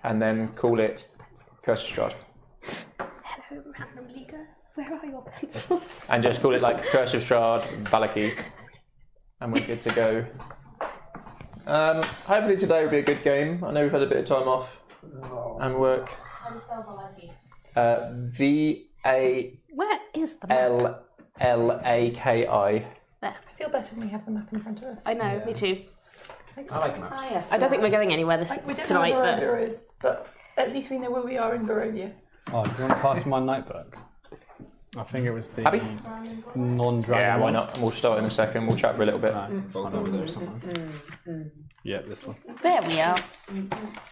And then call it Curse of Strahd. Hello, Random Leaguer. Where are your pencils? And just call it like Curse of Strahd, Vallakovich. And we're good to go. Hopefully today will be a good game. I know we've had a bit of time off and work. How do you spell Vallakovich? Where is the map? Vallaki. There. I feel better when we have the map in front of us. I know, me too. I like maps. Ah, yes. I don't think we're going anywhere We don't tonight, know where but Barovia is, but at least we know where we are in Barovia. Oh, do you want to pass my notebook? I think it was the Happy? non-dragon Yeah, why one. not? We'll start in a second. We'll chat for a little bit. Over there somewhere. Yeah, this one. there we are.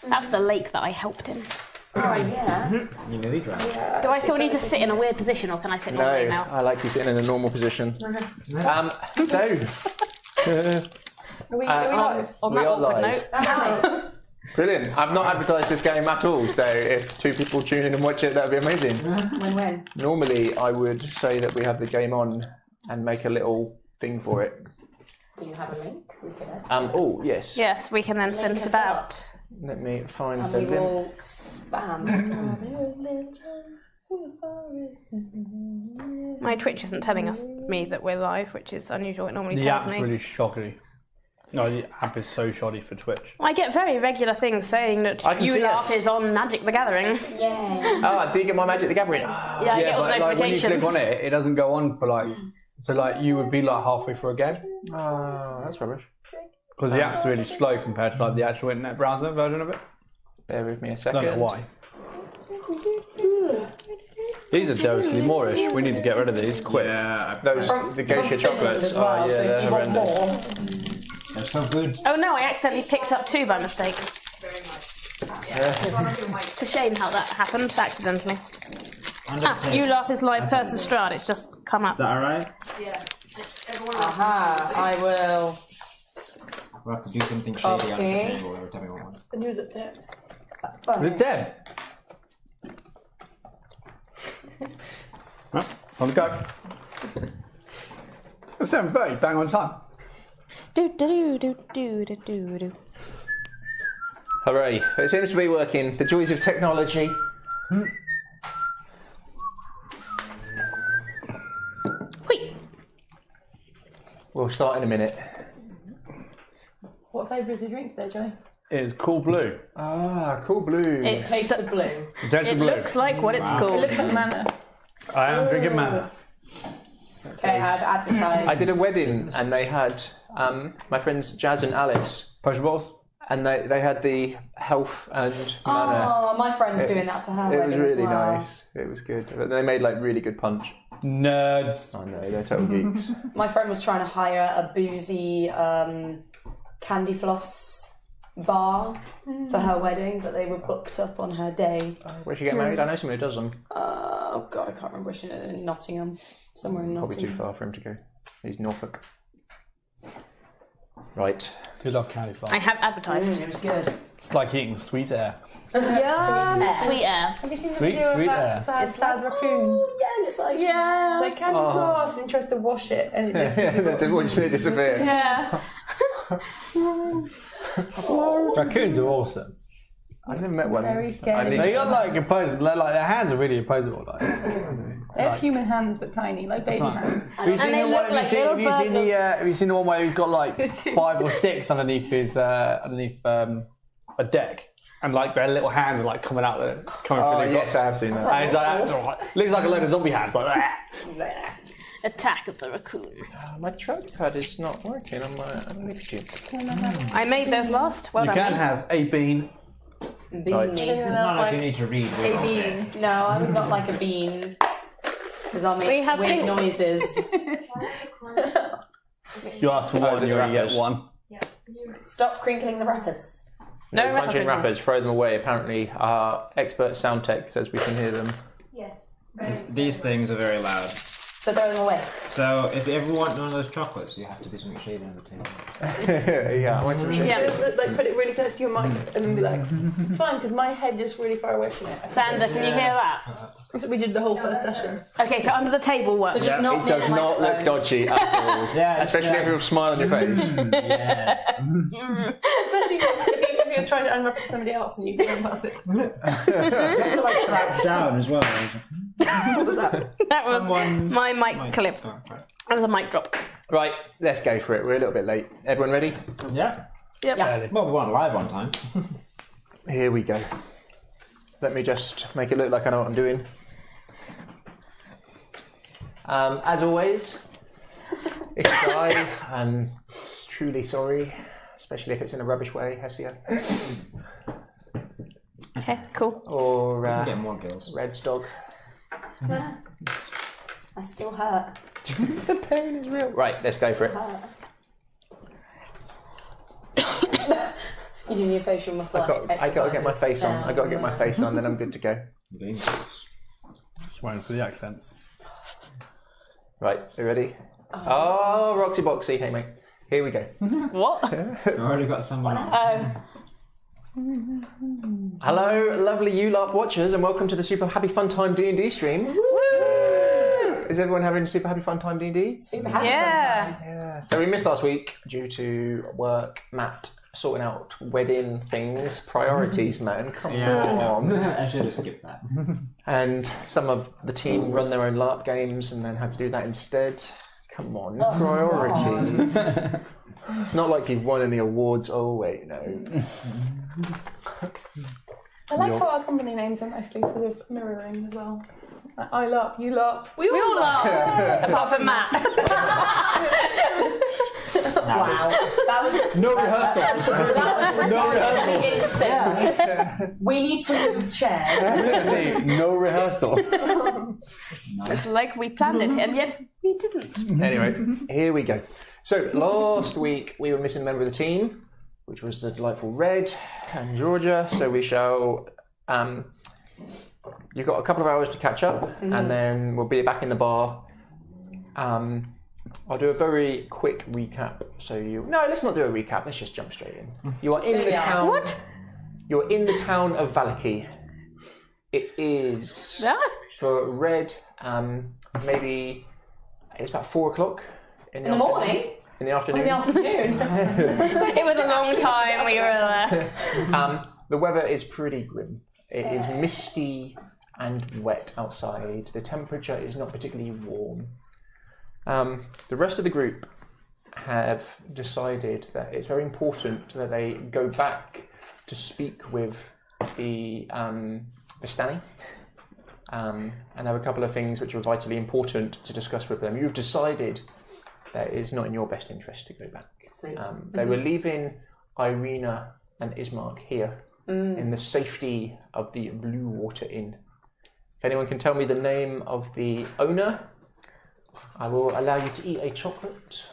That's the lake that I helped in. Right, yeah. You nearly drowned. Do I still need to sit in a weird position, or can I sit normally No, now? I like you sitting in a normal position. So, Are we live? On we that are awkward live. note. Brilliant. I've not advertised this game at all, so if 2 people tune in and watch it, that would be amazing. When? Normally, I would say that we have the game on and make a little thing for it. Do you have a link? We could add. Oh, yes. Yes, we can then send it us about. Let me find And the we link. will spam. My Twitch isn't telling me that we're live, which is unusual. It normally The tells app's me. really shoddy. No, the app is so shoddy for Twitch. I get very regular things saying that I can see ULARP us. is on Magic the Gathering. Yay. Oh, do you get my Magic the Gathering? Yeah, I get all but like when you notifications. click on it, it doesn't go on for like. So like you would be like halfway through a game Oh, that's rubbish. because the app's really slow compared to like the actual internet browser version of it. Bear with me a I second. don't know why. These are devilishly Moorish. We need to get rid of these quick. Yeah, Those, the geisha chocolates. As well, Oh, yeah, so they're if you want horrendous. more, they're so good. Oh no, I accidentally picked up 2 by mistake. It's a shame how that happened accidentally. ULARP is live Curse of Strahd, it's just come up. Is that alright? aha, I will. We'll have to do something shady Okay. under the table every time we want one. The news update. Is it dead? Well, on the go. It's 7:30, bang on time. Do do do do do do do. Hooray. It seems to be working. The joys of technology. Whee! We'll start in a minute. What flavour is your drink today, Johnny? It is cool blue. Ah, cool blue. It Taste the blue. It tastes It blue. looks like what it's It called. looks like manna. I am drinking manna. Okay, I've advertised. I did a wedding and they had my friends Jazz and Alice, Potion bottles? and they had the health and manna. Oh, my friend's doing that for her It was wedding really as well. nice. It was good. But they made like really good punch. Nerds. I know, they're total geeks. My friend was trying to hire a boozy candy floss bar for her wedding, but they were booked up on her day. Where'd she get married? I know someone who does them. Oh god, I can't remember which in Nottingham, somewhere in Probably too Nottingham. far for him to go. He's Norfolk. Right. Do love candy floss. I have advertised. It was good. It's like eating sweet air. Sweet air. Have you seen the Sweet, video of sweet that air. sad raccoon? Oh, yeah, and it's like Yeah. It's like candy floss and he tries to wash it and it just They just want you to disappear. Yeah. Raccoons are awesome. I've never met one. Very scary. I need They to- got like opposable. Like their hands are really opposable. Like. they have human hands but tiny, like baby hands. Have you seen they the look one? like little burgers. Have you seen the one where he's got like 5 or 6 underneath his a deck, and like their little hands are like coming out there, coming Oh, through the yes, I have seen that. And he's like, looks like a load of zombie hands, like that. Attack of the raccoon. My trackpad is not working on my YouTube. I made those last. Well You done. can me. have a bean. beanie. It's not like you need to read. A bean. No, I would not like a bean because I'll We make have weird pink. noises. You ask for one, the you only get wrappers. one. Stop crinkling the wrappers. No Punching wrapping. rappers, throw them away. Apparently, our expert sound tech says we can hear them. Yes. These things are very loud. So throw them away. So if you ever want one of those chocolates, you have to do something shady on the table. Yeah, I want some shit. Yeah. Like put it really close to your mic and then be like, it's fine because my head is really far away from it. Sander, can you hear that? That's what we did the whole first session. Okay, so under the table works. So just not It near does the not look microphones. dodgy at all. Yeah, Especially if you have a smile on your face. Yes. Especially if you're trying to unwrap somebody else and you go past it. Like crouch down as well. What was that? That was my mic clip. Oh, right. That was a mic drop. Right, let's go for it. We're a little bit late. Everyone ready? Yeah. Yep. Yeah. Well, we weren't live on time. Here we go. Let me just make it look like I know what I'm doing. As always, it's Guy. I'm truly sorry, especially if it's in a rubbish way, Hessia. Okay, cool. Or Get more girls. Red's dog. I still hurt. The pain is real. Right, let's go for it. You're doing your facial muscle I got to get my face on. I got to get my face on, then I'm good to go. Just waiting for the accents. Right, you ready? Oh, Roxy Boxy. Hey, mate. Here we go. What? I've already got someone on. Hello, lovely LARP watchers, and welcome to the Super Happy Fun Time D&D stream. Is everyone having a super happy fun time, D&D? Super happy Yeah. fun time. Yeah. So we missed last week due to work, Matt sorting out wedding things, priorities, man. Come on. I should have skipped that. And some of the team run their own LARP games and then had to do that instead. Come on, priorities. It's not like you've won any awards. Oh wait, no. I like how our company names are nicely sort of mirroring as well. Like, I LARP, you LARP, we We all LARP. laugh. Apart from Matt. Wow. That was No rehearsal. insane. We need to move chairs. Really, no rehearsal. It's like we planned it, and yet we didn't. Anyway, here we go. So last week we were missing a member of the team, which was the delightful Red and Georgia. So we shall. You've got a couple of hours to catch up, and then we'll be back in the bar. I'll do a very quick recap. Let's not do a recap. Let's just jump straight in. You are in the town. What? You're in the town of Vallakovich. It is for Red. Maybe it's about 4 o'clock in the morning. In the afternoon. In the afternoon. It was a long time we were there. The weather is pretty grim. It is misty and wet outside. The temperature is not particularly warm. The rest of the group have decided that it's very important that they go back to speak with the Vistani and have a couple of things which are vitally important to discuss with them. You've decided that it is not in your best interest to go back. They were leaving Irina and Ismark here in the safety of the Blue Water Inn. If anyone can tell me the name of the owner, I will allow you to eat a chocolate.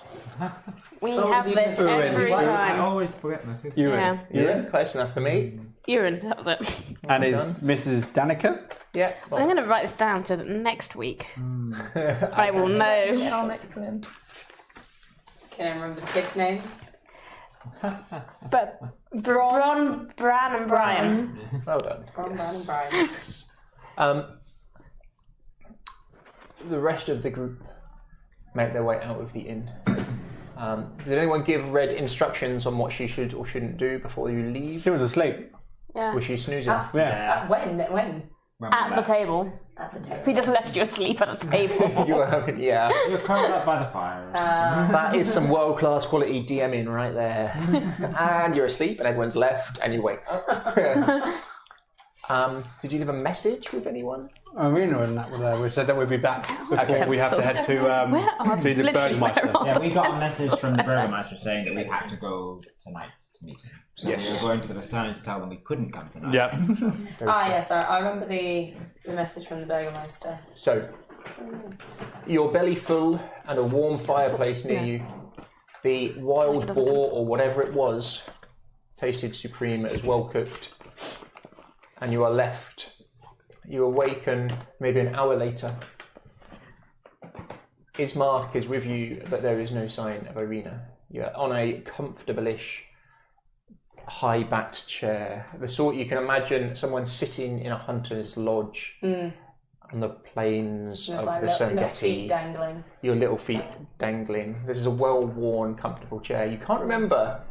We have this every I time. always forget my food. Yeah. Yeah, close enough for me. Urine, that was it. And is Mrs. Danica? Yeah. I'm going to write this down so that next week I will know. I'll next to him. Can I remember the kids' names? But Bran, and Brian. Well done. Brian and Brian. The rest of the group make their way out of the inn. Did anyone give Red instructions on what she should or shouldn't do before you leave? She was asleep. Yeah. Was she snoozing? Yeah. When? At the table. At the table. We just left you asleep at a table. You were having, yeah. You're curled up by the fire. That is some world-class quality DMing right there. And you're asleep and everyone's left and you wake up. Did you leave a message with anyone? Irina and that were there. We said that we'd be back before we have to head to Where are be the literally, where Burgmeister. are Yeah, we got a message from the Burgomeister saying that we had to go tonight to meet him. So Yes. we were going to the Vistani to tell them we couldn't come tonight. Yeah. Yes, I remember the message from the Burgomeister. So, your belly full and a warm fireplace near you. The wild boar or whatever it was tasted supreme. It was well cooked. And you are left. You awaken maybe an hour later Ismark is with you, but there is no sign of Irina. You're on a comfortable-ish, high-backed chair. The sort you can imagine someone sitting in a hunter's lodge on the plains of like the little feet Serengeti. dangling. Your little feet dangling. This is a well-worn, comfortable chair. You can't remember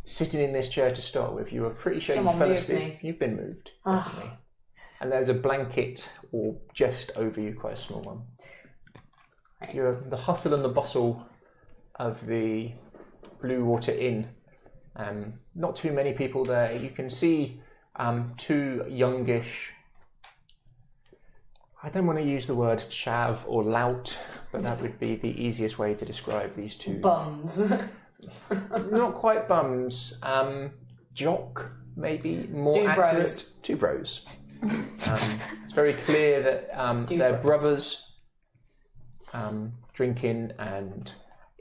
sitting in this chair to start with. You were pretty sure Someone you fell moved asleep. me. You've been moved, definitely. And there's a blanket or just over you, quite a small one. You're the hustle and the bustle of the Blue Water Inn. Not too many people there. You can see two youngish, I don't want to use the word chav or lout, but that would be the easiest way to describe these two. Bums. Not quite bums. Jock, maybe more Two accurate. bros. Two bros. It's very clear that they're brothers drinking and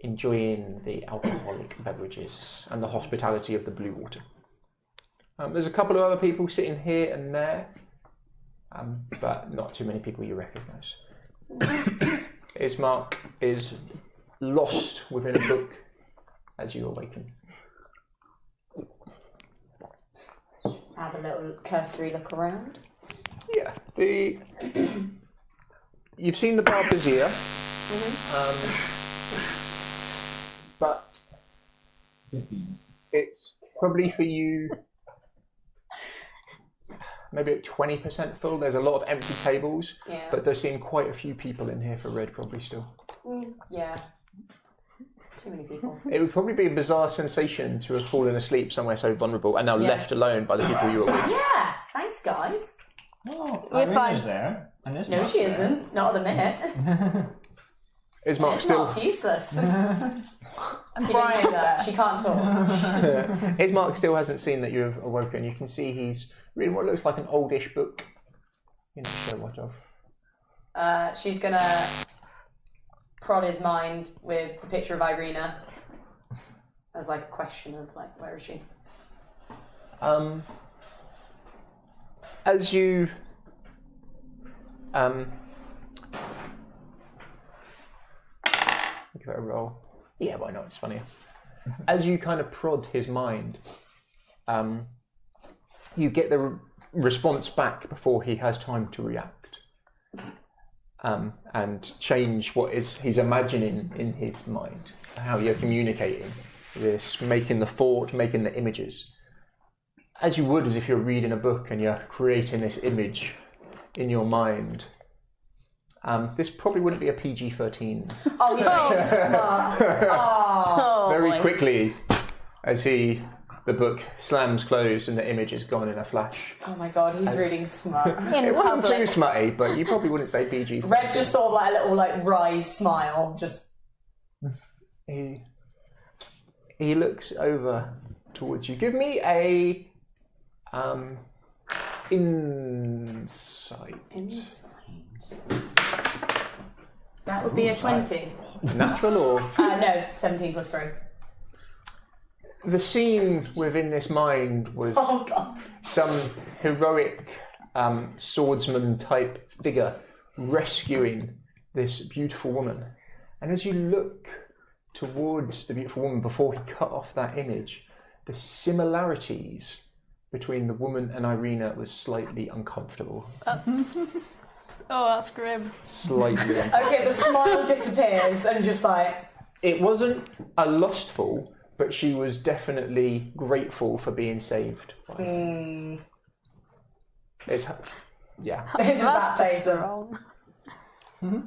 enjoying the alcoholic beverages and the hospitality of the Blue Water. There's a couple of other people sitting here and there, but not too many people you recognise. Ismark is lost within a book as you awaken. Have a little cursory look around. Yeah, you've seen the Barovia, but it's probably for you maybe at 20% full. There's a lot of empty tables, but there seem quite a few people in here for Red probably still. Yeah. Too many people. It would probably be a bizarre sensation to have fallen asleep somewhere so vulnerable and now left alone by the people you were with. Yeah, thanks guys. Oh, We're fine. there. And No, Ismark's she there. isn't. Not at the minute. Ismark It's still... not useless. And Brian's there. She can't talk. Ismark still hasn't seen that you've awoken. You can see he's reading what looks like an oldish book. You're not sure what of. She's gonna prod his mind with the picture of Irina as like a question of like, where is she? As you give it a roll. Yeah, why not? It's funnier. As you kind of prod his mind, you get the response back before he has time to react, and change what he's imagining in his mind, how you're communicating this, making the thought, making the images. As you would as if you're reading a book and you're creating this image in your mind. This probably wouldn't be a PG-13. Oh, he's being smart. Oh. Very quickly, as the book slams closed and the image is gone in a flash. Oh my god, he's reading smart. It wasn't too smutty, but you probably wouldn't say PG. Red just sort of like a little like wry smile, just He looks over towards you. Give me a insight. That would be a 20. Natural or? No, 17 plus 3. The scene within this mind was Oh god. some heroic swordsman type figure rescuing this beautiful woman. And as you look towards the beautiful woman before he cut off that image, the similarities between the woman and Irina was slightly uncomfortable. Oh, that's grim. Slightly uncomfortable. Okay, the smile disappears and just like... It wasn't a lustful, but she was definitely grateful for being saved. It's, yeah. It's just that That's face. just wrong.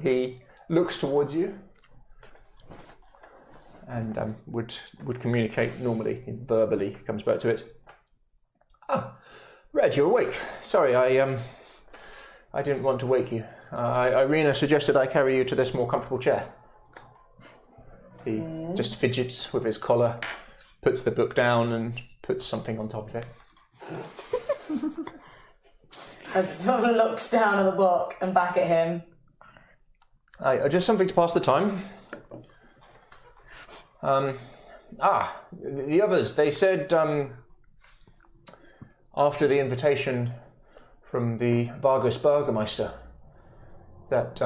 He looks towards you and would communicate normally, verbally. Comes back to it. Ah, Red, you're awake. Sorry, I didn't want to wake you. Irina suggested I carry you to this more comfortable chair. He just fidgets with his collar, puts the book down and puts something on top of it. And sort of looks down at the book and back at him. Just something to pass the time. The others, they said after the invitation from the Vargas Burgermeister that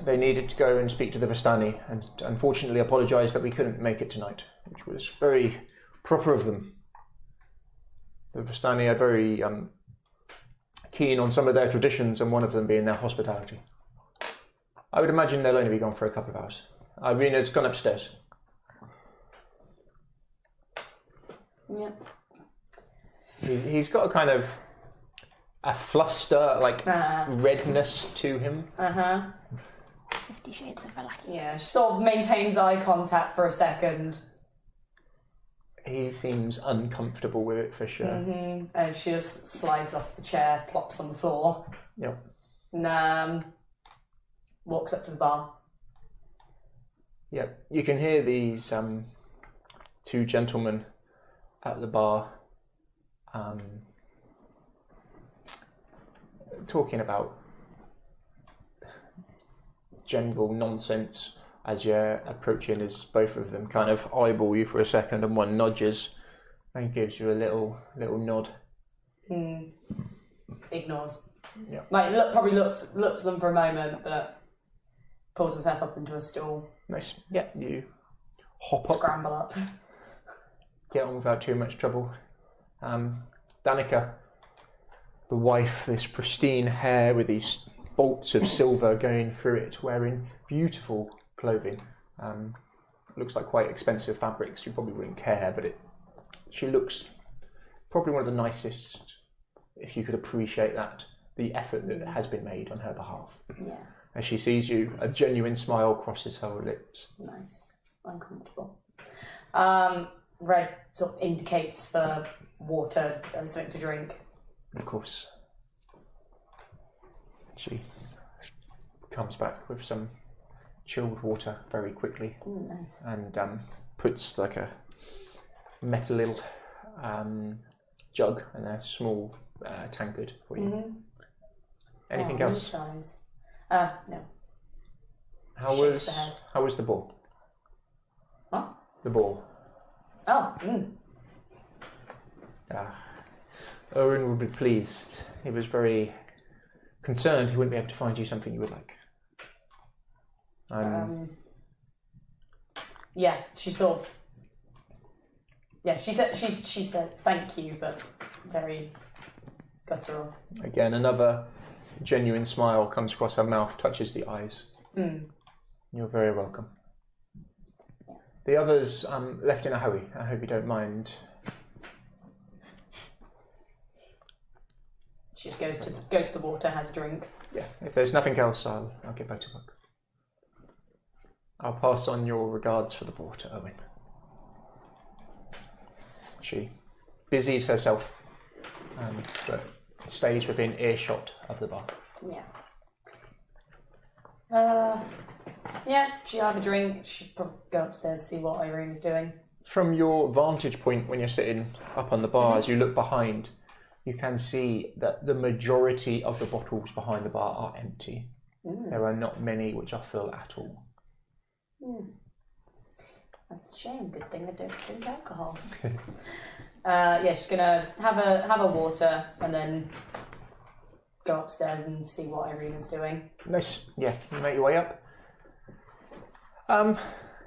they needed to go and speak to the Vistani, and unfortunately apologised that we couldn't make it tonight, which was very proper of them. The Vistani are very keen on some of their traditions, and one of them being their hospitality. I would imagine they'll only be gone for a couple of hours. Irina's gone upstairs. Yep. He's got a kind of a fluster, like redness to him. 50 Shades of Vallakovich. Yeah, she sort of maintains eye contact for a second. He seems uncomfortable with it for sure. And she just slides off the chair, plops on the floor. Yep. And walks up to the bar. Yep. You can hear these two gentlemen at the bar talking about general nonsense as you're approaching. As both of them kind of eyeball you for a second, and one nudges and gives you a little nod. Ignores. Yeah. Like probably looks at them for a moment, but pulls herself up into a stool. Nice. Yeah. You hop up. Scramble up. Get on without too much trouble. Danica, the wife, this pristine hair with these bolts of silver going through it, wearing beautiful clothing. Looks like quite expensive fabrics. You probably wouldn't care, but she looks probably one of the nicest, if you could appreciate that, the effort that has been made on her behalf. Yeah. As she sees you, a genuine smile crosses her lips. Nice. Uncomfortable. Red sort of indicates for water and something to drink. Of course. She comes back with some chilled water very quickly. Nice. And puts like a metal jug and a small tankard for you. Anything else? Size. No. How Shakes was the head. how was the ball? What? The ball. Oh. Owen would be pleased. He was very concerned he wouldn't be able to find you something you would like. Yeah, she sort of. Yeah, she said thank you, but very guttural. Again, another genuine smile comes across her mouth, touches the eyes. You're very welcome. The others left in a hurry. I hope you don't mind. She just goes to the water, has a drink. Yeah, if there's nothing else, I'll get back to work. I'll pass on your regards for the ball to Owen. She busies herself, but stays within earshot of the bar. Yeah, she had a drink. She'd probably go upstairs, see what Irene's doing. From your vantage point when you're sitting up on the bar, as you look behind, you can see that the majority of the bottles behind the bar are empty. There are not many which are full at all. That's a shame. Good thing I don't drink alcohol. Yeah, she's gonna have a water and then go upstairs and see what Irene's doing. Nice. Yeah, you make your way up.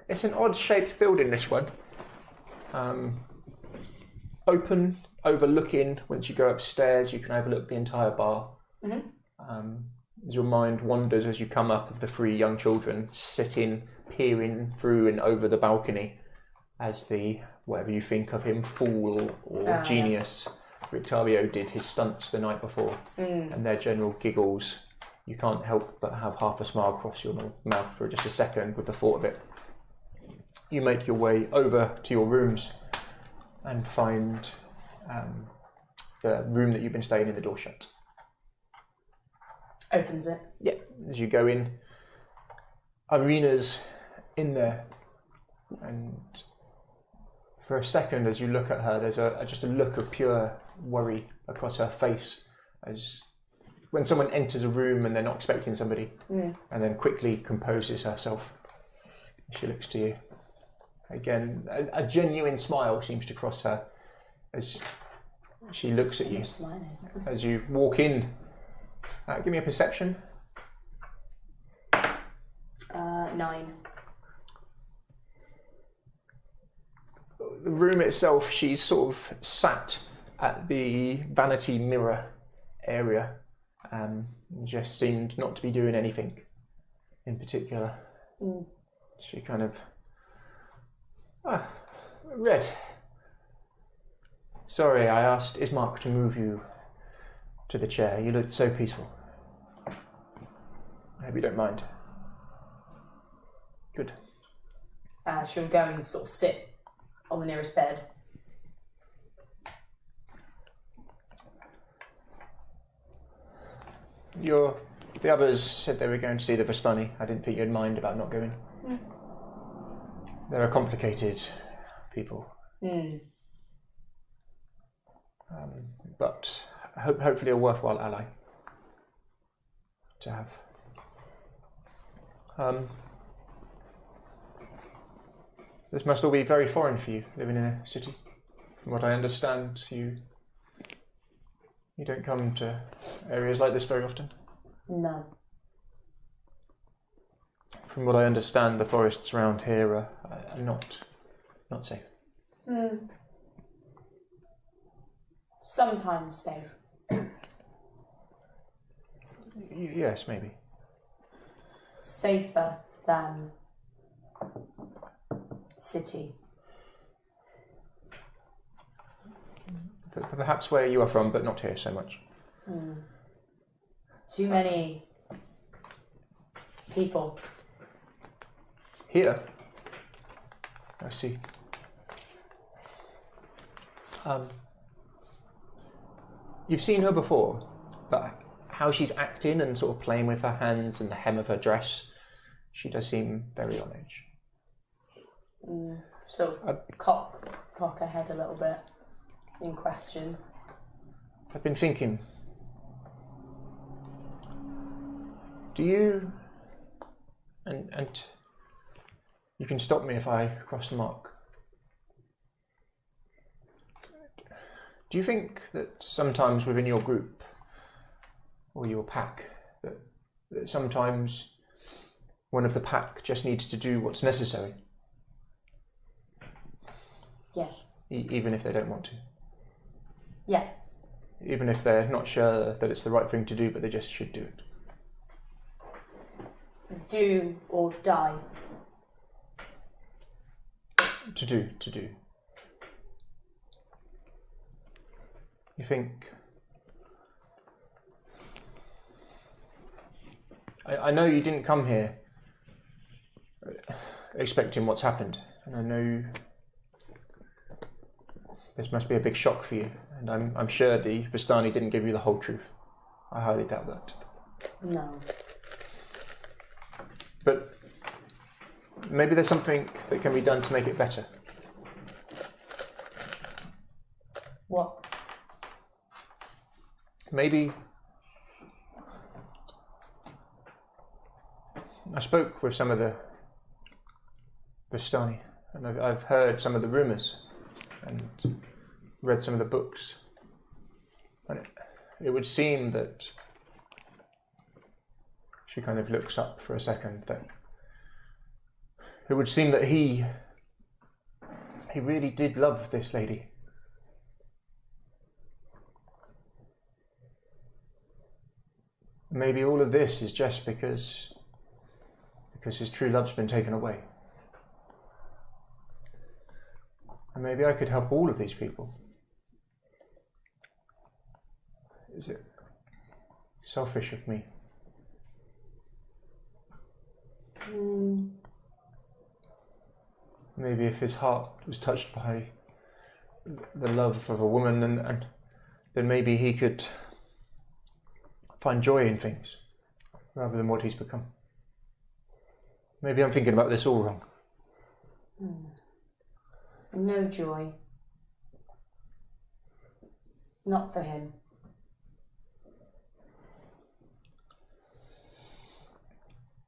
It's an odd-shaped building, this one. Open, overlooking. Once you go upstairs, you can overlook the entire bar. As your mind wanders as you come up of the three young children sitting, peering through and over the balcony as the, whatever you think of him, fool or genius, Rictavio did his stunts the night before. And their general giggles, you can't help but have half a smile cross your mouth for just a second with the thought of it. You make your way over to your rooms and find the room that you've been staying in, the door shut. Opens it. Yeah, as you go in, Irina's in there, and for a second as you look at her, there's just a look of pure worry across her face, as when someone enters a room and they're not expecting somebody, and then quickly composes herself. She looks to you. Again, a genuine smile seems to cross her as she looks at you. Smiling. As you walk in, give me a perception. 9. The room itself, she's sort of sat at the vanity mirror area, just seemed not to be doing anything in particular. She kind of... Red. Sorry, I asked Ismark to move you to the chair. You looked so peaceful. I hope you don't mind. Good. She'll go and sort of sit on the nearest bed. The others said they were going to see the Vistani. I didn't think you'd mind about not going. They're a complicated people. But hopefully a worthwhile ally to have. This must all be very foreign for you, living in a city. From what I understand, you don't come to areas like this very often. No. From what I understand, the forests around here are not safe. Sometimes safe. Yes, maybe. Safer than city. Perhaps where you are from, but not here so much. Too many people. Here? I see. You've seen her before, but how she's acting and sort of playing with her hands and the hem of her dress, she does seem very on edge. So cock her head a little bit in question. I've been thinking, do you, and you can stop me if I cross the mark, do you think that sometimes within your group or your pack, that sometimes one of the pack just needs to do what's necessary? Yes. Even if they don't want to? Yes. Even if they're not sure that it's the right thing to do, but they just should do it? Do or die. To do. You think... I know you didn't come here expecting what's happened, and I know this must be a big shock for you, and I'm sure the Vistani didn't give you the whole truth. I highly doubt that. No. But maybe there's something that can be done to make it better. What? Maybe... I spoke with some of the Vistani, and I've heard some of the rumours and read some of the books. And it would seem that... She kind of looks up for a second. That it would seem that he really did love this lady. Maybe all of this is just because his true love's been taken away. And maybe I could help all of these people. Is it selfish of me? Maybe if his heart was touched by the love of a woman, and then maybe he could find joy in things rather than what he's become. Maybe I'm thinking about this all wrong. No joy. Not for him.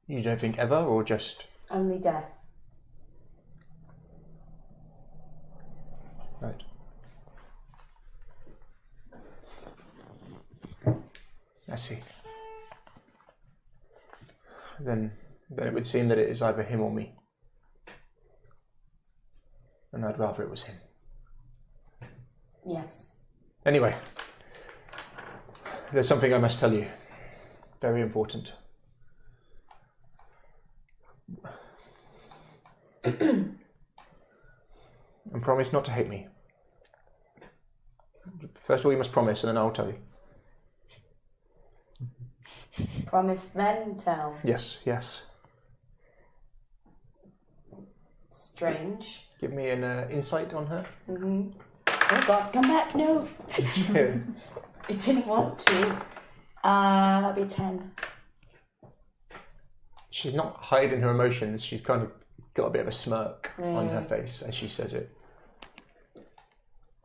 You don't think ever, or just... Only death. Right. I see. Then then it would seem that it is either him or me. And I'd rather it was him. Yes. Anyway, there's something I must tell you. Very important. And promise not to hate me. First of all, you must promise, and then I'll tell you. Promise then tell. Yes, yes. Strange. Give me an insight on her. Oh God, come back, no. It didn't want to. That'd be 10. She's not hiding her emotions. She's kind of got a bit of a smirk on her face as she says it.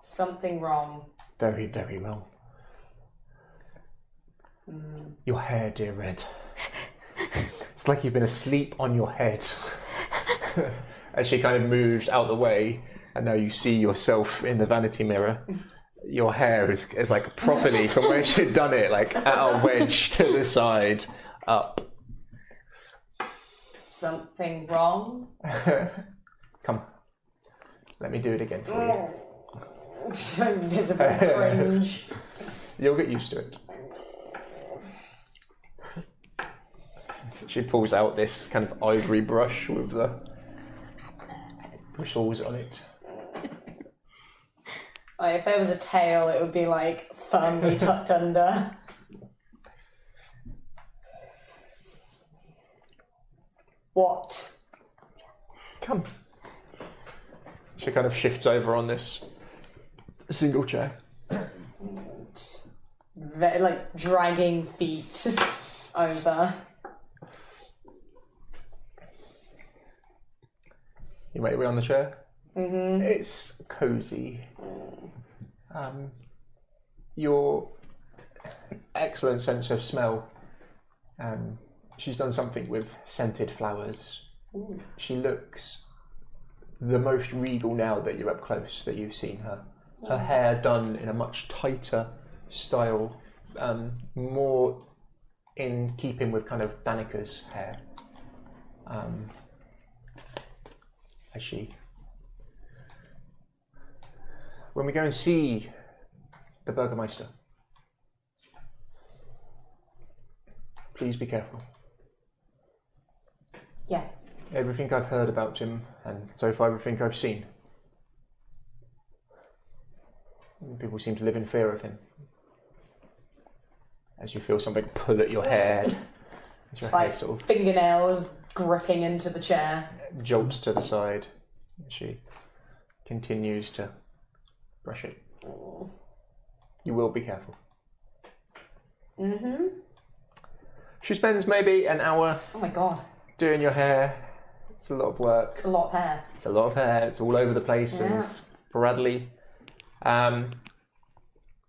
Something wrong. Very, very wrong. Your hair, dear Red. It's like you've been asleep on your head. As she kind of moves out the way, and now you see yourself in the vanity mirror. Your hair is like properly from where she'd done it, like at a wedge to the side, up. Something wrong? Come. Let me do it again for you. So visible cringe. You'll get used to it. She pulls out this kind of ivory brush with the bristles on it. Like, if there was a tail, it would be like firmly tucked under. What? Come. She kind of shifts over on this single chair. Like dragging feet over. You make your way on the chair. Mm-hmm. It's cozy. Your excellent sense of smell. She's done something with scented flowers. Ooh. She looks the most regal now that you're up close, that you've seen her. Her hair done in a much tighter style, more in keeping with kind of Danica's hair. As she... When we go and see the Burgermeister, please be careful. Yes. Everything I've heard about him, and so far everything I've seen, people seem to live in fear of him. As you feel something pull at your hair, as your hair Like sort of fingernails gripping into the chair. jolts to the side. She continues to brush it. You will be careful. Mm-hmm. She spends maybe an hour Oh my God. doing your hair. It's a lot of work. It's a lot of hair. It's a lot of hair. It's all over the place and sporadically. And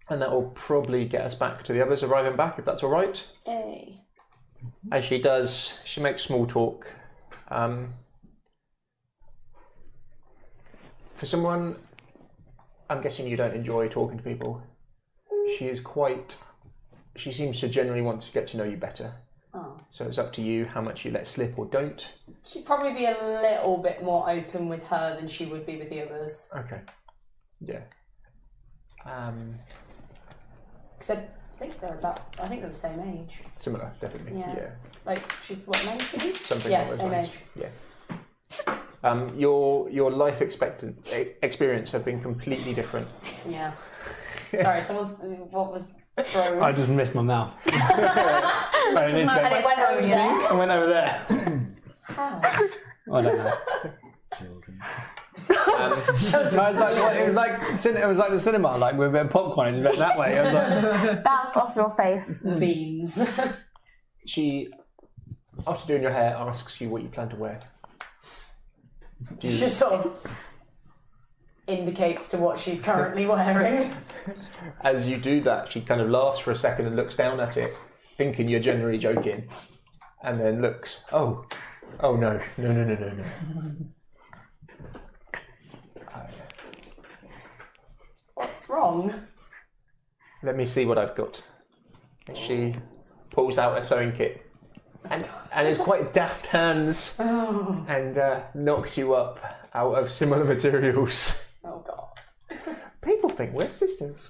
that will probably get us back to the others arriving back, if that's all right. Hey. As she does, she makes small talk. For someone, I'm guessing you don't enjoy talking to people. She seems to generally want to get to know you better. Oh. So it's up to you how much you let slip or don't. She'd probably be a little bit more open with her than she would be with the others. Okay. Yeah. Because I think they're the same age. Similar, definitely. Yeah. Like, she's what, 19? Something Yeah, along those same lines. age. Yeah. Your life experience have been completely different. Yeah. Sorry, what was thrown? I just missed my mouth. And it went over there. I went over there. How? I don't know. It was like the cinema, like with a bit of popcorn and went that way. I was like, Bounced off your face. The beans. She, after doing your hair, asks you what you plan to wear. She just sort of indicates to what she's currently wearing. As you do that, she kind of laughs for a second and looks down at it, thinking you're generally joking, and then looks, oh no. What's wrong? Let me see what I've got. She pulls out a sewing kit and it's quite deft hands, and knocks you up out of similar materials. Oh God. People think we're sisters.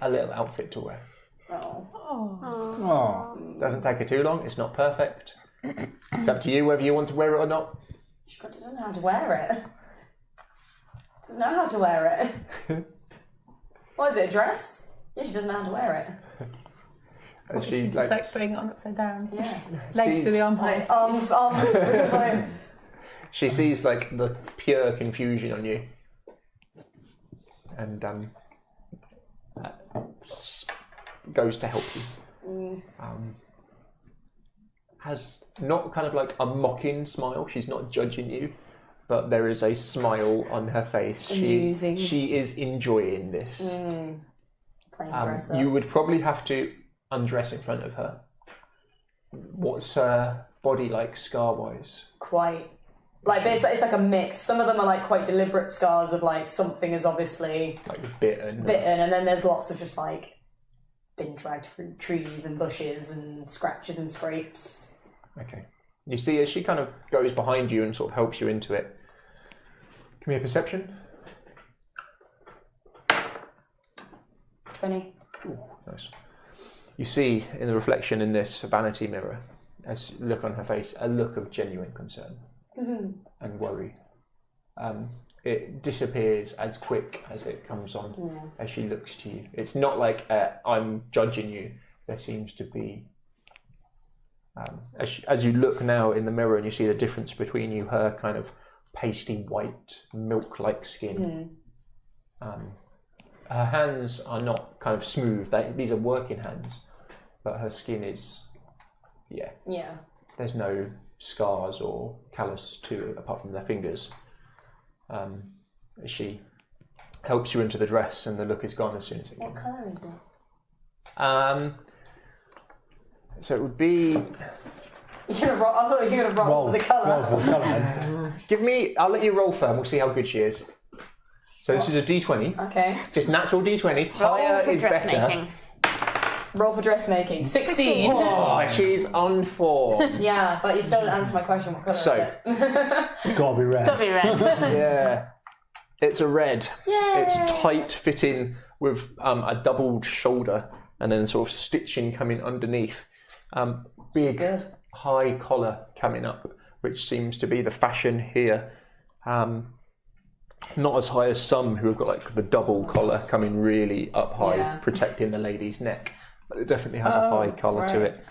A little outfit to wear. Doesn't take her too long. It's not perfect. It's up to you whether you want to wear it or not. She doesn't know how to wear it. Doesn't know how to wear it. What is it, a dress? Yeah, she doesn't know how to wear it. She just like putting it on upside down. Yeah. Legs to the armholes. Arms. She sees like the pure confusion on you, and goes to help you. Has not kind of like a mocking smile. She's not judging you, but there is a smile on her face. Amusing. She is enjoying this. Playing dress up. You would probably have to undress in front of her. What's her body like scar-wise? Quite. Like, it's like a mix. Some of them are like quite deliberate scars of like something is obviously like bitten, and then there's lots of just like been dragged through trees and bushes and scratches and scrapes. Okay. You see as she kind of goes behind you and sort of helps you into it. Give me a perception. 20. Ooh, nice. You see in the reflection in this vanity mirror, as you look on her face, a look of genuine concern and worry. It disappears as quick as it comes on as she looks to you. It's not like I'm judging you. There seems to be, as you look now in the mirror and you see the difference between you, her kind of pasty white, milk-like skin. Her hands are not kind of smooth. These are working hands, but her skin is, yeah. There's no scars or callus to it apart from their fingers. She helps you into the dress, and the look is gone as soon as it What colour is it? So it would be. I thought you were going to roll for the colour. I'll let you roll first. We'll see how good she is. So this is a D20. Okay. Just natural D20. Higher is better. Roll for dressmaking. 16. Oh, she's on form. Yeah, but you still didn't answer my question. What colour is it? It's got to be red. Yeah. It's a red. Yay. It's tight fitting with a doubled shoulder and then sort of stitching coming underneath. Big, good. high collar coming up, which seems to be the fashion here. Not as high as some who have got like the double collar coming really up high, protecting the lady's neck. But it definitely has a high collar to it.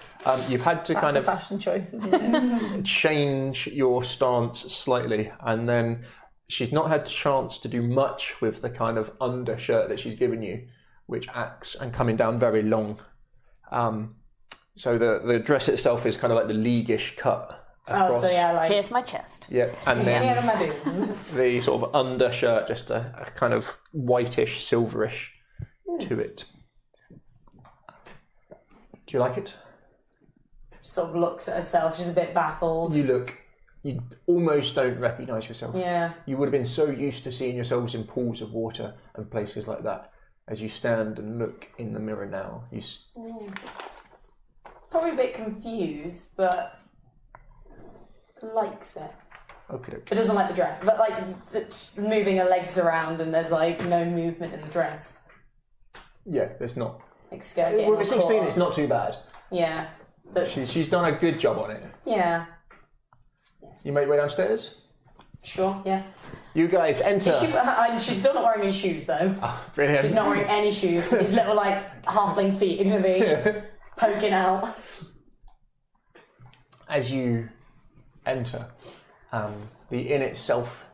You've had to kind of fashion choice, isn't it? change your stance slightly, and then she's not had a chance to do much with the kind of undershirt that she's given you, which acts and coming down very long. So the dress itself is kind of like the leaguish cut across. Oh, so yeah, like Here's my chest. Yeah, and then here are my boobs. the sort of undershirt, just a kind of whitish, silverish to it. Do you like it? Sort of looks at herself. She's a bit baffled. You almost don't recognise yourself. Yeah. You would have been so used to seeing yourselves in pools of water and places like that. As you stand and look in the mirror now, Probably a bit confused, but likes it. Okay. But doesn't like the dress. But like moving her legs around, and there's like no movement in the dress. Yeah, there's not. Like skirt getting With a 16, it's not too bad. Yeah. But She's done a good job on it. yeah. You make your way downstairs. Sure. Yeah. You guys enter. She's still not wearing any shoes though. Oh, brilliant. She's not wearing any shoes. So these little like halfling feet are going to be poking out. As you enter, the inn itself,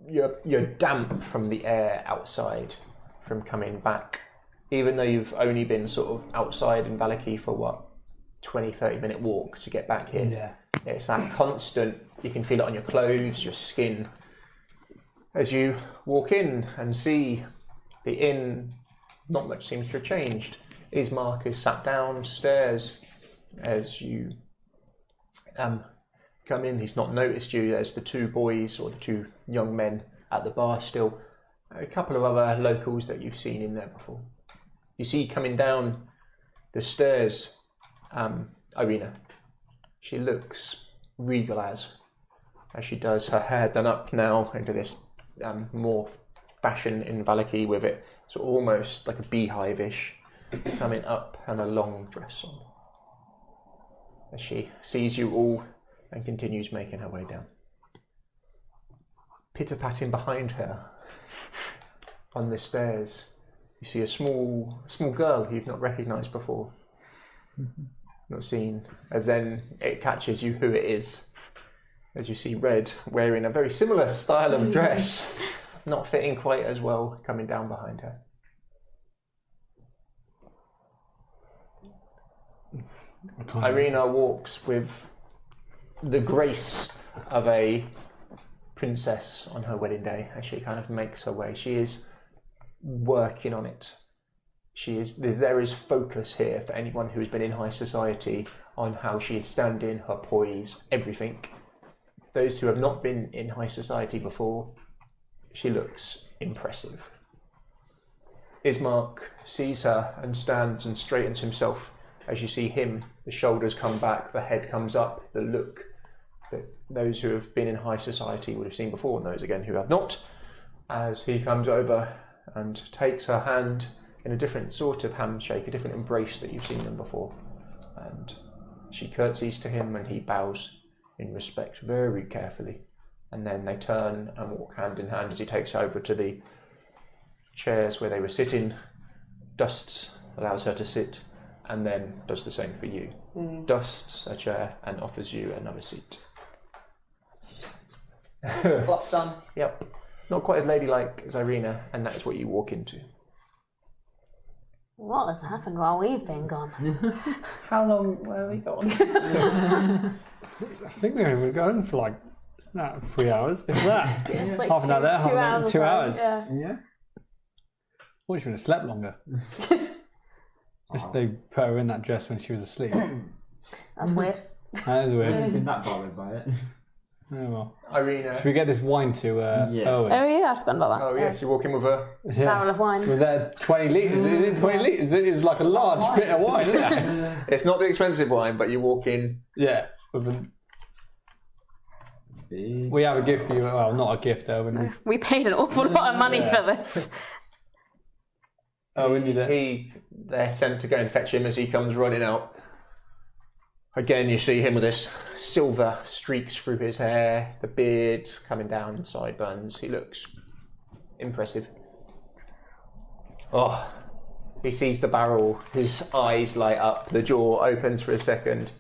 you're damp from the air outside from coming back. Even though you've only been sort of outside in Vallakovich for 20-30 minute walk to get back here. Yeah. It's that constant, you can feel it on your clothes, your skin. As you walk in and see the inn, not much seems to have changed. Ismark is sat downstairs. As you come in, he's not noticed you. There's the two boys or the two young men at the bar still. A couple of other locals that you've seen in there before. You see coming down the stairs, Irina. She looks regal as she does, her hair done up now into this more fashion in Valaki with it, so almost like a beehive-ish coming up and a long dress on. As she sees you all and continues making her way down. Pitter-patting behind her on the stairs, you see a small girl you've not recognised before. Not seen, as then it catches you who it is. As you see Red wearing a very similar style of dress, not fitting quite as well, coming down behind her. Irina walks with the grace of a princess on her wedding day as she kind of makes her way. She is working on it. There is focus here for anyone who has been in high society on how she is standing, her poise, everything. Those who have not been in high society before, she looks impressive. Ismark sees her and stands and straightens himself. As you see him, the shoulders come back, the head comes up, the look that those who have been in high society would have seen before, and those again who have not, as he comes over and takes her hand in a different sort of handshake, a different embrace that you've seen them before. And she curtsies to him and he bows in respect very carefully. And then they turn and walk hand in hand as he takes her over to the chairs where they were sitting, dusts, allows her to sit, and then does the same for you. Dusts a chair and offers you another seat. Flops on. Yep. Not quite as ladylike as Irina, and that is what you walk into. What has happened while we've been gone? How long were we gone? I think we were going for like 3 hours, if that. Like Half an hour there, half an hour, 2 hours. Yeah. Well, she would have slept longer. Just they put her in that dress when she was asleep. That's weird. That is I weird. haven't been that bothered by it. Oh, well. Irina. Should we get this wine to Yes. Owen? Oh yeah, I forgot about that. Oh yes, you're walking with her. Yeah. Barrel of wine. Was that 20 litres? Is it 20 litres? It's like a large bit of wine, isn't it? It's not the expensive wine, but you walk in. Yeah. We have a gift for you. Well, not a gift, Owen. We paid an awful lot of money for this. Owen, you did. They're sent to go and fetch him as he comes running out. Again, you see him with this silver streaks through his hair, the beard coming down, the sideburns. He looks impressive. Oh, he sees the barrel, his eyes light up, the jaw opens for a second.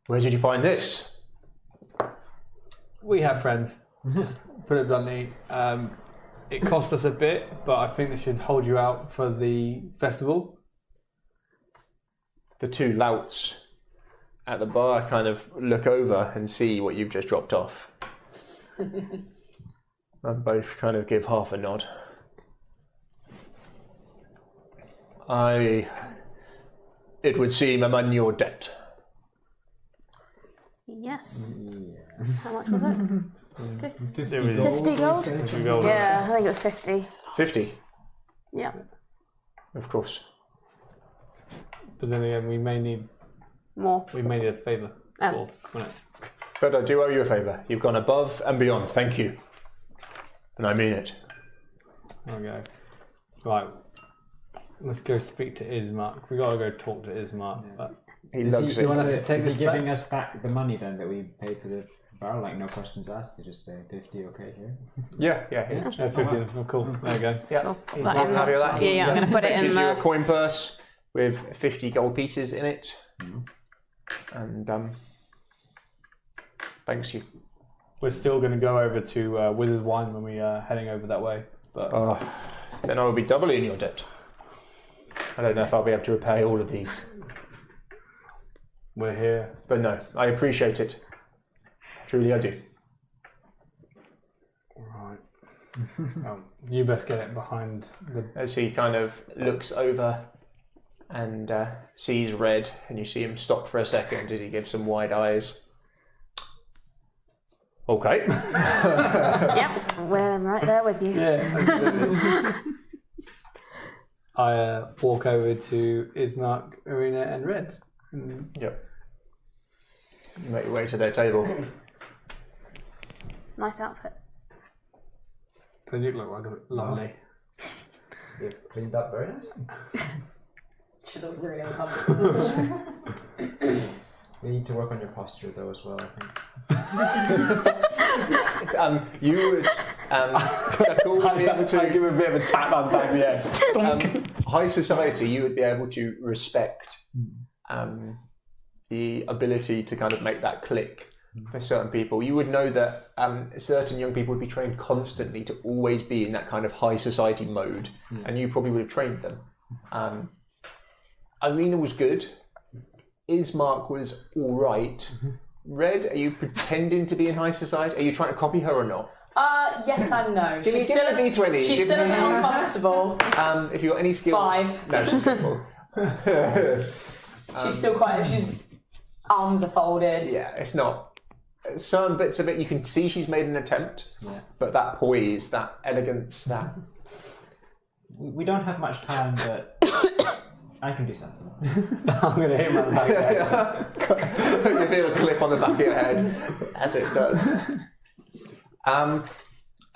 Where did you find this? We have friends. Just put it bluntly. It cost us a bit, but I think they should hold you out for the festival. The two louts at the bar kind of look over and see what you've just dropped off. And both kind of give half a nod. It would seem I'm in your debt. Yes. Yeah. How much was it? 50 50 gold? Yeah, I think it was 50. 50, Yeah. of course. But then again, we may need More. a favour. Oh. But I do owe you a favour. You've gone above and beyond. Thank you. And I mean it. Okay. Right. Let's go speak to Ismark. We gotta go talk to Ismark. But He Is lugs he, it. is he giving us back the money then that we paid for the barrel? Like no questions asked, to just say 50, okay, here. Yeah. 50. Cool. There you go. Yeah. He's That more than happy with that. Yeah, I'm going to put it in Fetches you a the... coin purse with 50 gold pieces in it. And thanks you. We're still going to go over to Wizard Wine when we are heading over that way. But Then I will be doubly in your debt. I don't know if I'll be able to repay all of these. we're here. But no, I appreciate it. Truly I do. Right. You best get it behind the... As he kind of looks over and sees Red, and you see him stop for a second as he gives some wide eyes. Okay. Yep, we're right there with you. Yeah, absolutely. I walk over to Ismark, Arena, and Red. Yep. You make your way to their table. Nice outfit. They look like lovely. They've cleaned up very nicely. She looks really uncomfortable. We need to work on your posture though as well, I think. You would be able to give a bit of a tap on the back of the head. High society, you would be able to respect the ability to kind of make that click for certain people. You would know that certain young people would be trained constantly to always be in that kind of high society mode, and you probably would have trained them. Arena was good. Ismark was all right. Red, are you pretending to be in high society? Are you trying to copy her or not? Yes and no. Give me a D20. She's still a bit uncomfortable. If you got any skill... 5. No, she's beautiful. She's still quite... She's arms are folded. Yeah, it's not... Certain bits of it, you can see she's made an attempt, but that poise, that elegance, that... We don't have much time, but I can do something. I'm going to hit him on the back of the head. You feel a clip on the back of your head, as it does.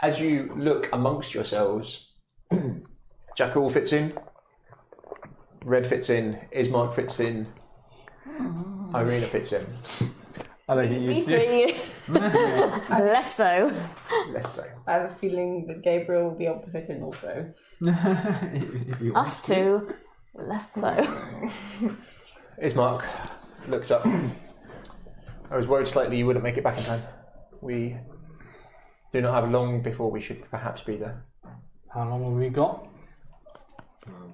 As you look amongst yourselves, Jackal fits in, Red fits in, Ismark fits in, Irina fits in. I think Me three. Less so. Less so. I have a feeling that Gabriel will be able to fit in also. Us two. Less so. Ismark looks up. I was worried slightly you wouldn't make it back in time. We do not have long before we should perhaps be there. How long have we got?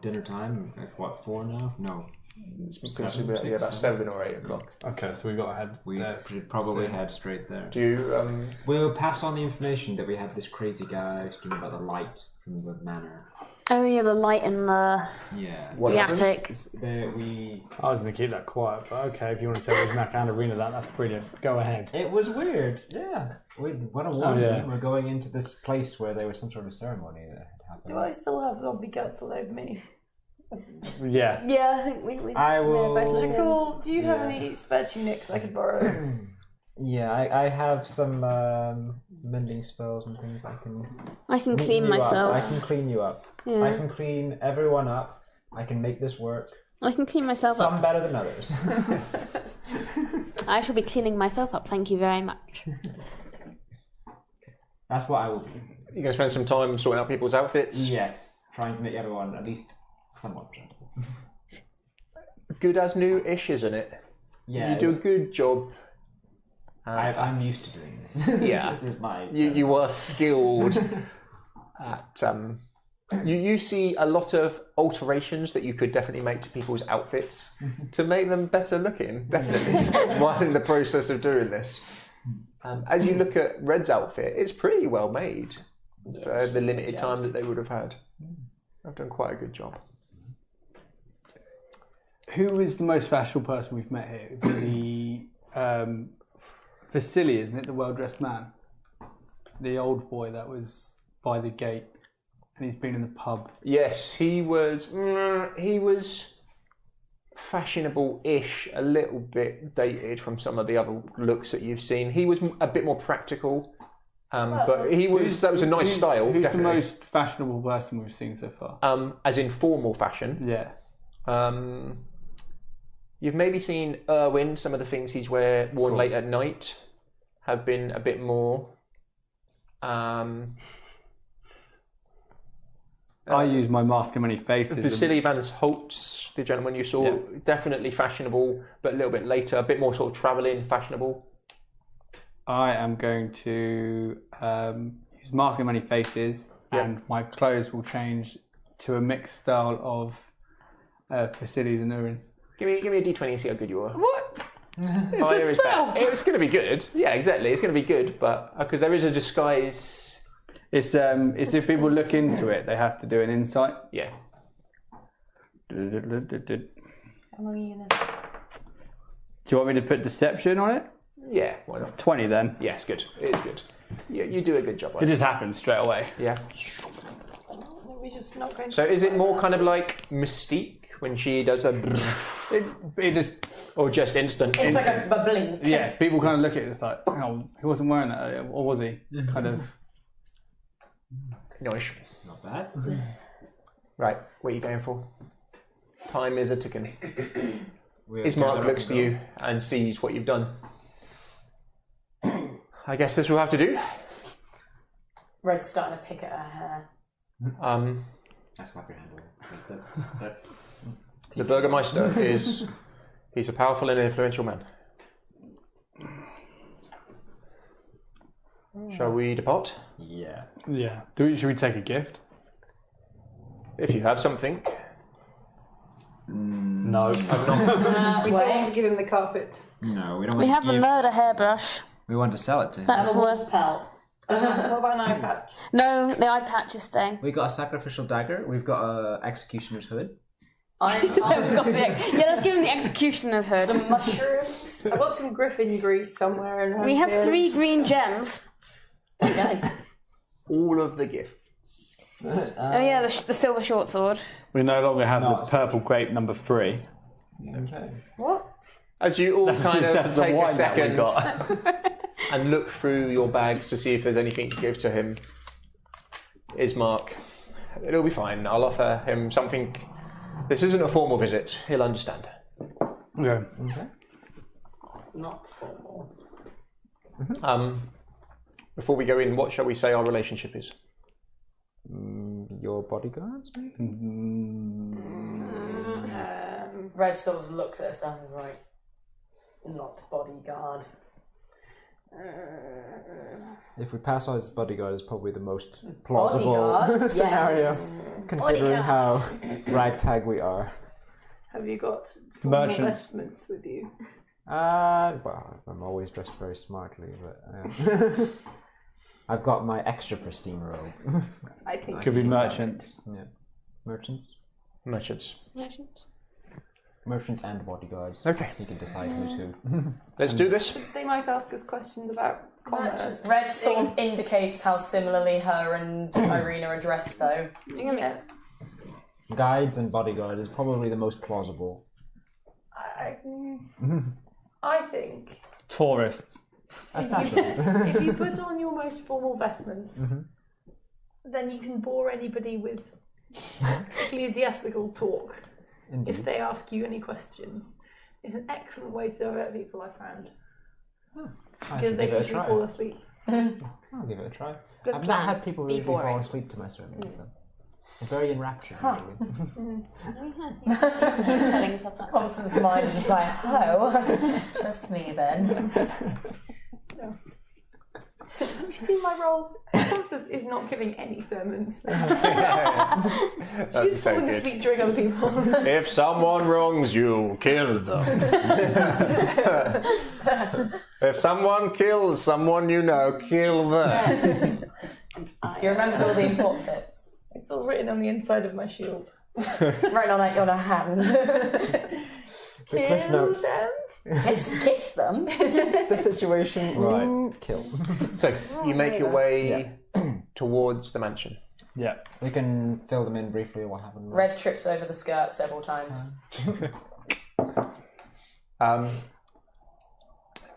Dinner time at what, 4 now? No. It's about 7 or 8 o'clock. Okay, so we got ahead. We should probably head straight there. Do you, We'll pass on the information that we have this crazy guy talking about the light from the manor. Oh yeah, the light in the what the happens? attic. I was going to keep that quiet, but okay, if you want to say Ismark and Arena that's brilliant. Go ahead. It was weird, yeah. What a warning. We're going into this place where there was some sort of ceremony that had happened. Do I still have zombie guts all over me? Yeah. Yeah, I think we I will... Cool. Do you have any spare tunics I could borrow? Yeah, I have some mending spells and things I can clean myself. I can clean you up. Yeah. I can clean everyone up. I can make this work. I can clean myself Some up. better than others. I shall be cleaning myself up, thank you very much. That's what I will do. You're going to spend some time sorting out people's outfits? Yes, trying to make everyone at least somewhat presentable. Good as new-ish, isn't it? Yeah. You do a good job. I'm used to doing this. Yeah. This is my... You are skilled at... You see a lot of alterations that you could definitely make to people's outfits to make them better looking, definitely, while in the process of doing this. As you look at Red's outfit, it's pretty well made for the limited time that they would have had. I've done quite a good job. Who is the most fashionable person we've met here? The Vasily, isn't it? The well-dressed man, the old boy that was by the gate, and he's been in the pub. Yes, he was fashionable-ish, a little bit dated from some of the other looks that you've seen. He was a bit more practical, but that was a nice style. Who's definitely. the most fashionable person we've seen so far? As in formal fashion. Yeah. You've maybe seen Erwin. Some of the things he's worn late at night have been a bit more. I use my mask of many faces. Vasily Van Holtz, the gentleman you saw, definitely fashionable, but a little bit later, a bit more sort of travelling fashionable. I am going to use mask of many faces, and my clothes will change to a mixed style of Vasily's and Urin's. Give me a D20 and see how good you are. What? It's a spell. It's going to be good. Yeah, exactly. It's going to be good, but because there is a disguise. It's if people look into it, they have to do an insight. Yeah. How long are you gonna... Do you want me to put deception on it? Yeah, why not? 20 then. Yeah, it's good. It's good. You do a good job. It just happens straight away. Yeah. We He's just not going to... So is it more kind of like Mystique when she does a... It just... Or just instant? It's like a blink. Yeah, people kind of look at it, it's like, oh, he wasn't wearing that earlier, or was he? Kind of... Nice. Not bad. Right, what are you going for? Time is a ticking. We're Ismark gathered looks up to and you and sees what you've done. I guess this will have to do. Red's starting to pick at her hair. That's my hand away. The Burgermeister he's a powerful and influential man. Shall we depart? Yeah. Yeah. Should we take a gift? If you have something. No. We don't want to give him the carpet. No, we don't want We to have the give- murder hairbrush. We want to sell it to him. That's A worth. wolf pelt. What about an eye patch? No, the eye patch is staying. We got a sacrificial dagger. We've got a executioner's hood. I've got Yeah, let's give him the executioner's hood. some mushrooms. I've got some griffin grease somewhere. In We have here. 3 green gems. Nice. All of the gifts. Oh yeah, the silver short sword. We no longer have No, the purple grape number 3. Okay. What? As you all kind of That's the take a wine that we second got. and look through your bags to see if there's anything to give to him, Ismark, it'll be fine. I'll offer him something. This isn't a formal visit. He'll understand. Okay. Not formal. Before we go in, what shall we say our relationship is? Your bodyguards, maybe? Red sort of looks at herself and is like, not bodyguard. If we pass on as bodyguard, it's probably the most plausible Bodyguard? scenario, Yes. considering how ragtag we are. Have you got formal Merchants. vestments with you? Well, I'm always dressed very smartly, but I've got my extra pristine robe. I think Could be merchants. Yeah, merchants, Merchants. and bodyguards. Okay. You can decide who's who. Let's do this. they might ask us questions about commerce. Red sort of indicates how similarly her and Irina are dressed, though. Yeah. Guides and bodyguard is probably the most plausible. I think Tourists. Assassins. if you put on your most formal vestments, then you can bore anybody with ecclesiastical talk. Indeed. If they ask you any questions, it's an excellent way to divert people, I found. I Because should they give it a usually try. fall asleep. I'll give it a try. Good I've plan. not had people Be really fall boring. asleep to my sermons, though. I'm very enraptured, usually. Telling yourself that. Constance's mind is just like, oh, just me then. Have you seen my roles? Constance is not giving any sermons. She's That's so falling good. asleep during other people. If someone wrongs you, kill them. If someone kills someone you know, kill them. You remembered all the important bits. It's all written on the inside of my shield. Right on your hand. The cliff notes. Kiss them. The situation. Right. Kill. So you make your way towards the mansion. Yeah. We can fill them in briefly what happened. Red trips over the skirt several times.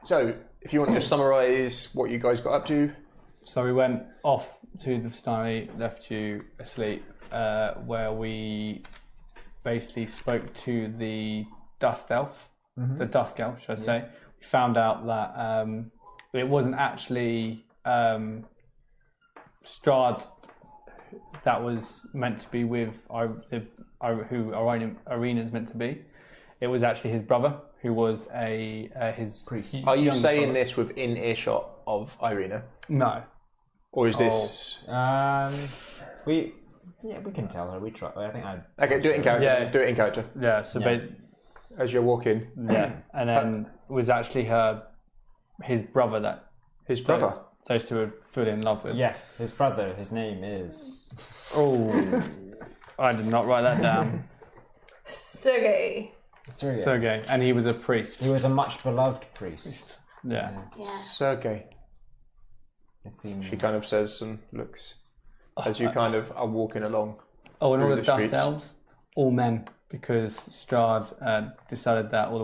So if you want to just summarise what you guys got up to. So we went off to the Stanley, left you asleep, where we basically spoke to the Dust Elf, the Dusk Elf, should I say. We found out that it wasn't actually Strahd that was meant to be with who Irina's meant to be. It was actually his brother, who was his priest. Are you saying this within earshot of Irina? No. Or is this... we can tell her. We try. I think I. Okay, do it in character. Yeah. Do it in character. Yeah, so As you're walking. yeah, and then it was actually his brother that His brother? those two were fully in love with. Yes, his brother. His name is. Oh, I did not write that down. Sergey. Sergey, and he was a priest. He was a much beloved priest. Yeah. Sergey. It seems. She kind of says and looks as you kind of are walking along. Oh, and all through the the dust streets. elves, all men, because Strahd decided that all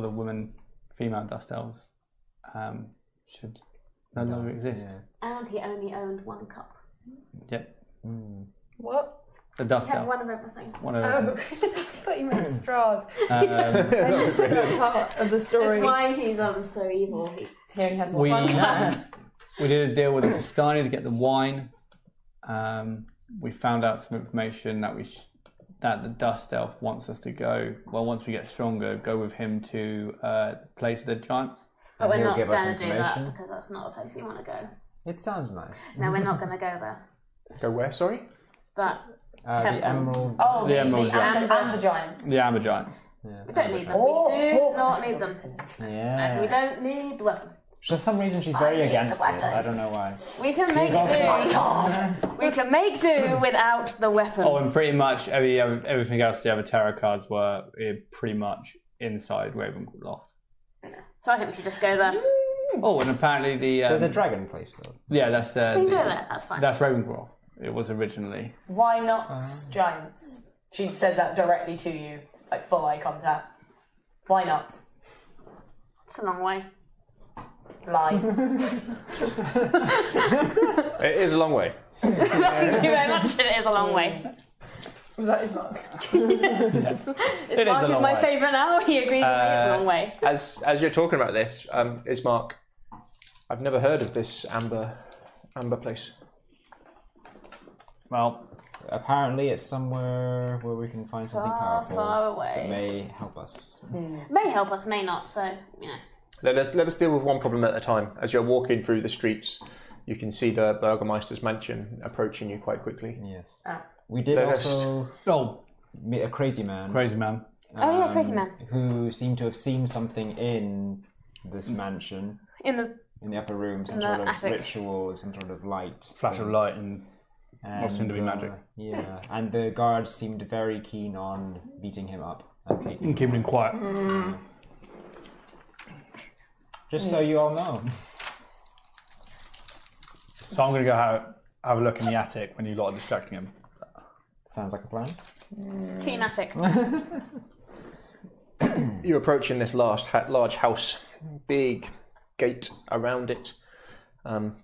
the female dust elves should no longer exist. Yeah. And he only owned one cup. Yep. What? The dust He had elf. one of everything. One of Oh, everything. I thought you meant Strahd. Um, I missed that part of the story. That's why he's so evil. He only has we one cup. we did a deal with the Castani to get the wine. We found out some information that the dust elf wants us to go. Well, once we get stronger, go with him to the place of the giants. But we're he'll not give us going to do that information. because that's not a place we want to go. It sounds nice. No, we're not going to go there. Go where? Sorry. That The Temple. emerald. Oh, The the Emerald and, Giants. the giants. The amber giants. Yeah. we don't need them. Oh, We do oh, not that's need them. Yeah. We don't need the weapons. For some reason, she's very against it. I don't know why. We can make do. We can make do without the weapon. Oh, and pretty much everything else, the other tarot cards were pretty much inside Ravencroft. So I think we should just go there. Oh, and apparently There's a dragon place, though. yeah, that's We can go there. That's fine. that's Ravencroft. It was originally. Why not giants? She says that directly to you, like full eye contact. Why not? It's a long way. Lie. It is a long way. Thank you very much. It is a long way. Was that his mark? Mark is my favourite now. He agrees with me. It's a long way. As you're talking about this, Ismark, I've never heard of this amber place. Well, Apparently, it's somewhere where we can find something powerful far away. that may help us. May help us, may not. So you know. Let us deal with one problem at a time. As you're walking through the streets, you can see the Burgermeister's mansion approaching you quite quickly. Yes. Ah. We did Let us- also meet a crazy man. Crazy man. Oh yeah, crazy man. Who seemed to have seen something in this mansion, In the in the upper room, some In the sort of attic. ritual, some sort of light. Flash of light and And, what seemed to be magic. Yeah, and the guards seemed very keen on beating him up and taking him. keeping him quiet. Just so you all know. So I'm going to go have a look in the attic when you lot are distracting him. Sounds like a plan. teen attic. You're approaching this large house, big gate around it,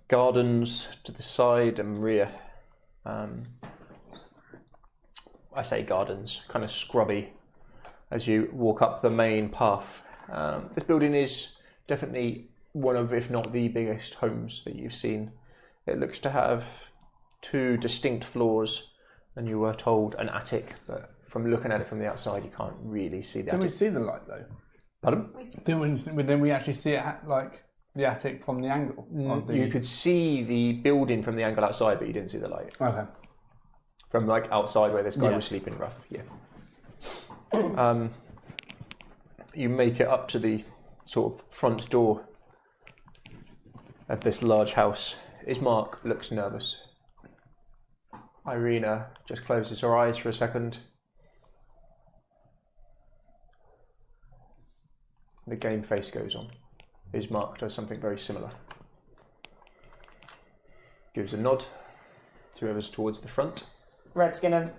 gardens to the side and rear. I say gardens, kind of scrubby as you walk up the main path. This building is definitely one of, if not the biggest homes that you've seen. It looks to have 2 distinct floors, and you were told an attic, but from looking at it from the outside, you can't really see the Didn't we attic. see the light though? Pardon? Didn't we actually see it like the attic from the angle? Of the... You could see the building from the angle outside, but you didn't see the light. Okay. From like outside where this guy Yeah. was sleeping rough, yeah. You make it up to the sort of front door of this large house. Ismark looks nervous. Irina just closes her eyes for a second. The game face goes on. Ismark does something very similar. Gives a nod to whoever's towards the front. Red's gonna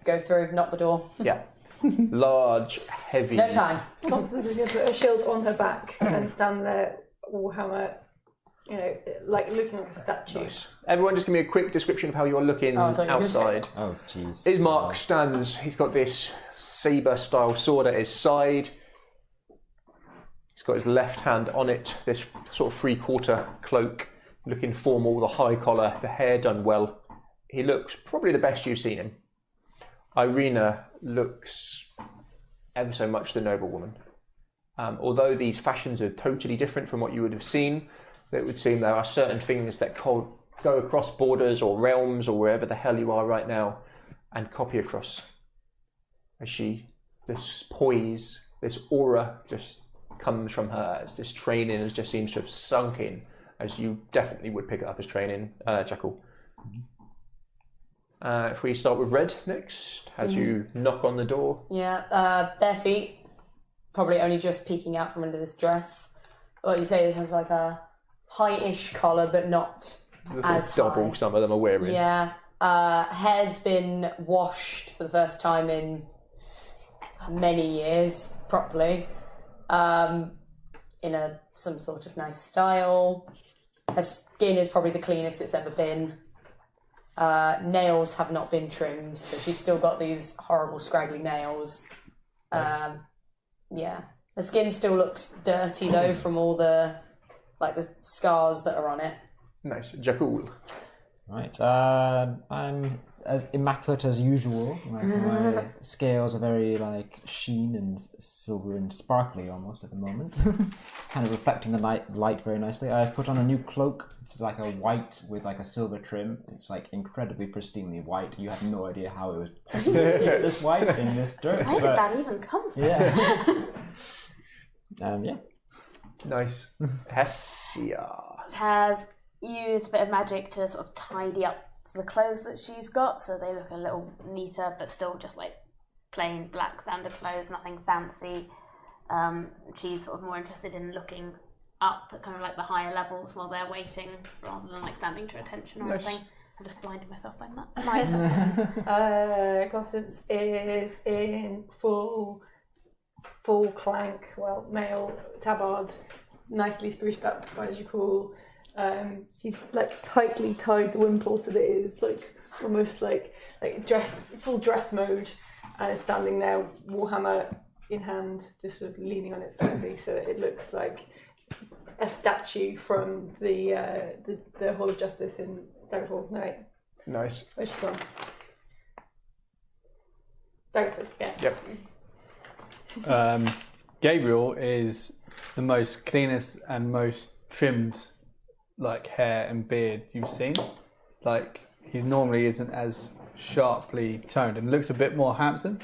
go through, knock the door. Yeah. Large, heavy. No time. Constance is going to put a shield on her back and stand there, Warhammer, like looking like a statue. Nice. Everyone just give me a quick description of how you're looking Oh, I thought you were gonna say- outside. Oh, jeez. Ismark stands, he's got this saber-style sword at his side. He's got his left hand on it, this sort of 3/4 cloak, looking formal, the high collar, the hair done well. He looks probably the best you've seen him. Irina looks ever so much the noblewoman. Although these fashions are totally different from what you would have seen, it would seem there are certain things that go across borders or realms or wherever the hell you are right now and copy across. As this poise, this aura just comes from her, as this training just seems to have sunk in, as you definitely would pick it up as training, Jackal. If we start with Red next, as you knock on the door. Yeah, bare feet. Probably only just peeking out from under this dress. Like you say, it has like a high-ish collar, but not The as double high. some of them are wearing. Yeah. Hair's been washed for the first time in many years, properly, in some sort of nice style. Her skin is probably the cleanest it's ever been. Nails have not been trimmed, so she's still got these horrible scraggly nails. Nice. Yeah. Her skin still looks dirty though from all the scars that are on it. Nice. Jakul. Right. I'm as immaculate as usual. My scales are very sheen and silver and sparkly almost at the moment, kind of reflecting the light very nicely. I've put on a new cloak. It's like a white with a silver trim. It's incredibly pristinely white. You have no idea how it was possible to keep this white in this dirt. Where did that even come from? Yeah. Yeah. Nice. Hessia. Has used a bit of magic to sort of tidy up the clothes that she's got, so they look a little neater, but still just plain black standard clothes, nothing fancy. She's sort of more interested in looking up at kind of the higher levels while they're waiting, rather than standing to attention or anything. I'm just blinding myself by that. Constance is in full clank, male tabard, nicely spruced up by Jakul. She's tightly tied the wimple so that it is almost full dress mode, and is standing there, warhammer in hand, just sort of leaning on it slightly, so it looks like a statue from the Hall of Justice in Daggerfall. No, wait. Nice. Where's she from? Daggerfall. Yeah. Yep. Gabriel is the most cleanest and most trimmed hair and beard you've seen. He normally isn't as sharply toned and looks a bit more handsome.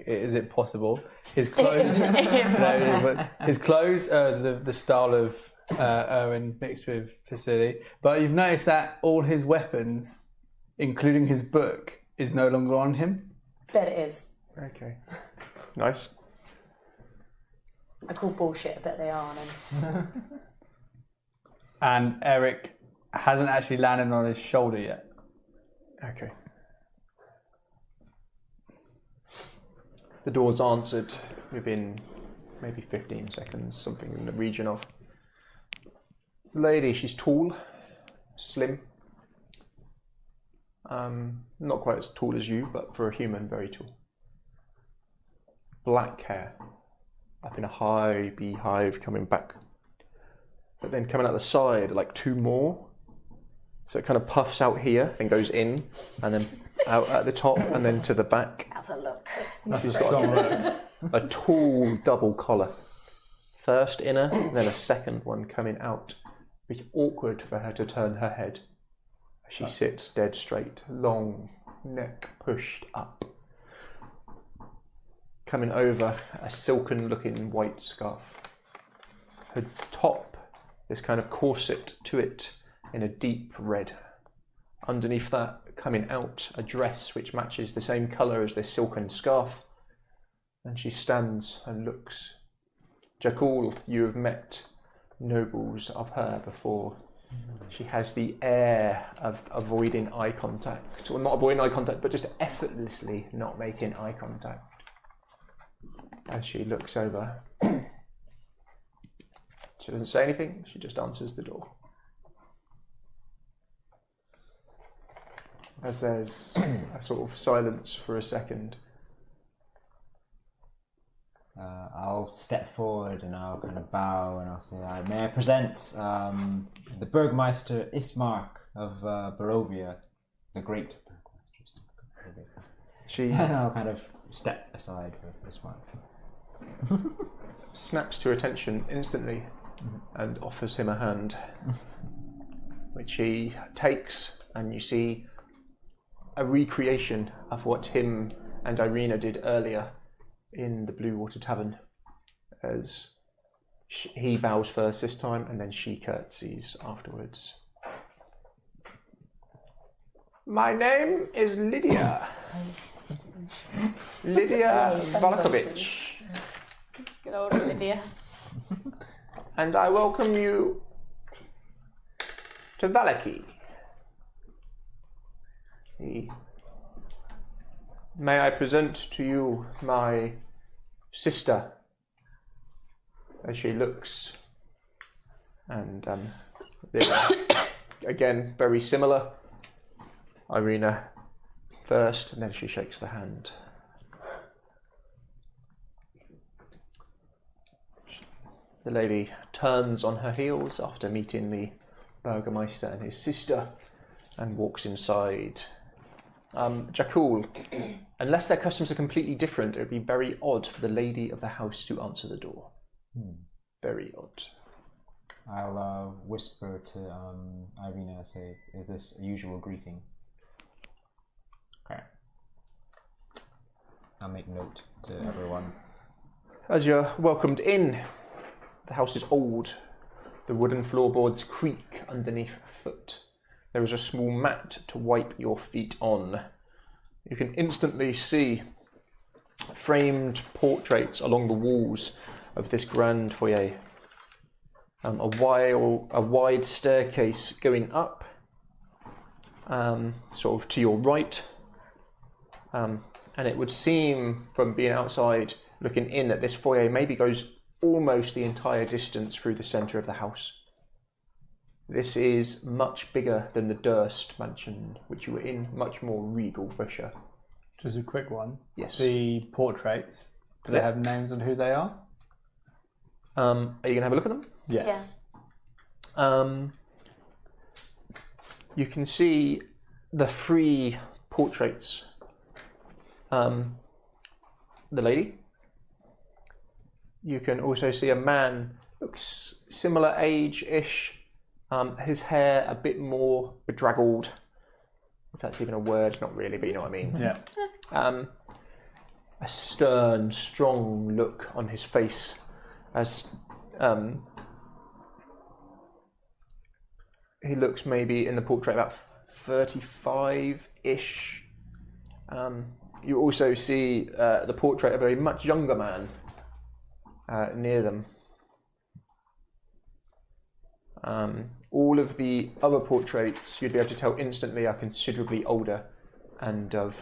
Is it possible? His clothes his clothes are the style of Erwin mixed with Vasily. But you've noticed that all his weapons, including his book, is no longer on him. Bet it is. Okay. Nice. I call bullshit, I bet they are on him. And Eric hasn't actually landed on his shoulder yet. Okay. The door's answered within maybe 15 seconds, something in the region of. The lady, she's tall, slim. Not quite as tall as you, but for a human, very tall. Black hair, up in a high beehive coming back. But then coming out the side, two more. So it kind of puffs out here, then goes in, and then out at the top, and then to the back. How's it look? She's got a tall double collar. First inner, then a second one coming out. It's awkward for her to turn her head. She sits dead straight, long neck pushed up. Coming over, a silken-looking white scarf. Her top, this kind of corset to it in a deep red. Underneath that, coming out, a dress which matches the same colour as this silken scarf. And she stands and looks. Jakul, you have met nobles of her before. She has the air of avoiding eye contact. Well, not avoiding eye contact, but just effortlessly not making eye contact. As she looks over. She doesn't say anything, she just answers the door. As there's a sort of silence for a second. I'll step forward and I'll kind of bow and I'll say, may I present the Burgmeister Ismark of Barovia, the great Burgmeister. And I'll kind of step aside for Ismark. Snaps to attention instantly and offers him a hand, which he takes, and you see a recreation of what him and Irina did earlier in the Blue Water Tavern, as he bows first this time and then she curtsies afterwards. My name is Lydia. Lydia Vallakovich. Good old Lydia. And I welcome you to Vallaki. May I present to you my sister? As she looks, and again, very similar. Irina first, and then she shakes the hand. The lady turns on her heels after meeting the Burgermeister and his sister and walks inside. Jakul, unless their customs are completely different, it would be very odd for the lady of the house to answer the door. Very odd. I'll whisper to Irina, say, is this a usual greeting? Okay. I'll make note to everyone. As you're welcomed in, the house is old. The wooden floorboards creak underneath foot. There is a small mat to wipe your feet on. You can instantly see framed portraits along the walls of this grand foyer. A wide staircase going up, sort of to your right. And it would seem from being outside, looking in, that this foyer maybe goes almost the entire distance through the centre of the house. This is much bigger than the Durst mansion, which you were in, much more regal, fresher. Just a quick one. Yes. The portraits, do they have names on who they are? Are you going to have a look at them? Yes. You can see the three portraits. The lady. You can also see a man, looks similar age-ish. His hair a bit more bedraggled. If that's even a word, not really, but you know what I mean. Yeah. A stern, strong look on his face as he looks maybe in the portrait about 35-ish. You also see the portrait of a much younger man near them. All of the other portraits you'd be able to tell instantly are considerably older and of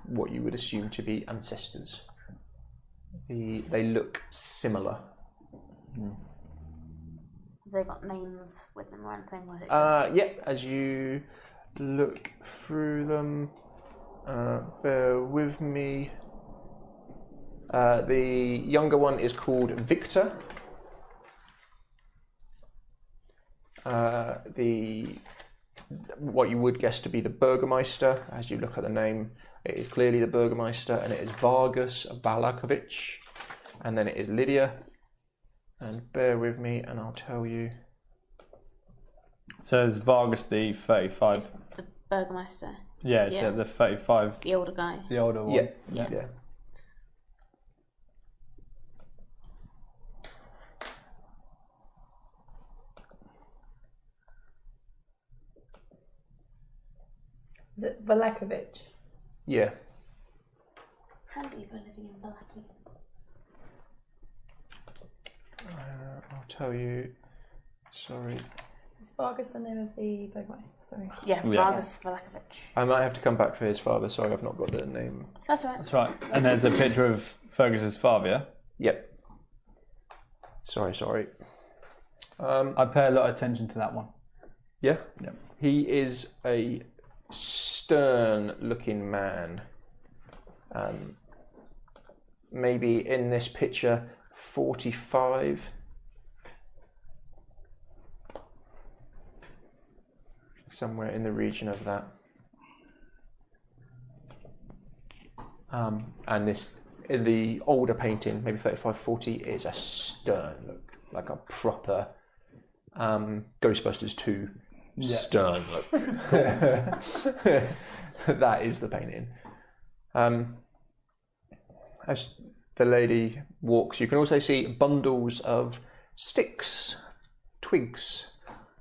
what you would assume to be ancestors. They look similar. Have they got names with them or anything? Was it Yeah, as you look through them, bear with me. The younger one is called Victor. What you would guess to be the Burgermeister, as you look at the name, it is clearly the Burgermeister, and it is Vargas Vallakovich, and then it is Lydia. And bear with me, and I'll tell you. So is Vargas the 35? the Burgermeister? Yeah, it's the 35. The older guy. The older one. Yeah. Is it Vallakovich? Yeah. Handy for living in Vallaki. I'll tell you. Sorry. Is Vargas the name of the Burgermeister? Sorry. Yeah, Vargas Vallakovich. I might have to come back for his father. Sorry, I've not got the name. That's right. That's right. And there's a picture of Fergus's father, yeah? Yep. Sorry. I pay a lot of attention to that one. Yeah? Yep. He is a stern-looking man. Maybe in this picture, 45. Somewhere in the region of that. And this, in the older painting, maybe 35, 40, is a stern look, like a proper Ghostbusters 2 stern look. That is the painting. As the lady walks, you can also see bundles of sticks, twigs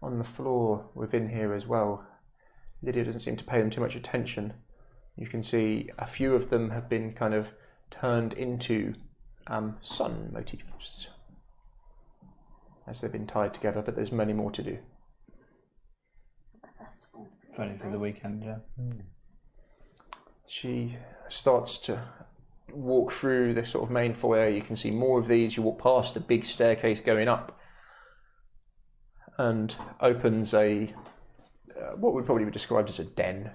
on the floor within here as well. Lydia doesn't seem to pay them too much attention. You can see a few of them have been kind of turned into sun motifs as they've been tied together, but there's many more to do. Funny for the weekend, yeah. She starts to walk through this sort of main foyer. You can see more of these. You walk past the big staircase going up and opens a what would probably be described as a den.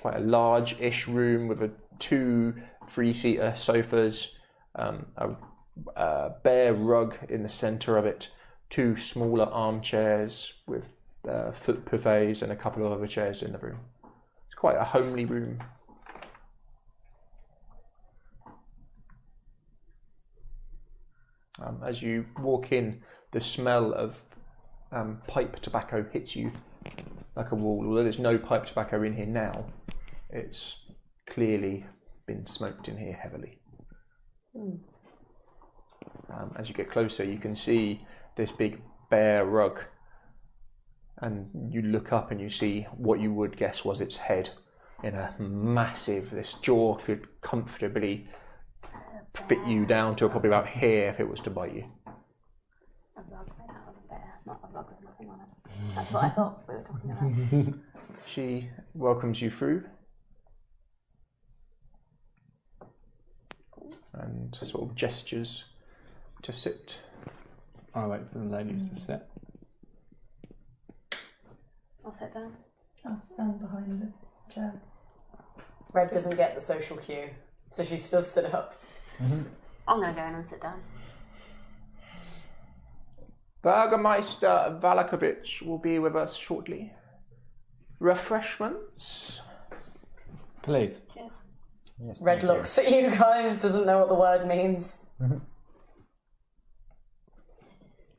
Quite a large-ish room with 2 3-seater sofas, a bare rug in the centre of it, 2 smaller armchairs with foot pavés and a couple of other chairs in the room. It's quite a homely room. As you walk in, the smell of pipe tobacco hits you like a wall. Although there's no pipe tobacco in here now, it's clearly been smoked in here heavily. As you get closer, you can see this big bare rug, and you look up and you see what you would guess was its head in a massive, this jaw could comfortably fit you down to probably about here if it was to bite you. A rug made out of a bear, not a rug with nothing on it. That's what I thought we were talking about. She welcomes you through and sort of gestures to sit. I'll wait for the ladies to sit. I'll sit down. I'll stand behind the chair. Red doesn't get the social cue, so she still stood up. I'm going to go in and sit down. Burgermeister Vallakovich will be with us shortly. Refreshments? Please. Cheers. Yes, Red thank you. looks at you guys, doesn't know what the word means.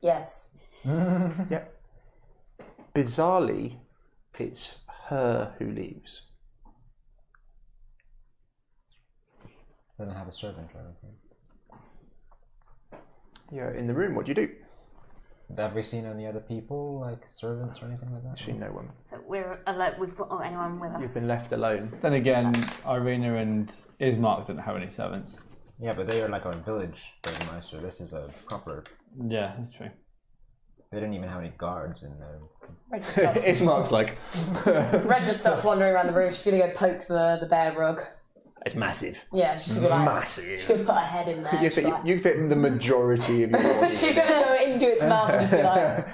Yes. Yep. Bizarrely, it's her who leaves. Doesn't have a servant or anything. You're in the room, what do you do? Have we seen any other people, like servants or anything like that? Actually, no one. So we're we've got anyone with us. You've been left alone. Then again, Irina and Ismark didn't have any servants. Yeah, but they are like our village burgomeister. This is a proper... Yeah, that's true. They didn't even have any guards in there. Red just starts, Ismark's like... Red just starts wandering around the room. She's going to go poke the bear rug. It's massive. Yeah, she's going to be like... Massive. She's going to put her head in there. You fit in the majority of your body. She's going to go into its mouth and just be like...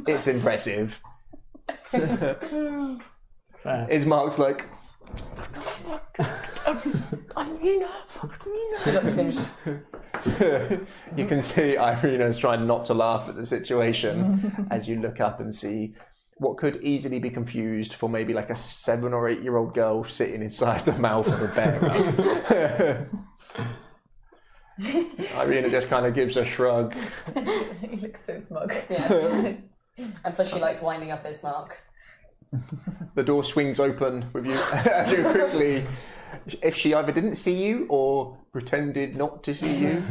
It's impressive. Fair. Ismark's like... She looks at him just... You can see Irina's trying not to laugh at the situation as you look up and see what could easily be confused for maybe like a 7 or 8 year old girl sitting inside the mouth of a bear. Irina just kind of gives a shrug. He looks so smug. Yeah. And plus she likes winding up his mark. The door swings open with you as you quickly... If she either didn't see you or pretended not to see you,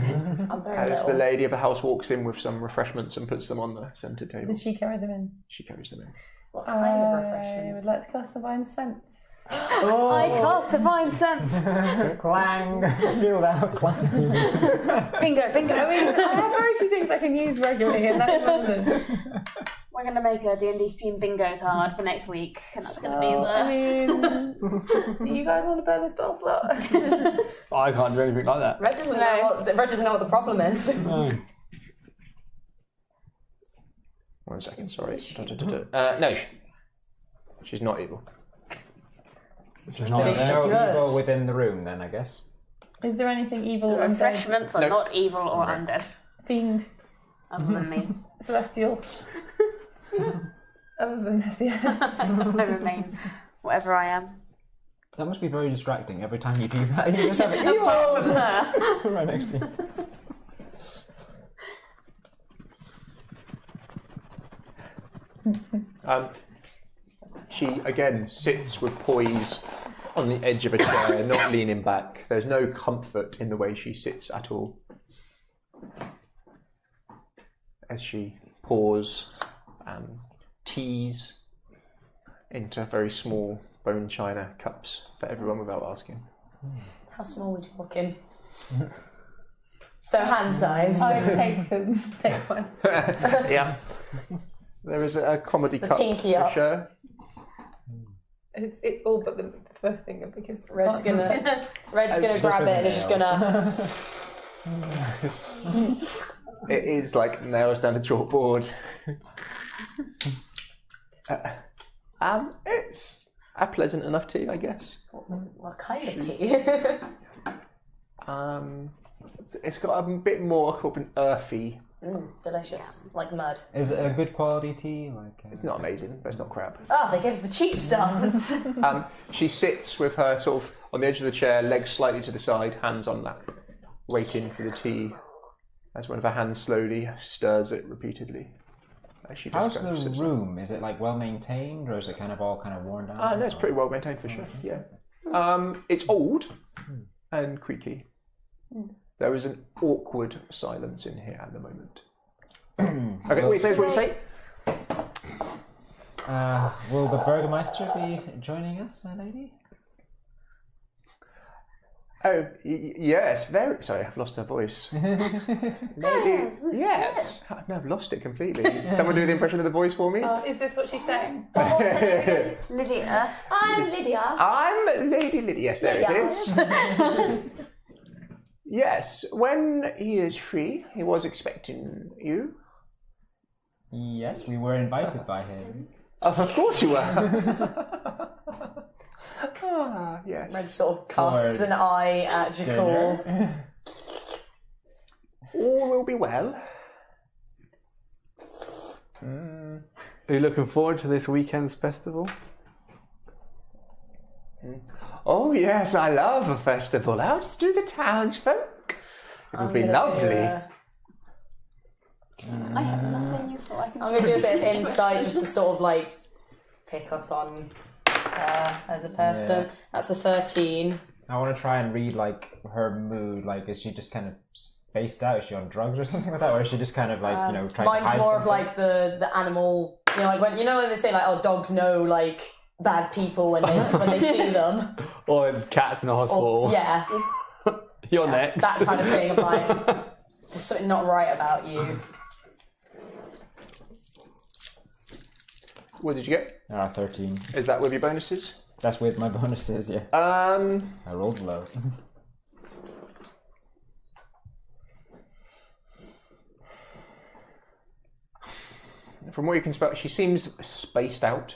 I'm very as little. the lady of the house walks in with some refreshments and puts them on the centre table. Did she carry them in? She carries them in. What kind of I would refreshments? like to cast Divine Sense. I cast Divine Sense. Clang! Feel that clang. Bingo. I mean, I have very few things I can use regularly, and that's one of them. We're going to make a D&D stream bingo card for next week, and that's going to be the... I mean, do you guys want to burn the spell slot? I can't do anything like that. Red doesn't know what the problem is. No. 1 second, sorry. No, she's not evil. Which is But not it's- No Good. evil within the room, then, I guess. Is there anything evil or undead? Refreshments are No. not evil or undead, Fiend, other than me. celestial. Other than this, yeah. I remain whatever I am. That must be very distracting every time you do that. You just have it Apart from her. right next to you. She again sits with poise on the edge of a chair, not leaning back. There's no comfort in the way she sits at all. As she pours teas into very small bone china cups for everyone without asking. How small are we talking? So hand-sized. I take them. Take one. Yeah. There is a comedy The cup pinky for up. sure. It's all but the first finger because Red's gonna grab it and it's just gonna. It is like nails down a chalkboard. It's a pleasant enough tea, I guess. What kind of tea? It's got a bit more of an earthy. Delicious, like mud. Is it a good quality tea? It's not amazing, but it's not crap. Oh, they gave us the cheap stuff. She sits with her sort of on the edge of the chair, legs slightly to the side, hands on lap, waiting for the tea. As one of her hands slowly stirs it repeatedly. As she just How's the room? Is it like well maintained, or is it kind of all worn down? No, it's pretty well maintained for sure. Yeah. It's old and creaky. There is an awkward silence in here at the moment. Okay, what do you say? Will the Burgermeister be joining us, lady? Oh, yes, very. Sorry, I've lost her voice. Yes. No, I've lost it completely. Someone do the impression of the voice for me? Is this what she's saying? Lydia. I'm Lydia. I'm Lady Lydia. Yes, there it is. Yes, when he is free, he was expecting you. Yes, we were invited by him. Oh, of course you were. Yes. Red sort of casts an eye at Jakul. All will be well. Are you looking forward to this weekend's festival? Oh yes, I love a festival. Out to the townsfolk. It would be lovely. I have nothing useful I can I'm going to do a bit of insight just to sort of like pick up on as a person. Yeah. That's a 13. I want to try and read like her mood. Like, is she just kind of spaced out? Is she on drugs or something like that, or is she just kind of like trying to hide mine's more something? of like the animal. You know, like when they say like, oh, dogs know like bad people when they see them, or cats in the hospital. Or, yeah, You're next. That kind of thing. I'm like, there's something not right about you. What did you get? 13. Is that with your bonuses? That's with my bonuses, yeah. I rolled low. From what you can spell, she seems spaced out.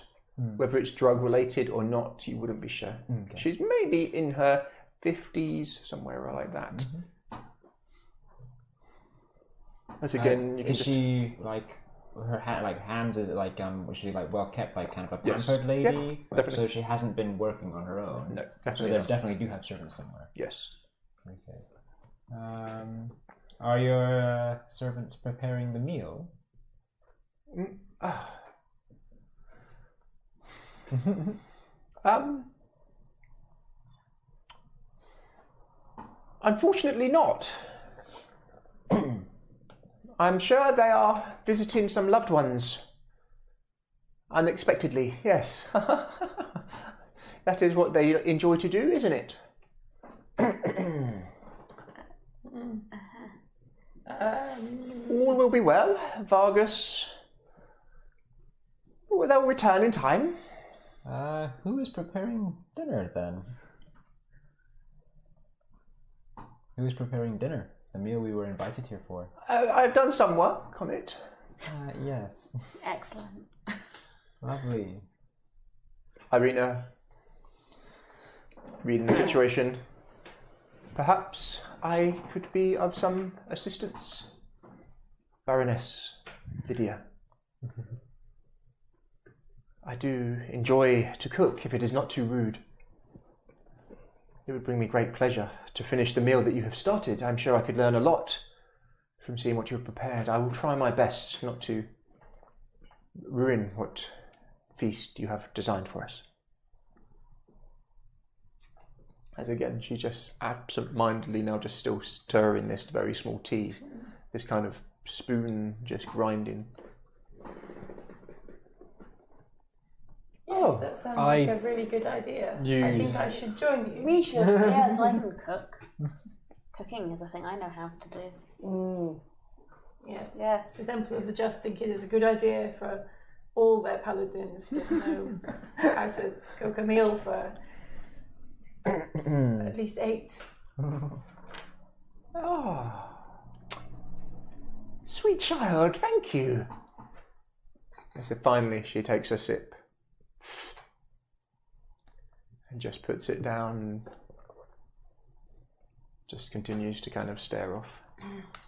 Whether it's drug related or not, you wouldn't be sure. Okay. She's maybe in her 50s, somewhere like that. As again, you can is just... she like her hands? Is it like was she like well kept, like kind of a pampered lady? Yeah, definitely. So she hasn't been working on her own. No, So definitely. they definitely do have servants somewhere. Yes. Okay. Are your servants preparing the meal? Unfortunately not. I'm sure they are visiting some loved ones. Unexpectedly, yes. That is what they enjoy to do, isn't it? All will be well. Vargas... Well, they'll return in time. Who is preparing dinner then? Who is preparing dinner? The meal we were invited here for. I've done some work on it. Yes. Excellent. Lovely. Irina, reading the situation. Perhaps I could be of some assistance. Baroness Lydia. I do enjoy to cook, if it is not too rude. It would bring me great pleasure to finish the meal that you have started. I'm sure I could learn a lot from seeing what you have prepared. I will try my best not to ruin what feast you have designed for us. As again, she just absent-mindedly now just still stirring this very small tea. This kind of spoon just grinding. Yes, that sounds like a really good idea. I think I should join you. We should. Yes, I can cook. Cooking is a thing I know how to do. Yes. Yes. The Temple of the Just think it is a good idea for all their paladins to know how to cook a meal for at least 8. Oh, sweet child, thank you. And so finally she takes a sip and just puts it down and just continues to kind of stare off.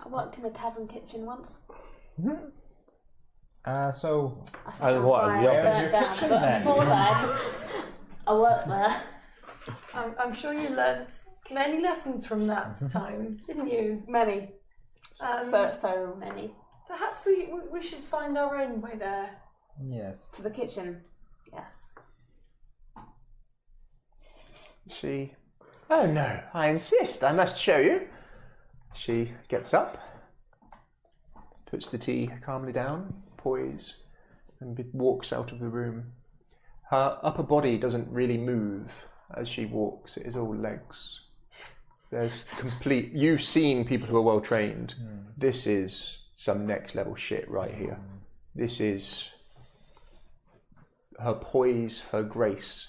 I worked in a tavern kitchen once. So That's Oh, how what, far the I office? burnt Your down. kitchen But then? before that, I worked there. I'm sure you learnt many lessons from that time, didn't you? Many. Um, So many. Perhaps we should find our own way there. yes. To the kitchen. Yes. She... Oh no, I insist, I must show you. She gets up, puts the tea calmly down, poise, and walks out of the room. Her upper body doesn't really move as she walks, it is all legs. There's complete... You've seen people who are well trained. This is some next level shit right here. This is her poise, her grace.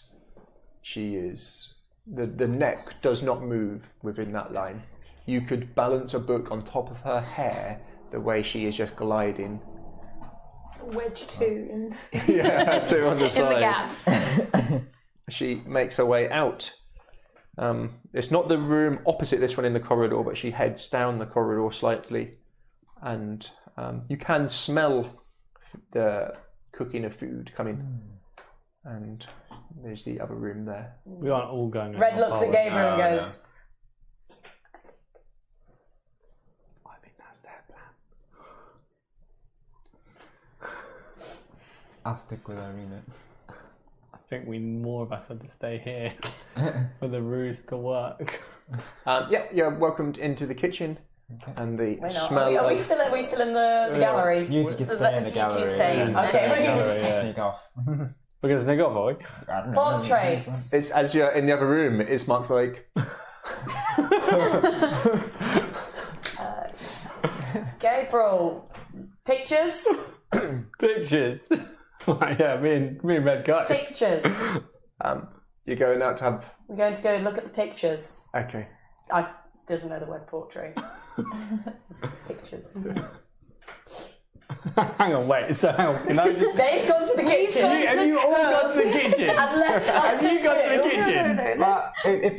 She is... The neck does not move within that line. You could balance a book on top of her hair the way she is just gliding. Wedge 2 in Yeah, two on the In side. the gaps. She makes her way out. It's not the room opposite this one in the corridor, but she heads down the corridor slightly, and you can smell the cooking of food coming. And there's the other room there. We aren't all going. Red looks at Gabriel and goes, I think that's their plan. I'll stick with Irina. I think more of us had to stay here for the ruse to work. Yeah, you're welcomed into the kitchen, and the we're not. smell. Are we still in the gallery? You can stay in the You two gallery. stay in the Okay, we're gonna Just sneak off. We're going to sneak off, are we? I don't know. Portraits. It's as you're in the other room. It's Mark's like. Gabriel, pictures? Pictures. Yeah, me and Red Guy. Pictures. You're going out to have. We're going to go look at the pictures. Okay. I doesn't know the word portrait. Pictures. Hang on, wait. So hang on. Can I just... They've gone to the kitchen Have you all gone to the kitchen? and left us Have you gone to the two. kitchen? If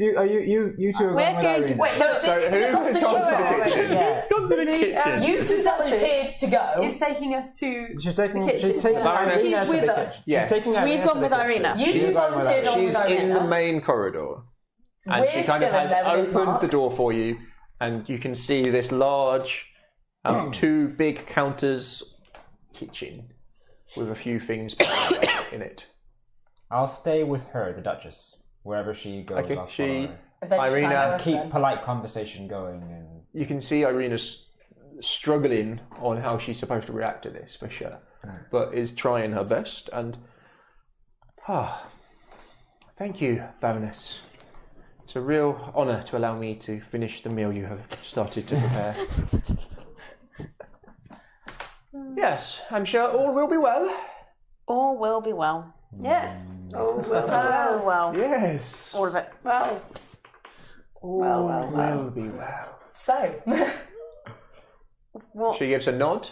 you two are We're going with going to- Irina. Wait, no, So is who it us has and gone to you? the kitchen? Yeah. Who's gone to the kitchen? You two volunteered to go. Is taking us to She's taking the kitchen. Irina She's to with the us. kitchen. Yes. She's taking Irina We've gone to with the kitchen. Irina. You She's two going with volunteered Irina. on She's with in Irina. the main corridor, and We're she still kind of in has there with this opened Mark. the door for you, and you can see this large, 2 big counters kitchen with a few things in it. I'll stay with her, the Duchess, wherever she goes. Okay, I'll she- follow her. Adventure Irina, time for us Keep then. polite conversation going, and You can see Irina's struggling on how she's supposed to react to this, for sure, but is trying her best. And thank you, Baroness. It's a real honour to allow me to finish the meal you have started to prepare. Yes, I'm sure all will be well. All will be well. Yes. Oh, well, So well. Yes. All of it. well. All well, well. will be well. So, What? She gives a nod,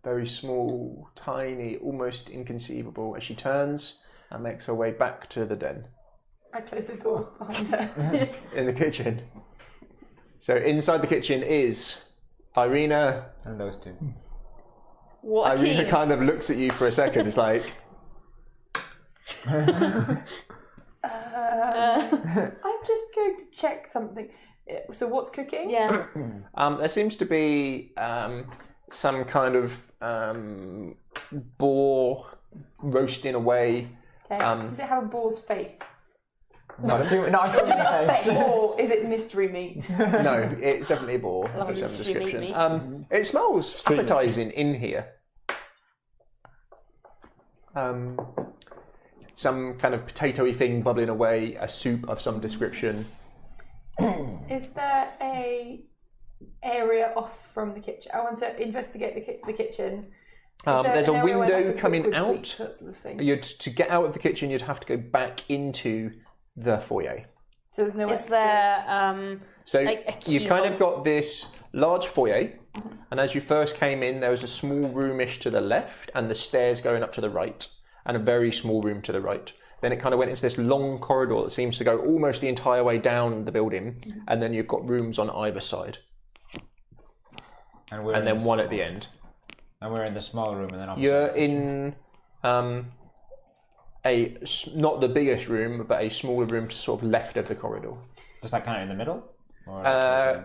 very small, tiny, almost inconceivable, as she turns and makes her way back to the den I closed the door behind her. in the kitchen. So inside the kitchen is Irina. and those two. What a Irina team. kind of looks at you for a second. It's like, I'm just going to check something. So what's cooking? Yeah. there seems to be some kind of boar roasting away. Okay. Does it have a boar's face? No, I don't think Or is it mystery meat? No, it's definitely a boar. Love of some mystery meat description. meat. It smells appetising in here. Some kind of potatoey thing bubbling away, a soup of some description. Is there a area off from the kitchen? I want to investigate the kitchen There's a an area where, window like, a coming cook would out. sleep, that sort of thing? To get out of the kitchen, you'd have to go back into the foyer. So there's no Is extra... there So like a you kind keyhole? of got this large foyer, and as you first came in, there was a small roomish to the left, and the stairs going up to the right, and a very small room to the right. Then it kind of went into this long corridor that seems to go almost the entire way down the building, and then you've got rooms on either side, and then one at the end. And we're in the small room, and then You're in not the biggest room, but a smaller room to sort of left of the corridor. Does that count in the middle? Or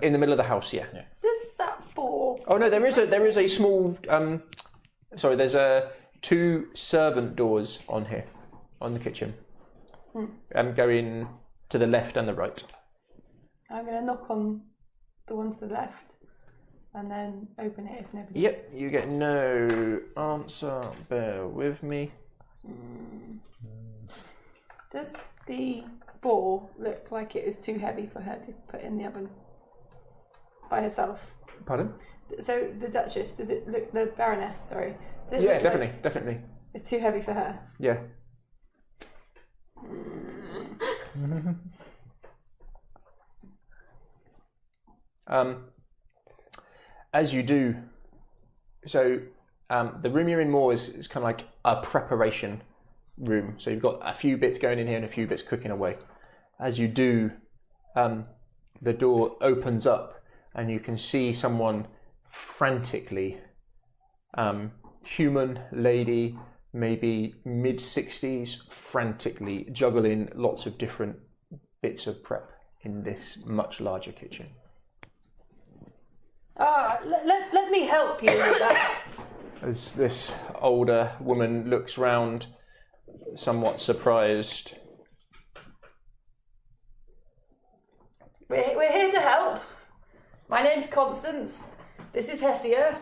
In the middle of the house, yeah. Does that bore... Oh no, there is a small. Sorry, there's two servant doors on here, on the kitchen. Going to the left and the right. I'm going to knock on the one to the left and then open it if nobody... Yep, you get no answer. Bear with me. Does the boar look like it is too heavy for her to put in the oven by herself? Pardon? So the Duchess, does it look... The Baroness, sorry. Does it Yeah, look definitely, like definitely. it's too heavy for her? Yeah. As you do, so the room you're in more is kind of like a preparation room. So you've got a few bits going in here and a few bits cooking away. As you do, the door opens up and you can see someone frantically, human lady, maybe mid-60s, frantically juggling lots of different bits of prep in this much larger kitchen. Let me help you with that. As this older woman looks round, somewhat surprised. We're here to help. My name's Constance. This is Hessia.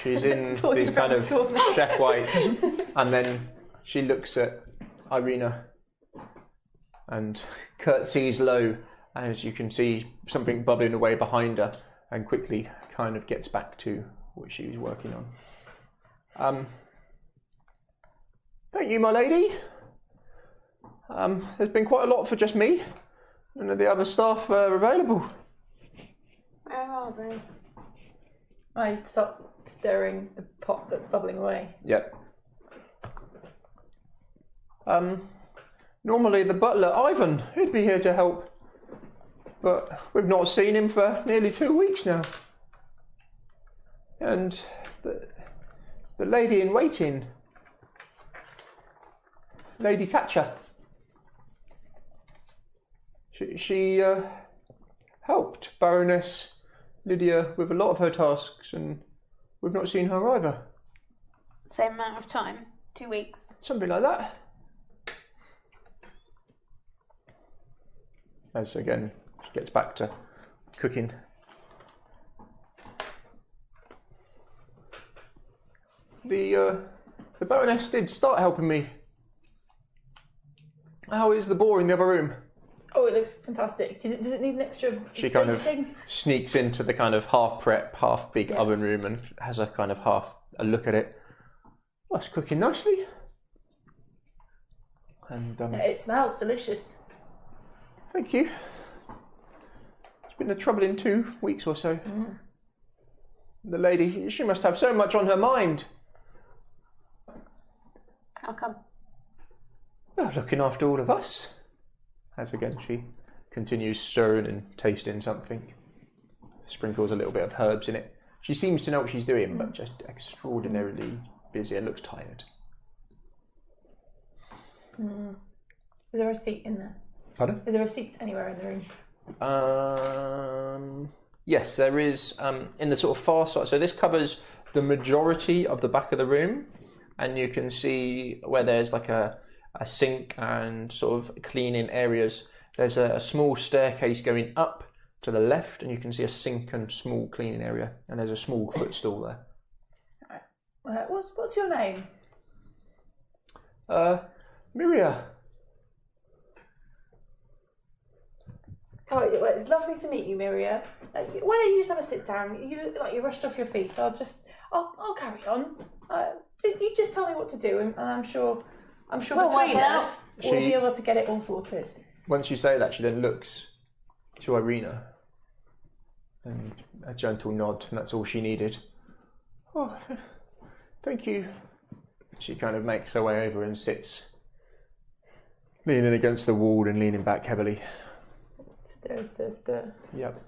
She's in these kind of chef whites, and then she looks at Irina and curtsies low, as you can see something bubbling away behind her, and quickly kind of gets back to what she was working on. Thank you, my lady. There's been quite a lot for just me. None of the other staff are available. Where are they? I start stirring the pot that's bubbling away. Yep. Normally the butler, Ivan, he'd be here to help. But we've not seen him for nearly 2 weeks now. And the lady in waiting, Lady Catcher, she helped Baroness Lydia with a lot of her tasks, and we've not seen her either. Same amount of time? 2 weeks? Something like that. As again, she gets back to cooking. The Baroness did start helping me. How is the boar in the other room? Oh, it looks fantastic. Does it need an extra She kind of basting? sneaks into the kind of half prep, half big oven room and has a kind of a look at it. Oh, it's cooking nicely. And It smells delicious. thank you. It's been a troubling 2 weeks or so. The lady, she must have so much on her mind. How come? Well, looking after all of us. As again, she continues stirring and tasting something. Sprinkles a little bit of herbs in it. She seems to know what she's doing, but just extraordinarily busy and looks tired. Is there a seat in there? Pardon? Is there a seat anywhere in the room? Yes, there is in the sort of far side. So this covers the majority of the back of the room, and you can see where there's like a sink and sort of cleaning areas. There's a small staircase going up to the left, and you can see a sink and small cleaning area, and there's a small footstool there. What's your name? Miria. Oh, well, it's lovely to meet you, Miria. Why don't you just have a sit down? You rushed off your feet. I'll carry on. You just tell me what to do, and I'm sure We'll between work it out. us we'll be able to get it all sorted. Once you say that, she then looks to Irina and a gentle nod, and that's all she needed. Oh, thank you. She kind of makes her way over and sits, leaning against the wall and leaning back heavily. Stir. Yep.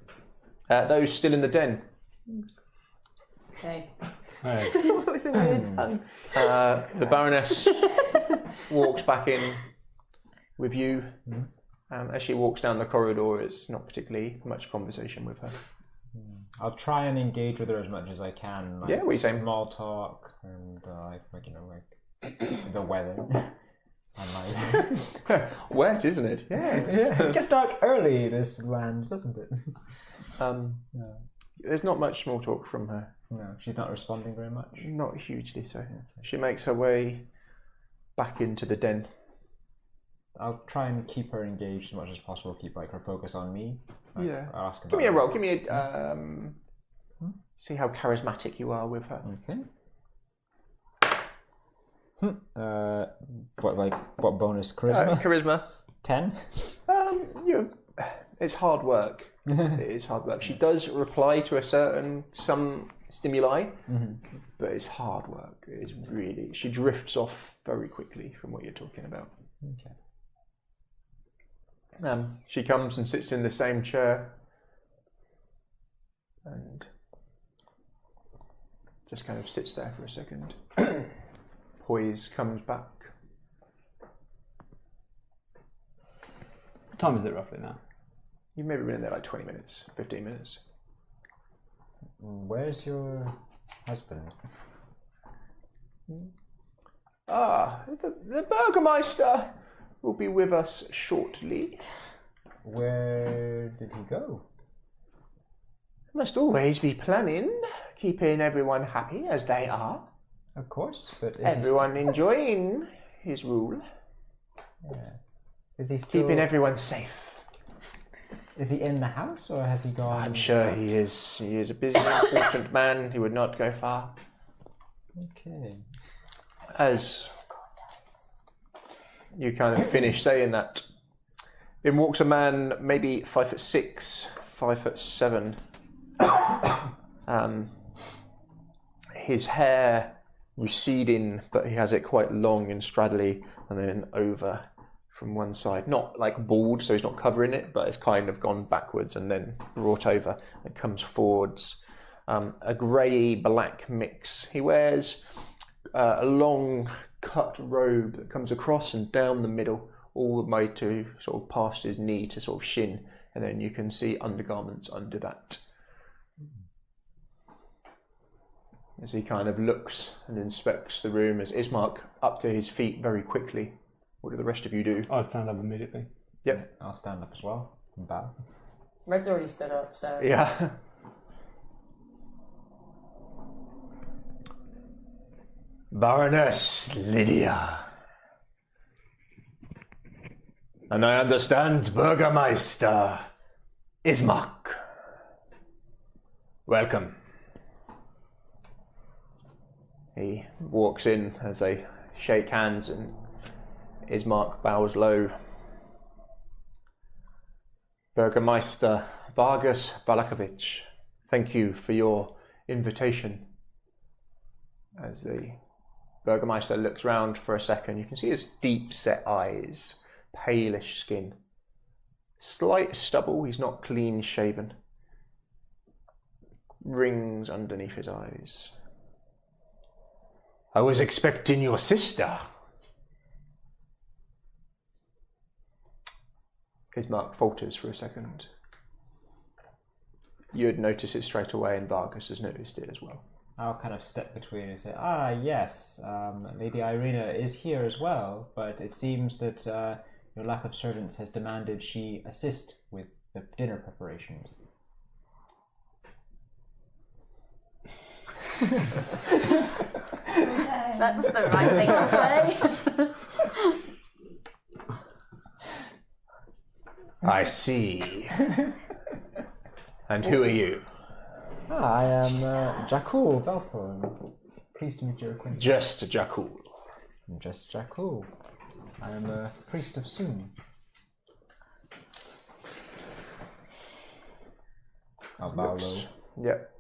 Those still in the den. Okay. With a weird tongue. The Baroness walks back in with you. As she walks down the corridor, it's not particularly much conversation with her. I'll try and engage with her as much as I can. Like Yeah, what are you saying? Small talk and the weather. And Wet, isn't it? Yeah. it gets dark early, this land, doesn't it? There's not much small talk from her. No, she's not responding very much. Not hugely so. She makes her way back into the den. I'll try and keep her engaged as much as possible. Keep her focus on me. I'll ask Give me a roll. Give me a. See how charismatic you are with her. Okay. What bonus? Charisma. Charisma. 10. It's hard work. It is hard work. She does reply to some stimuli, but it's hard work. It is really. She drifts off very quickly from what you're talking about. Okay. She comes and sits in the same chair and just kind of sits there for a second. Poise comes back. What time is it roughly now? You've maybe been in there like 20 minutes, 15 minutes. Where's your husband? The Burgermeister will be with us shortly. Where did he go? Must always be planning, keeping everyone happy as they are. Of course, but is Everyone enjoying his rule. Yeah. Is he still... Keeping everyone safe. Is he in the house or has he gone? I'm sure he is. He is a busy, important man. He would not go far. Okay. As you kind of finish saying that, in walks a man, maybe 5'6", 5'7". His hair receding, but he has it quite long and straddly, and then over from one side. Not like bald, so he's not covering it, but it's kind of gone backwards and then brought over. It comes forwards. A grey-black mix. He wears a long cut robe that comes across and down the middle, all the way to sort of past his knee to sort of shin, and then you can see undergarments under that. As he kind of looks and inspects the room, as Ismark up to his feet very quickly. What do the rest of you do? I'll stand up immediately. Yep. I'll stand up as well and bow. Red's already stood up, so... Yeah. Baroness Lydia. And I understand Burgermeister Ismark. Welcome. He walks in as they shake hands and Ismark bows low. Burgermeister Vargas Vallakovich, thank you for your invitation. As the Burgermeister looks round for a second, you can see his deep-set eyes, palish skin, slight stubble, he's not clean-shaven, rings underneath his eyes. I was expecting your sister. Ismark falters for a second. You'd notice it straight away, and Vargas has noticed it as well. I'll kind of step between and say, yes, Lady Irina is here as well, but it seems that your lack of servants has demanded she assist with the dinner preparations. That was the right thing to say. I see. And who are you? I am Jakul Belthorn. Pleased to meet your acquaintance. Just Jakul. I'm just Jakul. I am a priest of Soon. I'll bow low. Yep.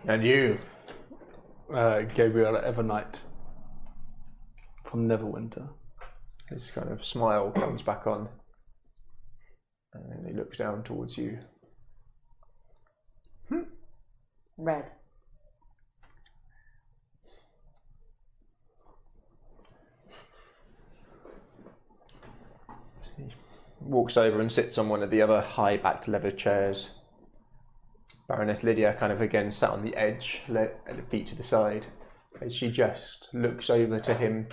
And you? Gabriel Evernight from Neverwinter. His kind of smile comes back on. And then he looks down towards you. Red. He walks over and sits on one of the other high-backed leather chairs. Baroness Lydia kind of again sat on the edge, feet to the side, as she just looks over to him,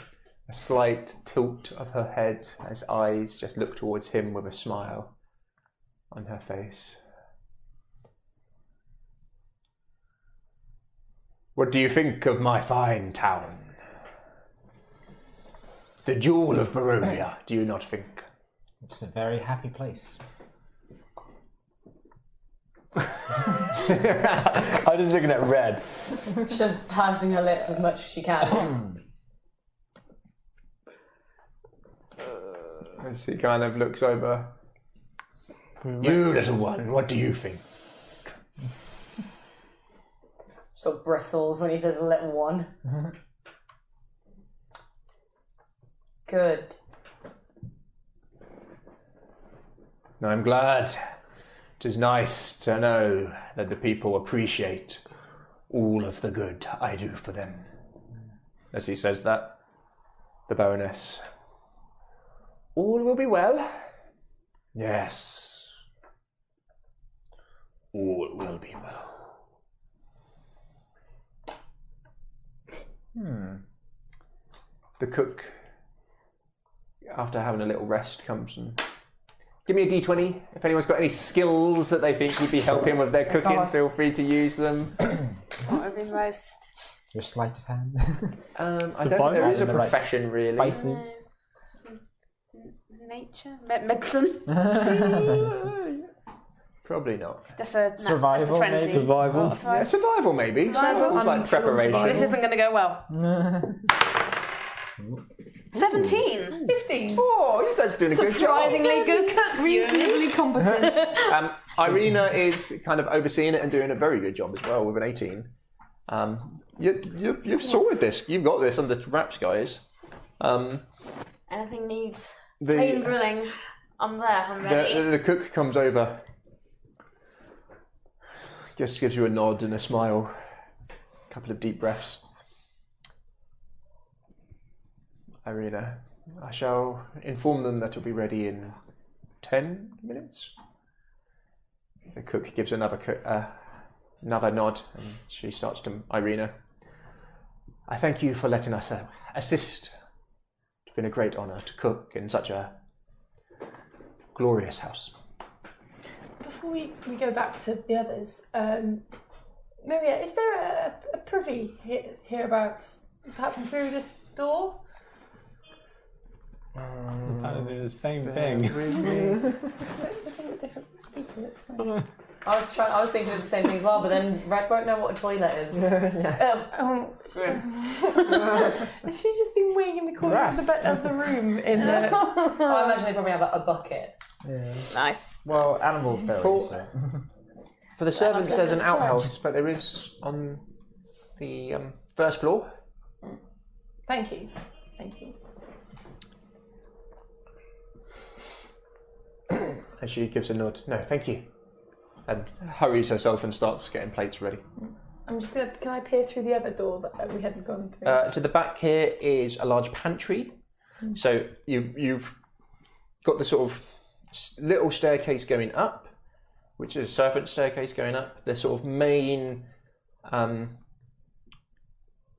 a slight tilt of her head as eyes just look towards him with a smile on her face. What do you think of my fine town? The jewel of Barovia, do you not think? It's a very happy place. I was looking at red. She's just passing her lips as much as she can. As he kind of looks over. You little one, what do you think? Sort of bristles when he says little one. Good. I'm glad. It is nice to know that the people appreciate all of the good I do for them. As he says that, the Baroness. All will be well. Yes. All will be well. The cook, after having a little rest, comes and... Give me a d20. If anyone's got any skills that they think would be helping with their cooking, feel free to use them. What would be most? Your sleight of hand. I don't think there is a profession, really. Spices. Nature? Medicine? Probably not. Just a Survival, just a 20. maybe? Survival. Oh, sorry. Yeah, survival, maybe. Survival, Sounds like I'm sure preparation. This isn't going to go well. 17. 15. Oh, you guys are doing a good job. Surprisingly good cooks, you and me. Reasonably competent. Irina is kind of overseeing it and doing a very good job as well with an 18. You've sorted this. You've got this under wraps, guys. Anything needs plain drilling, I'm there, I'm ready. The cook comes over, just gives you a nod and a smile, a couple of deep breaths. Irina, I shall inform them that it'll be ready in 10 minutes. The cook gives another nod, and she starts to Irina. I thank you for letting us assist. It's been a great honour to cook in such a glorious house. Before we go back to the others, Maria, is there a privy hereabouts? Perhaps through this door? I do the same thing. We're talking about different people, it's fine. I was thinking of the same thing as well, but then Red won't know what a toilet is. Has she just been waiting in the corner of the room in the... I imagine they probably have a bucket. Yeah. Nice. Well, animals bury, so. For the servants, there's an outhouse, but there is on the first floor. Thank you. Thank you. And she gives a nod. No, thank you. And hurries herself and starts getting plates ready. I'm just going to... Can I peer through the other door that we hadn't gone through? To the back here is a large pantry. So you've got the sort of little staircase going up, which is a servant staircase going up. The sort of main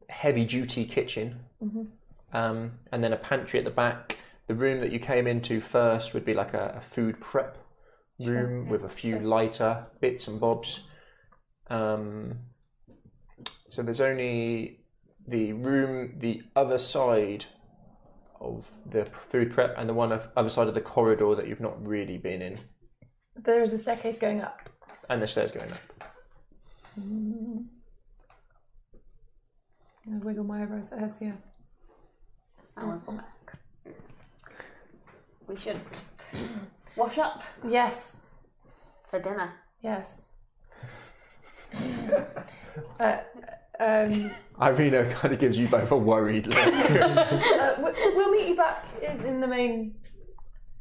heavy-duty kitchen. And then a pantry at the back. The room that you came into first would be like a food prep room with a few lighter bits and bobs. So there's only the room the other side of the food prep and the one other side of the corridor that you've not really been in. There is a staircase going up. And the stairs going up. I wiggle my eyebrows at Hestia. We should wash up Yes. for dinner. Yes. Irina kind of gives you both a worried look. We'll meet you back in the main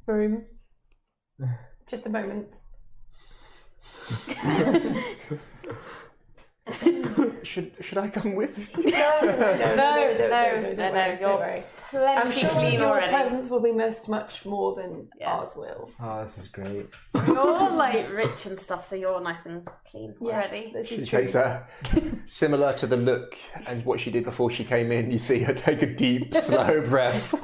room. Just a moment. Should I come with you? No, you're I'm plenty sure clean your already. presence will be missed much more than Yes. ours will. Oh, this is great. You're like rich and stuff, so you're nice and clean already. This She is true. takes a similar to the look and what she did before she came in. You see her take a deep, slow breath.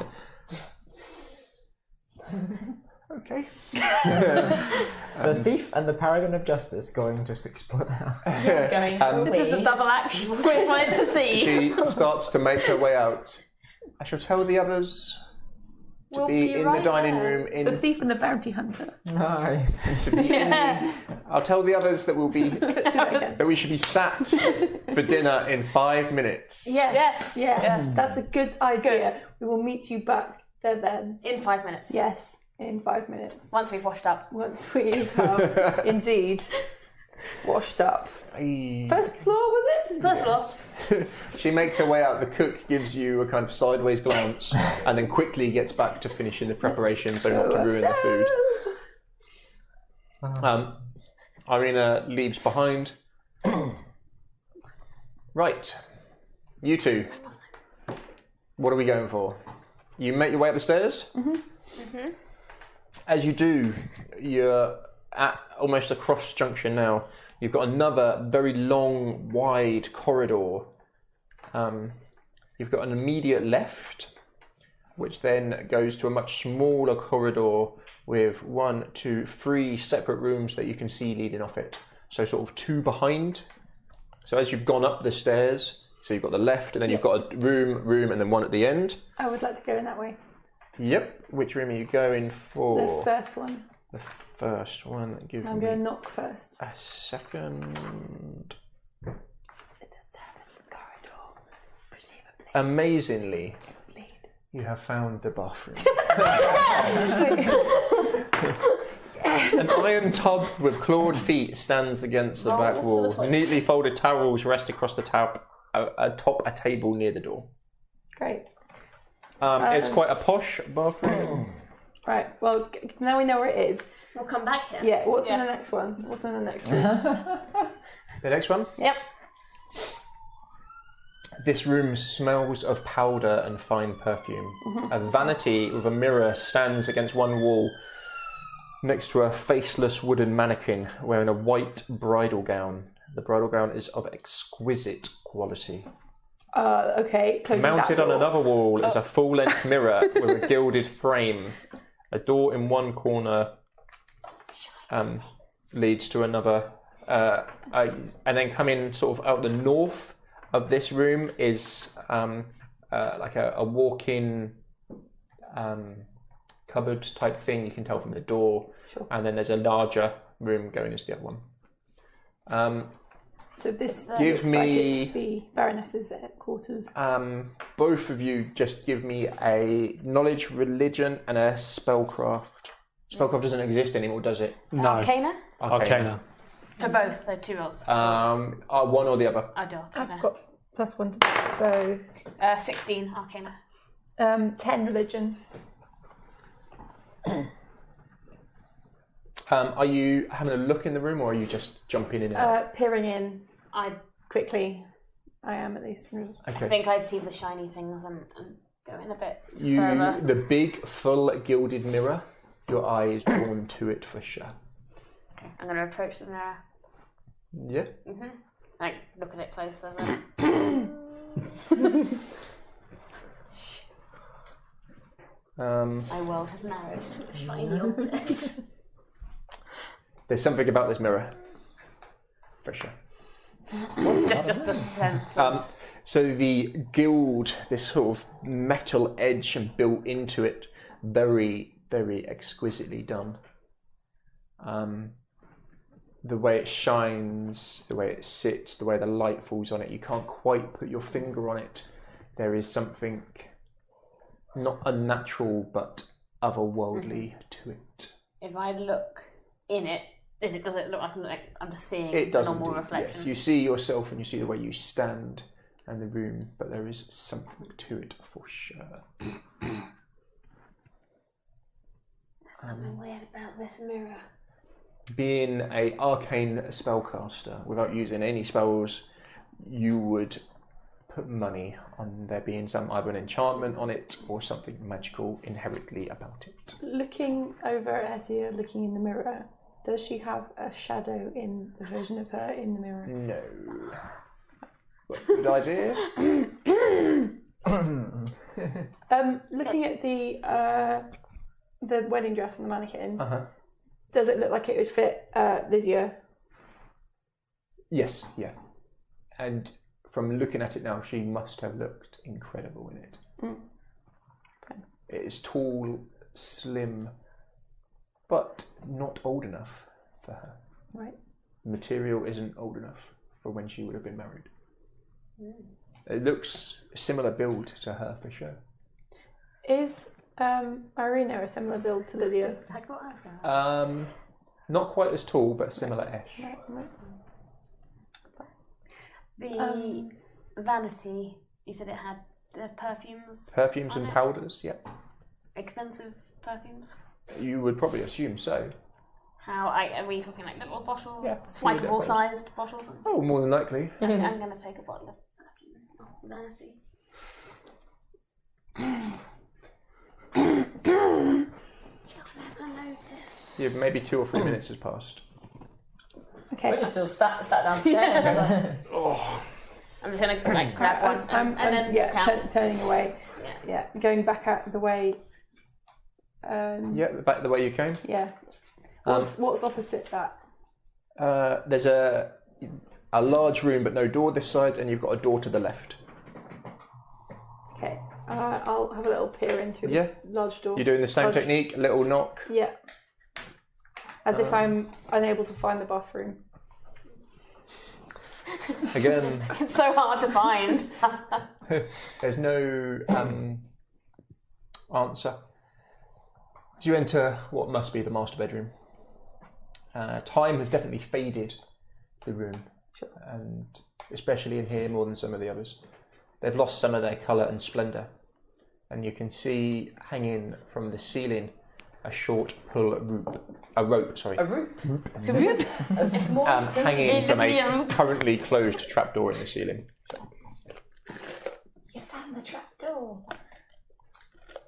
Okay. The thief and the paragon of justice going to explore the house. Going for a This is a wee. double act you've always wanted to see. She starts to make her way out. I shall tell the others to We'll be be in right the dining there. room. The thief and the bounty hunter. Nice. I'll tell the others that we should be sat for dinner in 5 minutes. Yes. Yes. That's a good idea. We will meet you back there then. In 5 minutes. Yes. In 5 minutes. Once we've washed up. Once we have indeed washed up. First floor, was it? First floor. She makes her way out. The cook gives you a kind of sideways glance and then quickly gets back to finishing the preparation so not to ruin the food. Irina leaves behind. Right. You two. What are we going for? You make your way up the stairs? As you do, you're at almost a cross junction now. You've got another very long, wide corridor. You've got an immediate left, which then goes to a much smaller corridor with 1, 2, 3 separate rooms that you can see leading off it. So sort of 2 behind. So as you've gone up the stairs, so you've got the left, and then you've got a room, and then one at the end. I would like to go in that way. Yep. Which room are you going for? The first one. The first one. Give I'm me going to knock first. a second. It's a seventh corridor. Presumably. Amazingly, Lead. you have found the bathroom. An iron tub with clawed feet stands against the back wall. Neatly folded towels rest across the atop a table near the door. Great. It's quite a posh bathroom. Right, well, now we know where it is. We'll come back here. Yeah, what's in the next one? What's in the next one? The next one? Yep. This room smells of powder and fine perfume. A vanity with a mirror stands against one wall next to a faceless wooden mannequin wearing a white bridal gown. The bridal gown is of exquisite quality. Okay, closing Mounted that on door. another wall is a full-length mirror with a gilded frame. A door in one corner leads to another. And then coming sort of out the north of this room is like a walk-in cupboard type thing. You can tell from the door. Sure. And then there's a larger room going into the other one. So this Give looks like me- it's the Baroness's quarters. Both of you just give me a knowledge, religion, and a spellcraft. Spellcraft doesn't exist anymore, does it? No. Arcana? Arcana. For both, they're 2 rolls. One or the other. I do Arcana. I've got +1 to both. 16 Arcana. 10 religion. Are you having a look in the room, or are you just jumping in and out? Peering in I quickly. I am at least. Okay. think I'd see the shiny things and go in a bit further. The big, full gilded mirror. Your eye is drawn to it for sure. Okay, I'm going to approach the mirror. Yeah. Like, look at it closer. My world has narrowed to a shiny object. There's something about this mirror, for sure. just the sense of... So the gild, this sort of metal edge and built into it, very, very exquisitely done. the way it shines, the way it sits, the way the light falls on it, you can't quite put your finger on it. There is something not unnatural but otherworldly to it. If I look in it, does it look like I'm just seeing It does normal indeed, reflection? yes. You see yourself and you see the way you stand and the room, but there is something to it for sure. There's something weird about this mirror. Being an arcane spellcaster, without using any spells, you would put money on there being either an enchantment on it or something magical inherently about it. Looking over at Hessia, looking in the mirror, does she have a shadow in the version of her in the mirror? No. But good idea. Looking at the wedding dress and the mannequin, Uh-huh. does it look like it would fit Lydia? Yes, yeah. And from looking at it now, she must have looked incredible in it. Fine. It is tall, slim, but not old enough for her. Right. The material isn't old enough for when she would have been married. It looks a similar build to her for sure. Is Irina a similar build to Lydia? Exactly what I was going to ask. Not quite as tall, but similar-ish. Right. The vanity, you said it had perfumes? Perfumes on and it? powders, yeah. Expensive perfumes? You would probably assume so. Are we talking like little bottles? Yeah, Swipeable little sized bottles? Oh, more than likely. I'm going to take a bottle of perfume off the vanity. She'll never notice. Yeah, maybe 2 or 3 minutes has passed. Okay. We're just still sat downstairs. I'm just going to like grab one and then count. Turning away. Yeah. Yeah, going back out the way. Yeah, back the way you came. Yeah. What's opposite that? There's a large room but no door this side, and you've got a door to the left. Okay. I'll have a little peer in through the large door. You're doing the same technique, little knock. Yeah. As if I'm unable to find the bathroom. Again, It's so hard to find. there's no answer. You enter what must be the master bedroom. Time has definitely faded the room, and especially in here more than some of the others. They've lost some of their colour and splendour, and you can see hanging from the ceiling a short pull rope. A rope. A small hanging from a currently closed trapdoor in the ceiling. You found the trapdoor.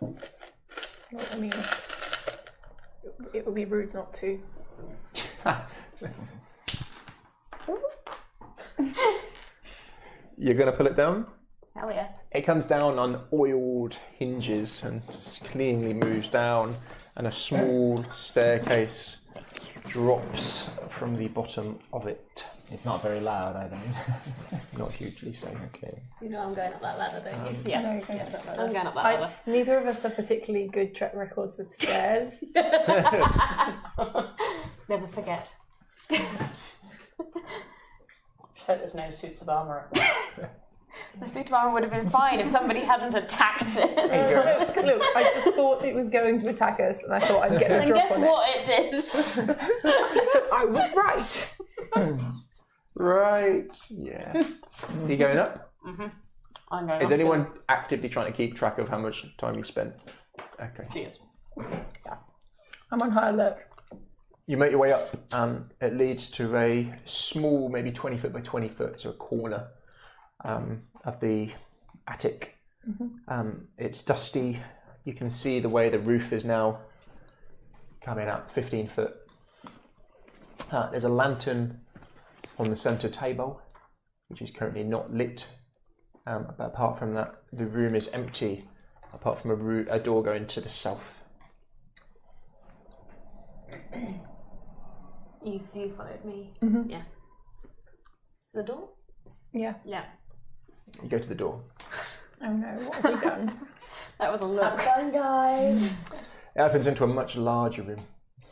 Well, I mean, it would be rude not to. You're going to pull it down? Hell yeah. It comes down on oiled hinges and cleanly moves down, and a small staircase drops from the bottom of it. It's not very loud, I think. Not hugely so. Okay. You know I'm going up that ladder, don't you? I know you're going up that ladder. I'm going up that ladder. Neither of us have particularly good track records with stairs. Never forget. Hope there's no suits of armour. The suit of armour would have been fine if somebody hadn't attacked it. Look, I just thought it was going to attack us, and I thought I'd get a And drop guess on what it did? So I was right. Right, yeah. You going up? Mm-hmm. I'm going Is up anyone actively trying to keep track of how much time you've spent? Okay. Cheers. I'm on high alert. You make your way up, it leads to a small, maybe 20 foot by 20 foot, so a corner of the attic. It's dusty. You can see the way the roof is now coming up 15 foot. There's a lantern on the centre table, which is currently not lit. But apart from that, the room is empty, apart from a door going to the south. You followed me. Mm-hmm. Yeah. The door? Yeah. Yeah. You go to the door. Oh no, what have we done? That was a look. Fun guy. It opens into a much larger room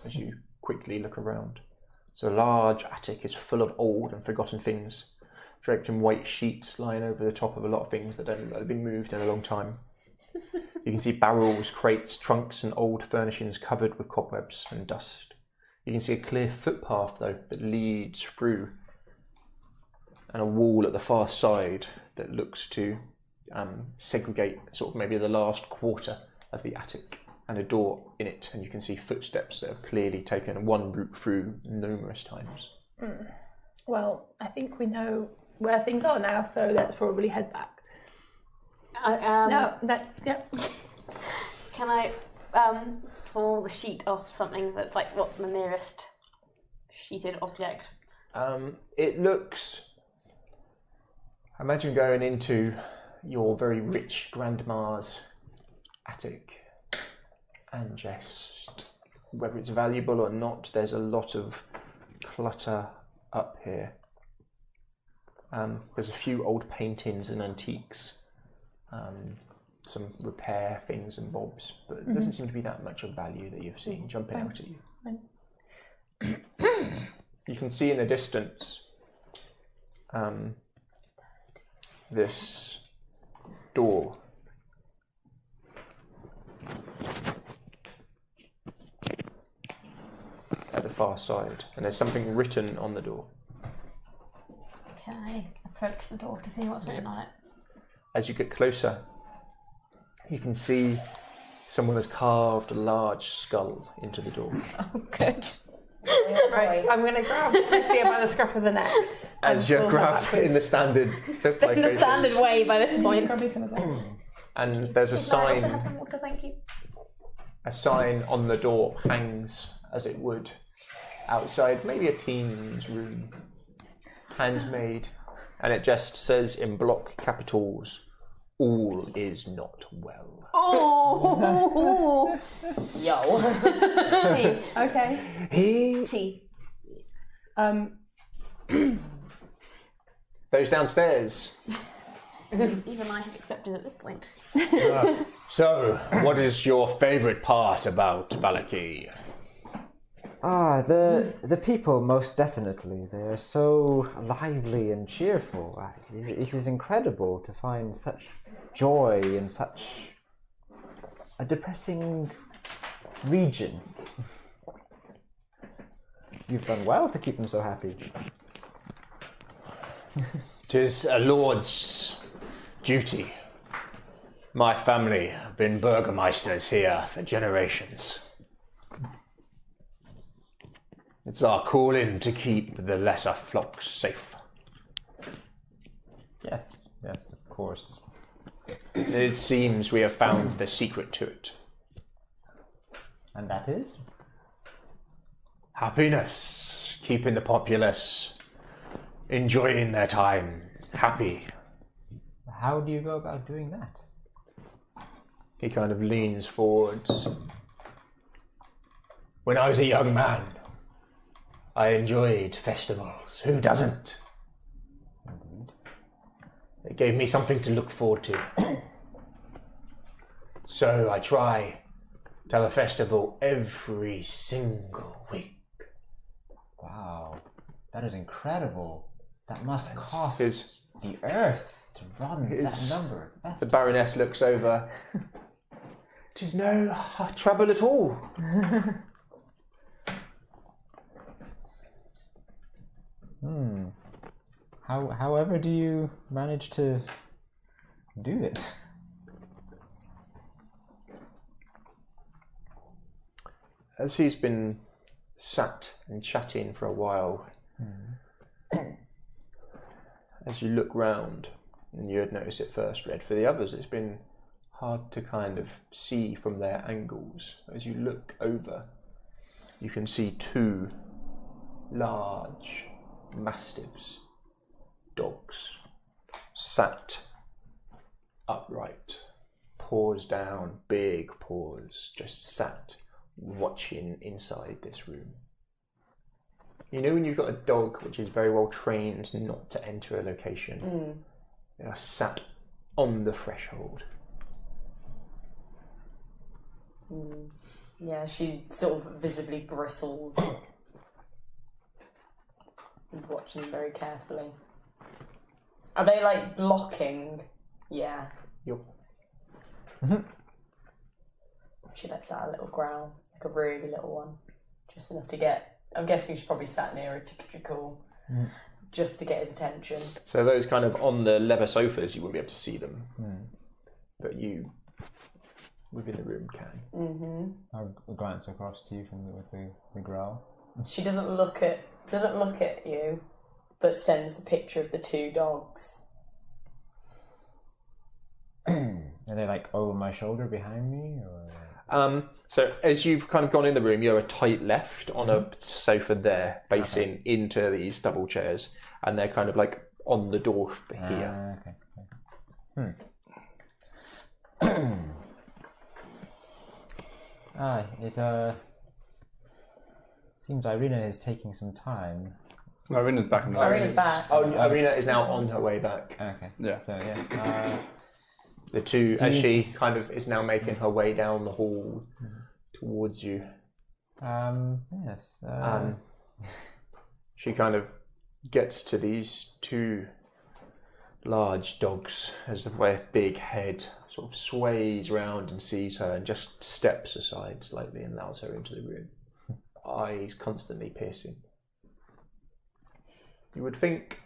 as you quickly look around. So a large attic is full of old and forgotten things, draped in white sheets lying over the top of a lot of things that don't look like they've been moved in a long time. You can see barrels, crates, trunks and old furnishings covered with cobwebs and dust. You can see a clear footpath though that leads through, and a wall at the far side that looks to segregate sort of maybe the last quarter of the attic, and a door in it, and you can see footsteps that have clearly taken one route through numerous times. Well, I think we know where things are now, so let's probably head back. Can I pull the sheet off something that's like what the nearest sheeted object? It looks... Imagine going into your very rich grandma's attic and just, whether it's valuable or not, there's a lot of clutter up here. There's a few old paintings and antiques, some repair things and bobs, but it doesn't seem to be that much of value that you've seen jumping out at you. You can see in the distance this door. At the far side, and there's something written on the door. Can I approach the door to see what's written on it? As you get closer, you can see someone has carved a large skull into the door. Oh, good. Right, I'm going to grab Lucia by the scruff of the neck. As you're grabbed in the standard In the standard way by this point. And there's a Can I also sign. have some water, thank you? A sign on the door hangs as it would outside, maybe a teen's room, handmade, and it just says in block capitals, "All is not well." Oh! Yo. Okay. Tea. Those downstairs. Even I have accepted at this point. So, what is your favourite part about Valaki? The people, most definitely. They're so lively and cheerful. It is incredible to find such joy in such a depressing region. You've done well to keep them so happy. 'Tis a lord's duty. My family have been burgomeisters here for generations. It's our calling to keep the lesser flocks safe. Yes, of course. It seems we have found the secret to it. And that is? Happiness. Keeping the populace enjoying their time, happy. How do you go about doing that? He kind of leans forwards. When I was a young man, I enjoyed festivals. Who doesn't? It gave me something to look forward to. So I try to have a festival every single week. Wow, that is incredible. That must cost His- the earth to run that number. The Baroness looks over. 'Tis no trouble at all. However do you manage to do it? As he's been sat and chatting for a while, as you look round, and you had noticed it first, Red, for the others it's been hard to kind of see from their angles. As you look over, you can see two large mastiffs, dogs, sat upright, paws down, big paws, just sat watching inside this room. You know when you've got a dog which is very well trained not to enter a location? They are sat on the threshold. Yeah, she sort of visibly bristles. and watching them very carefully. Are they like blocking? Yeah. Yup. She lets out a little growl, like a really little one, just enough to get. I'm guessing she's probably sat near a typical, just to get his attention. So those kind of on the leather sofas, you wouldn't be able to see them, but you within the room can. Mm-hmm. I'll glance across to you with the growl. She doesn't look at you, but sends the picture of the two dogs. Are they like over my shoulder behind me, or? So as you've kind of gone in the room, you're a tight left on a sofa there, facing into these double chairs, and they're kind of like on the door here. It seems Irina is taking some time. Irina's back in the Irina's back. Oh, Irina is now on her way back. Okay. Yeah. So yes. The two, as she kind of is now making her way down the hall towards you. Yes. She kind of gets to these two large dogs as their big head sort of sways round and sees her and just steps aside slightly and allows her into the room. Eyes constantly piercing. You would think,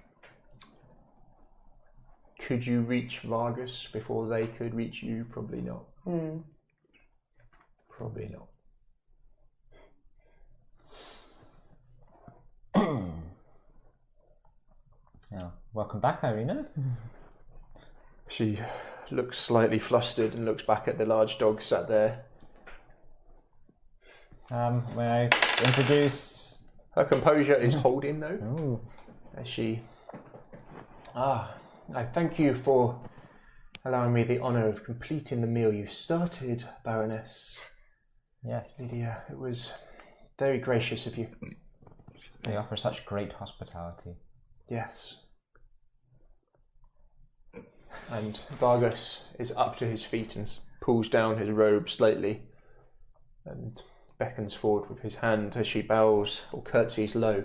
could you reach Vargas before they could reach you? Probably not. Probably not. Yeah. Welcome back, Irina. She looks slightly flustered and looks back at the large dog sat there. May I introduce? Her composure is holding though. Ooh. As she... I thank you for allowing me the honour of completing the meal you started, Baroness. Yes. Lydia, it was very gracious of you. They offer such great hospitality. Yes. And Vargas is up to his feet and pulls down his robe slightly and beckons forward with his hand as she bows or curtsies low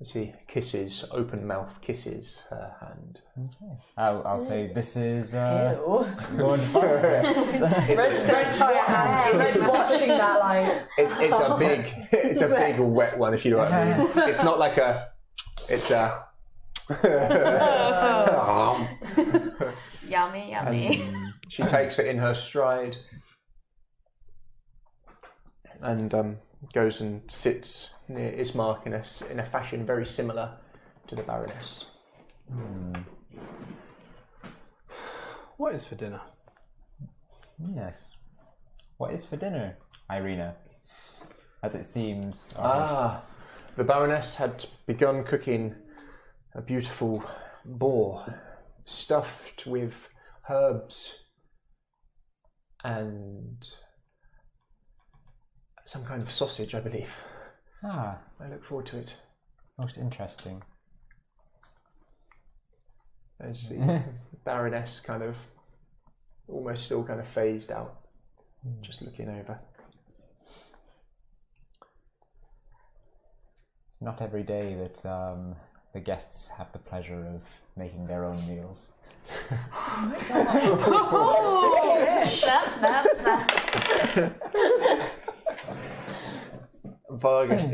as he kisses, open mouth kisses her hand. Okay. I'll say this is Ew. Lord Vargas. Red's watching that like. It's a big wet one, if you know what I mean. It's not like it's a Yummy, yummy. She takes it in her stride and goes and sits near Ismark in a fashion very similar to the Baroness. What is for dinner? Yes. What is for dinner, Irina? As it seems. The Baroness had begun cooking a beautiful boar stuffed with herbs and some kind of sausage, I believe. I look forward to it. Most interesting. As the Baroness kind of almost still kind of phased out, just looking over. It's not every day that the guests have the pleasure of making their own meals. Snap. Vargas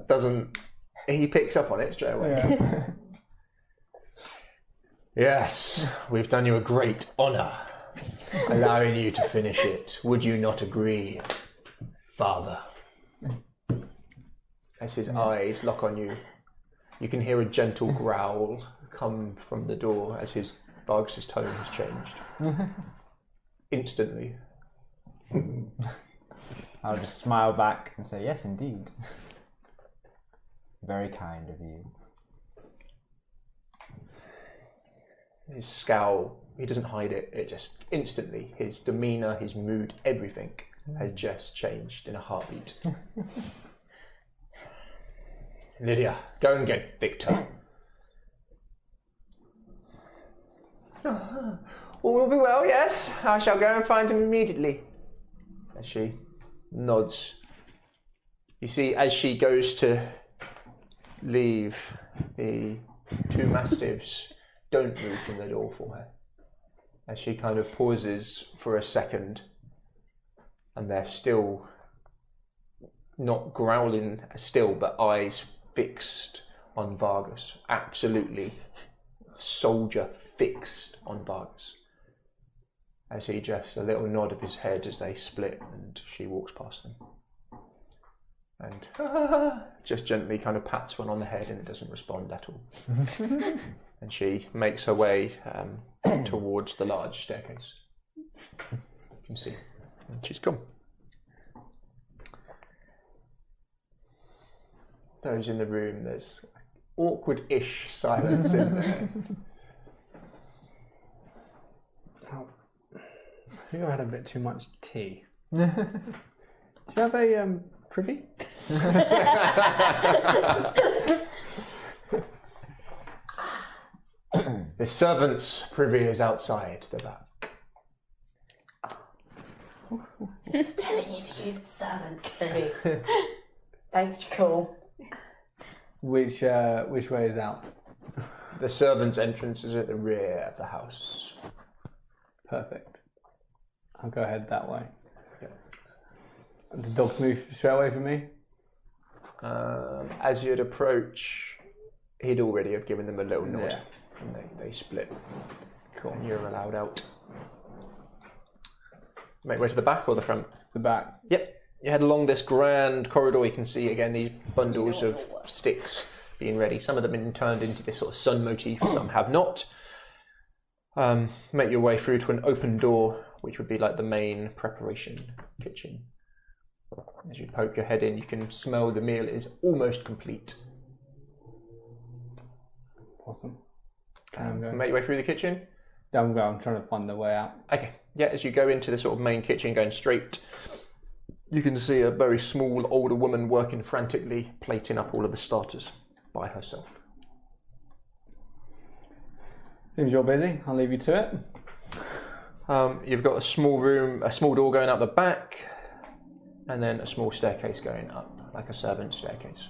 doesn't. He picks up on it straight away. Yeah. Yes, we've done you a great honour, allowing you to finish it. Would you not agree, Father? As his eyes lock on you, you can hear a gentle growl come from the door as Vargas's tone has changed. Instantly. I'll just smile back and say, yes, indeed. Very kind of you. His scowl, he doesn't hide it, it just instantly, his demeanour, his mood, everything has just changed in a heartbeat. Lydia, go and get Victor. All will be well, yes. I shall go and find him immediately. As she nods. You see, as she goes to leave, the two mastiffs don't move from the door for her. As she kind of pauses for a second, and they're still not growling still, but eyes fixed on Vargas. Absolutely soldier fixed on Vargas. As he just a little nod of his head as they split and she walks past them. And just gently kind of pats one on the head and it doesn't respond at all. And she makes her way towards the large staircase. You can see. And she's gone. Those in the room, there's awkward-ish silence in there. Oh, I think I had a bit too much tea. Do you have a privy? The servants' privy is outside the back. He's telling you to use the servant privy. Thanks, Jacool. Which way is out? The servants' entrance is at the rear of the house. Perfect. I'll go ahead that way. Yeah. The dogs move straight away from me? As you'd approach, he'd already have given them a little nod. Yeah. And they split. Cool. And you're allowed out. Make way to the back or the front? The back. Yep. You head along this grand corridor. You can see again these bundles of sticks being ready. Some of them have been turned into this sort of sun motif, some have not. Make your way through to an open door, which would be like the main preparation kitchen. As you poke your head in, you can smell the meal is almost complete. Awesome. Make your way through the kitchen. I'm trying to find the way out. Okay. Yeah, as you go into the sort of main kitchen, going straight, you can see a very small older woman working frantically, plating up all of the starters by herself. Seems you're busy. I'll leave you to it. You've got a small room, a small door going out the back, and then a small staircase going up, like a servant's staircase.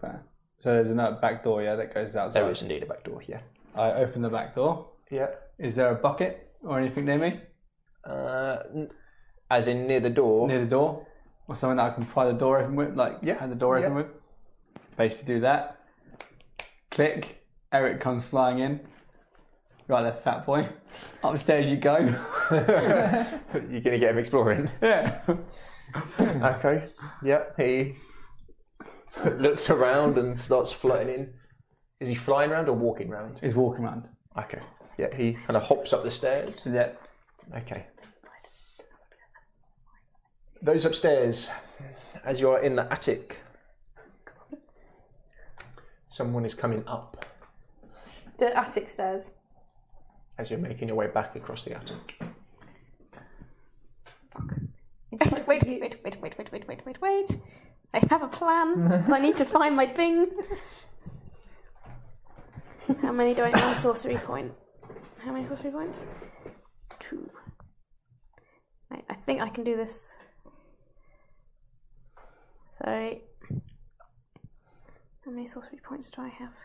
Fair. So there's another back door, yeah, that goes outside? There is indeed a back door, yeah. I open the back door. Yeah. Is there a bucket or anything near me? As in near the door? Near the door? Or something that I can pry the door open with? Like, have the door open with? Basically do that. Click. Eric comes flying in. Right there, fat boy. Upstairs you go. You're going to get him exploring? Yeah. Okay. Yeah, he looks around and starts floating in. Is he flying around or walking around? He's walking around. Okay. Yeah, he kind of hops up the stairs. Yeah. Okay. Those upstairs, as you're in the attic, someone is coming up. The attic stairs. As you're making your way back across the attic. Wait. I have a plan. I need to find my thing. How many do I need? Sorcery point. How many sorcery points? 2. I think I can do this. Sorry. How many sorcery points do I have?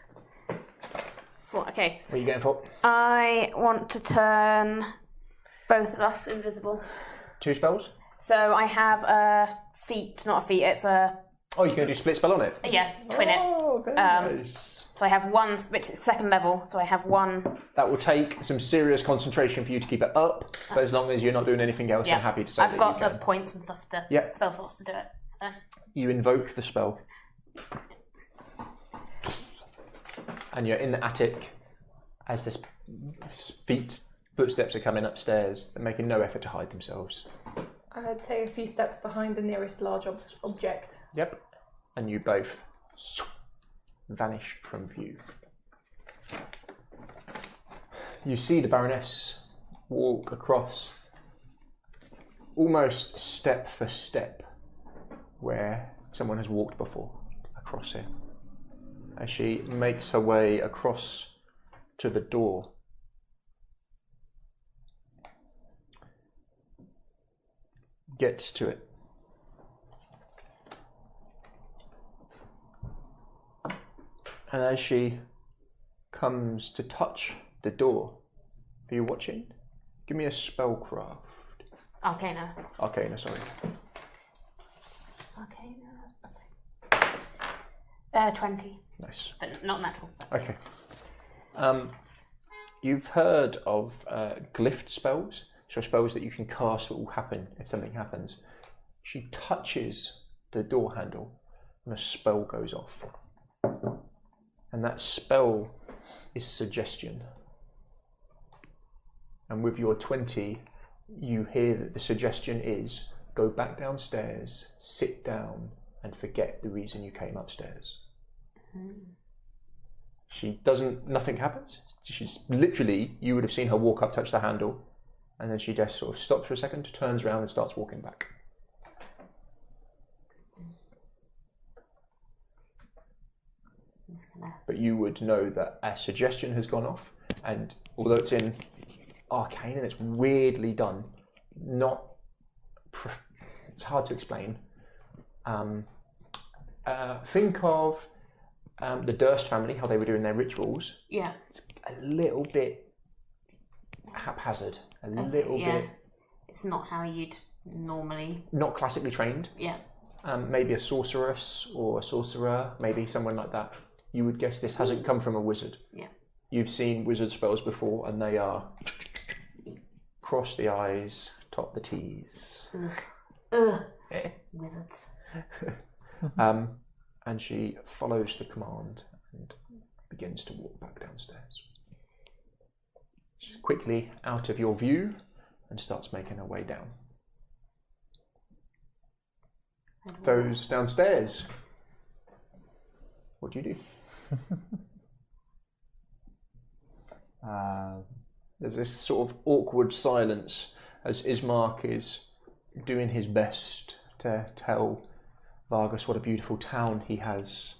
4. Okay. What are you going for? I want to turn both of us invisible. 2 spells? So I have a feat, not a feat, it's a... Oh, you can do split spell on it? Yeah, twin it. Oh, very nice. So I have one, it's second level, so I have one... That will take some serious concentration for you to keep it up, but as long as you're not doing anything else, I'm happy to say I've that got you the can. points and stuff to... spell slots to do it, so... You invoke the spell. And you're in the attic as this footsteps are coming upstairs. They're making no effort to hide themselves. I'd take a few steps behind the nearest large object. Yep. And you both vanish from view. You see the Baroness walk across, almost step for step, where someone has walked before, across it. As she makes her way across to the door. Gets to it. And as she comes to touch the door, are you watching? Give me a spellcraft. Arcana. Arcana, sorry. Arcana, that's better. 20. Nice. But not natural. Okay. You've heard of glyph spells, so spells that you can cast that will happen if something happens. She touches the door handle and a spell goes off. And that spell is suggestion. And with your 20, you hear that the suggestion is go back downstairs, sit down, and forget the reason you came upstairs. She doesn't, nothing happens. She's literally, you would have seen her walk up, touch the handle, and then she just sort of stops for a second, turns around and starts walking back. But you would know that a suggestion has gone off, and although it's in Arcane and it's weirdly done, it's hard to explain. Think of the Durst family, how they were doing their rituals. Yeah. It's a little bit haphazard, a little bit. It's not how you'd normally. Not classically trained. Yeah. Maybe a sorceress or a sorcerer, maybe someone like that. You would guess this hasn't come from a wizard. Yeah. You've seen wizard spells before, and they are cross the I's, dot the T's. Ugh. Wizards. And she follows the command and begins to walk back downstairs. She's quickly out of your view and starts making her way down. Those downstairs. What do you do? There's this sort of awkward silence as Ismark is doing his best to tell Vargas what a beautiful town he has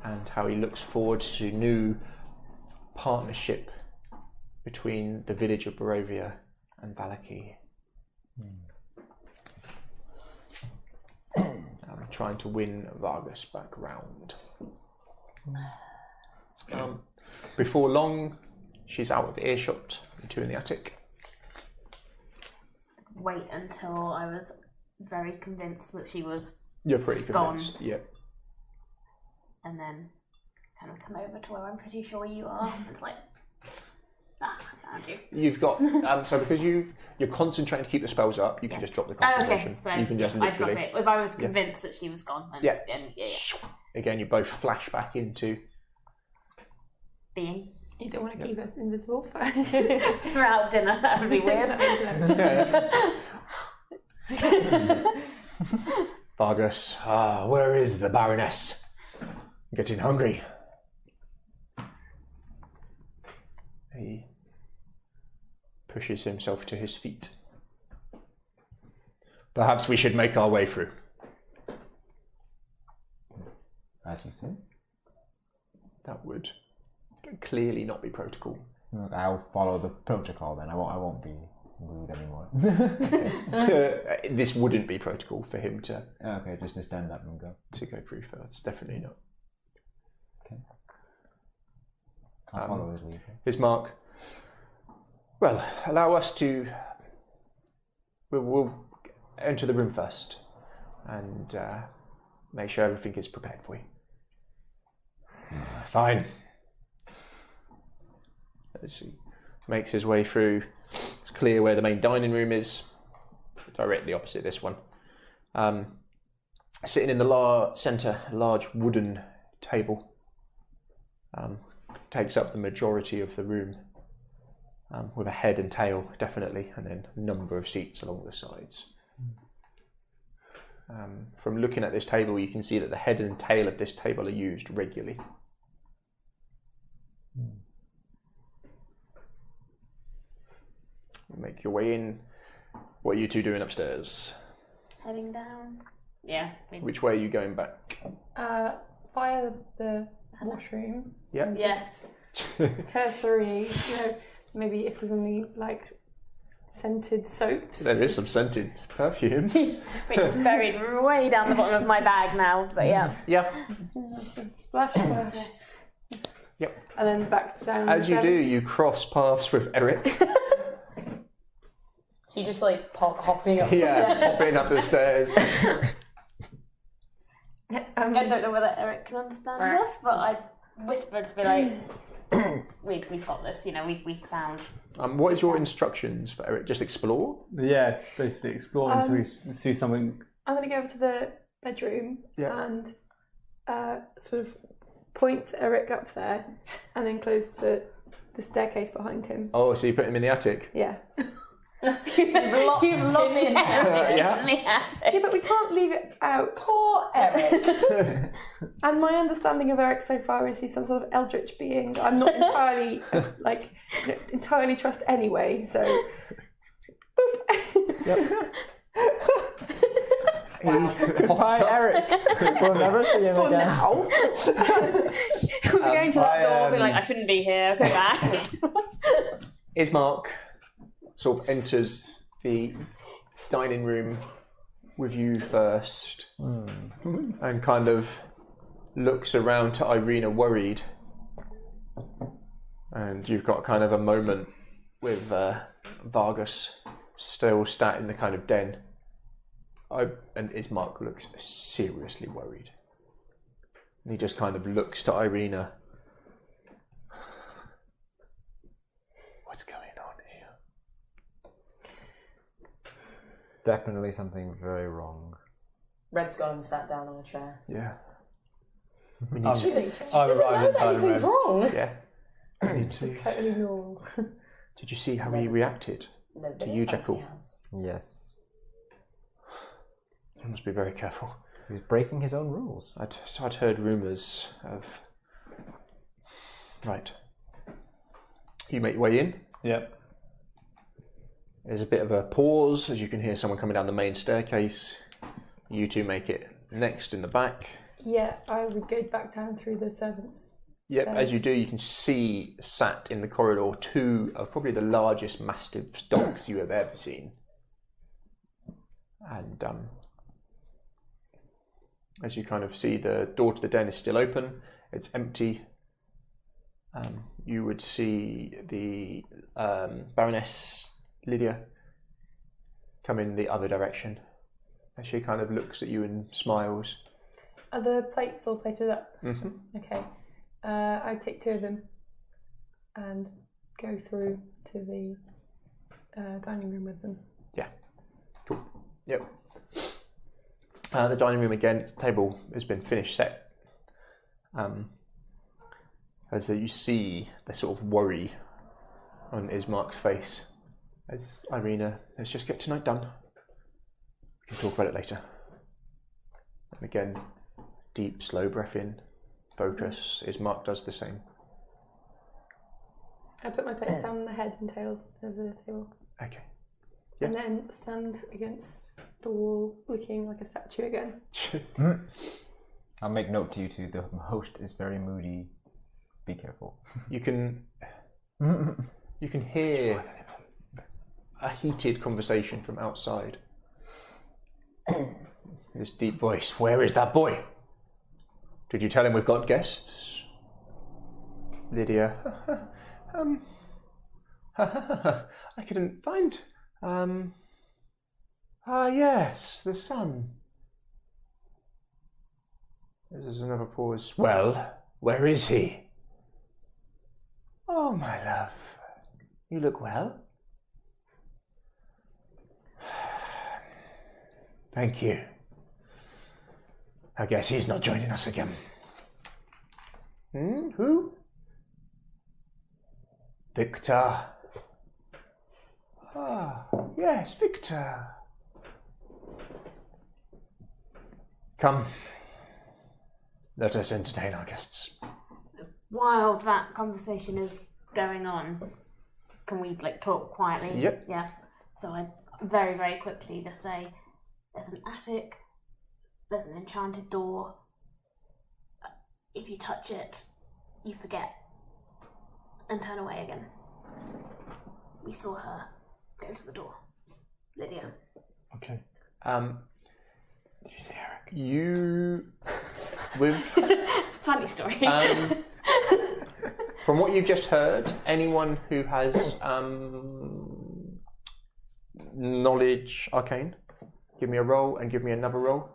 and how he looks forward to new partnership between the village of Barovia and Vallakovich. Trying to win Vargas back round. Before long, she's out of earshot, the two in the attic. Wait until I was very convinced that she was You're pretty gone. convinced, yeah. And then kind of come over to where I'm pretty sure you are. It's like, I found you. You've got, so because you're concentrating to keep the spells up, you can just drop the concentration. Okay, so you can just I drop literally... it. If I was convinced that she was gone, then Yeah. yeah. Again, you both flash back into... Being. You don't want to keep us invisible Throughout dinner, that would be weird. Vargas, where is the Baroness? I'm getting hungry. He pushes himself to his feet. Perhaps we should make our way through. As you say. That would clearly not be protocol. I'll follow the protocol then. I won't be rude anymore. This wouldn't be protocol for him to... Okay, just to stand up and go. To go through first, definitely not. Okay. I'll follow his lead. Ismark, well, allow us to... We'll enter the room first and make sure everything is prepared for you. Fine. As he makes his way through, it's clear where the main dining room is, directly opposite this one. Sitting in the centre, a large wooden table. Takes up the majority of the room, with a head and tail, definitely, and then a number of seats along the sides. From looking at this table, you can see that the head and tail of this table are used regularly. Make your way in. What are you two doing upstairs? Heading down. Yeah. Which way are you going back? Via the washroom. Yeah. Yes. Cursory, maybe if there's any like scented soaps. There is some scented perfume. Which is buried way down the bottom of my bag now, but yeah. Yeah. Splash, splash. Yep. And then back down. As the you do, stairs. you cross paths with Eric. So you just like hopping up the Yeah, stairs. hopping up the stairs. I don't know whether Eric can understand this, but I whispered to be like, we've got this, we found. What is your instructions for Eric? Just explore? Yeah, basically explore until we see something. I'm going to go over to the bedroom Yeah. and sort of point Eric up there and then close the staircase behind him. Oh, so you put him in the attic? Yeah. Locked him in. Yeah. Yeah, but we can't leave it out. Poor Eric. And my understanding of Eric so far is he's some sort of eldritch being that I'm not entirely entirely trust anyway. So, boop. Goodbye, Eric. We'll never see him For again. now. We'll be going to that door and be like, I shouldn't be here, go back. Ismark sort of enters the dining room with you first and kind of looks around to Irina worried. And you've got kind of a moment with Vargas still sat in the kind of den. And Ismark looks seriously worried. And he just kind of looks to Irina. What's going on here? Definitely something very wrong. Red's gone and sat down on a chair. Yeah. She I've doesn't arrived know in that time, anything's Red. wrong. Yeah. We need to. Totally normal. Did you see how he reacted? Nobody To you, fancy Jekyll. house. Yes. You must be very careful. He was breaking his own rules. I'd heard rumours of... Right. You make your way in. Yep. There's a bit of a pause as you can hear someone coming down the main staircase. You two make it next in the back. Yeah, I would go back down through the servants. Yep, stairs. as you do, you can see sat in the corridor two of probably the largest mastiff dogs you have ever seen. And as you kind of see, the door to the den is still open. It's empty. You would see the Baroness Lydia come in the other direction. And she kind of looks at you and smiles. Are the plates all plated up? Mm-hmm. Okay. I take two of them and go through to the dining room with them. Yeah. Cool. Yep. The dining room again, the table has been finished set. As you see the sort of worry on Ismark's face. As Irina, let's just get tonight done. We can talk about it later. And again, deep, slow breath in. Focus. Ismark does the same. I put my plates down on the head and tail of the table. Okay. And then stand against the wall looking like a statue again. I'll make note to you two. The host is very moody. Be careful. You can hear a heated conversation from outside. This deep voice. Where is that boy? Did you tell him we've got guests? Lydia. I couldn't find. Yes, the son. There's another pause. Well, where is he? Oh, my love. You look well. Thank you. I guess he's not joining us again. Who? Victor. Ah, yes, Victor. Come. Let us entertain our guests. While that conversation is going on, can we talk quietly? Yep. Yeah. So I very, very quickly just say, there's an attic, there's an enchanted door. If you touch it, you forget and turn away again. We saw her go to the door. Lydia. Okay. Did you see Eric? You with Funny story. From what you've just heard, anyone who has knowledge arcane, give me a roll and give me another roll.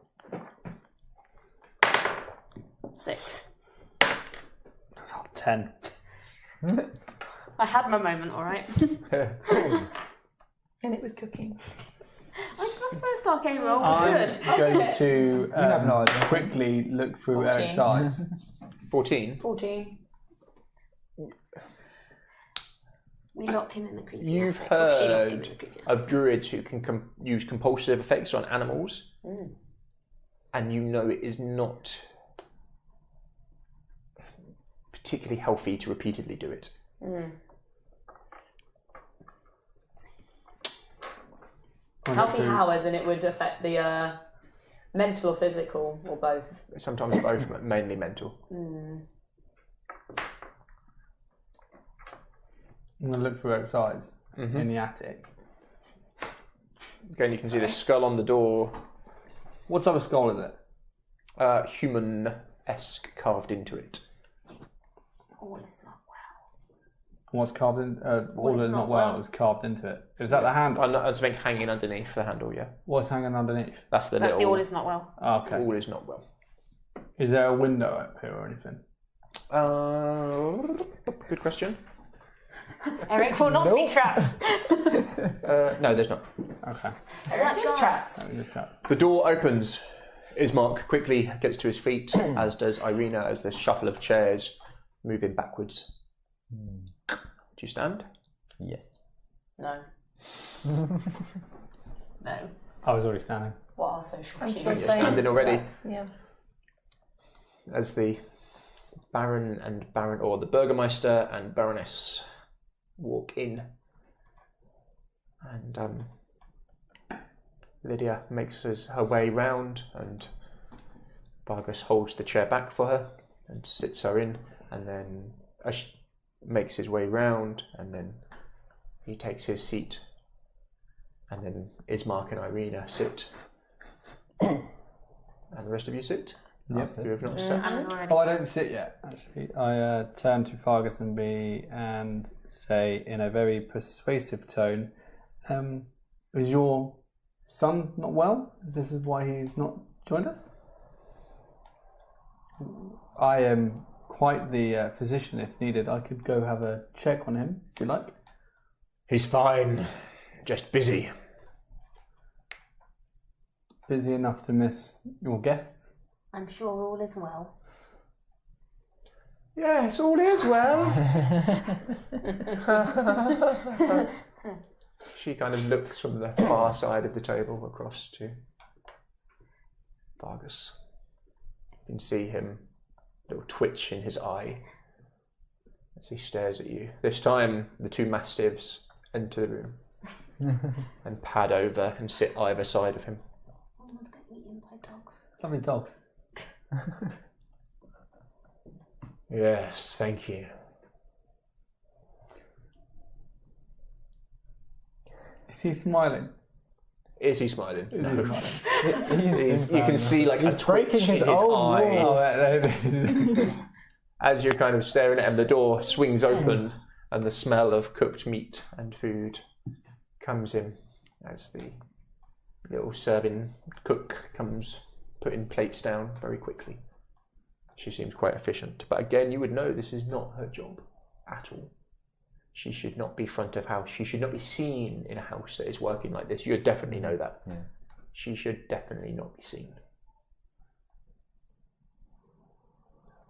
6. 10. I had my moment, all right. And it was cooking. I think the first arcane roll was I'm good. going to have no idea. quickly look through 14. Eric's eyes. 14. 14. We locked him in the creepy You've attic. Or she locked him in heard the creepy attic. of druids who can use compulsive effects on animals, and you know it is not particularly healthy to repeatedly do it. Healthy how, as in it would affect the mental or physical, or both? Sometimes both, but mainly mental. I'm going to look through Eric's eyes in the attic. Again, you can see the skull on the door, What type of skull is it? human-esque carved into it. All is not well. What's carved in? All is is not not well well. is carved into it. Is that the handle? And something hanging underneath the handle, yeah. What's hanging underneath? That's the That's the little... all is not well. Oh, okay. All is not well. Is there a window up here or anything? Good question. Eric will not be trapped. No, there's not. Okay. Eric is trapped. That was a trap. The door opens. Ismark quickly gets to his feet, as does Irina, as the shuffle of chairs moving backwards. Do you stand? Yes. No. No. I was already standing. What are social I'm cues? still You're saying- standing already. Yeah. As the Baron and Baron, or the Burgermeister and Baroness walk in. And Lydia makes her way round, and Vargas holds the chair back for her and sits her in, and then makes his way round, and then he takes his seat, and then Ismark and Irina sit, and the rest of you sit. Yes. You have not sat. I was already. Oh, I don't sit yet, actually. I turn to Vargas and say in a very persuasive tone, is your son not well? This is why he's not joined us? I am quite the physician if needed. I could go have a check on him, if you like. He's fine, just busy. Busy enough to miss your guests? I'm sure all is well. Yes, all is well. She kind of looks from the far side of the table across to Vargas. You can see him, a little twitch in his eye as he stares at you. This time, the two mastiffs enter the room and pad over and sit either side of him. Someone's getting eaten by dogs. Lovely dogs. Yes, thank you. Is he smiling? Is he smiling? Is No. he smiling? You can see like He's a twitch breaking his in his own eyes. rules. As you're kind of staring at him, the door swings open and the smell of cooked meat and food comes in as the little serving cook comes putting plates down very quickly. She seems quite efficient. But again, you would know this is not her job at all. She should not be front of house. She should not be seen in a house that is working like this. You definitely know that. Yeah. She should definitely not be seen.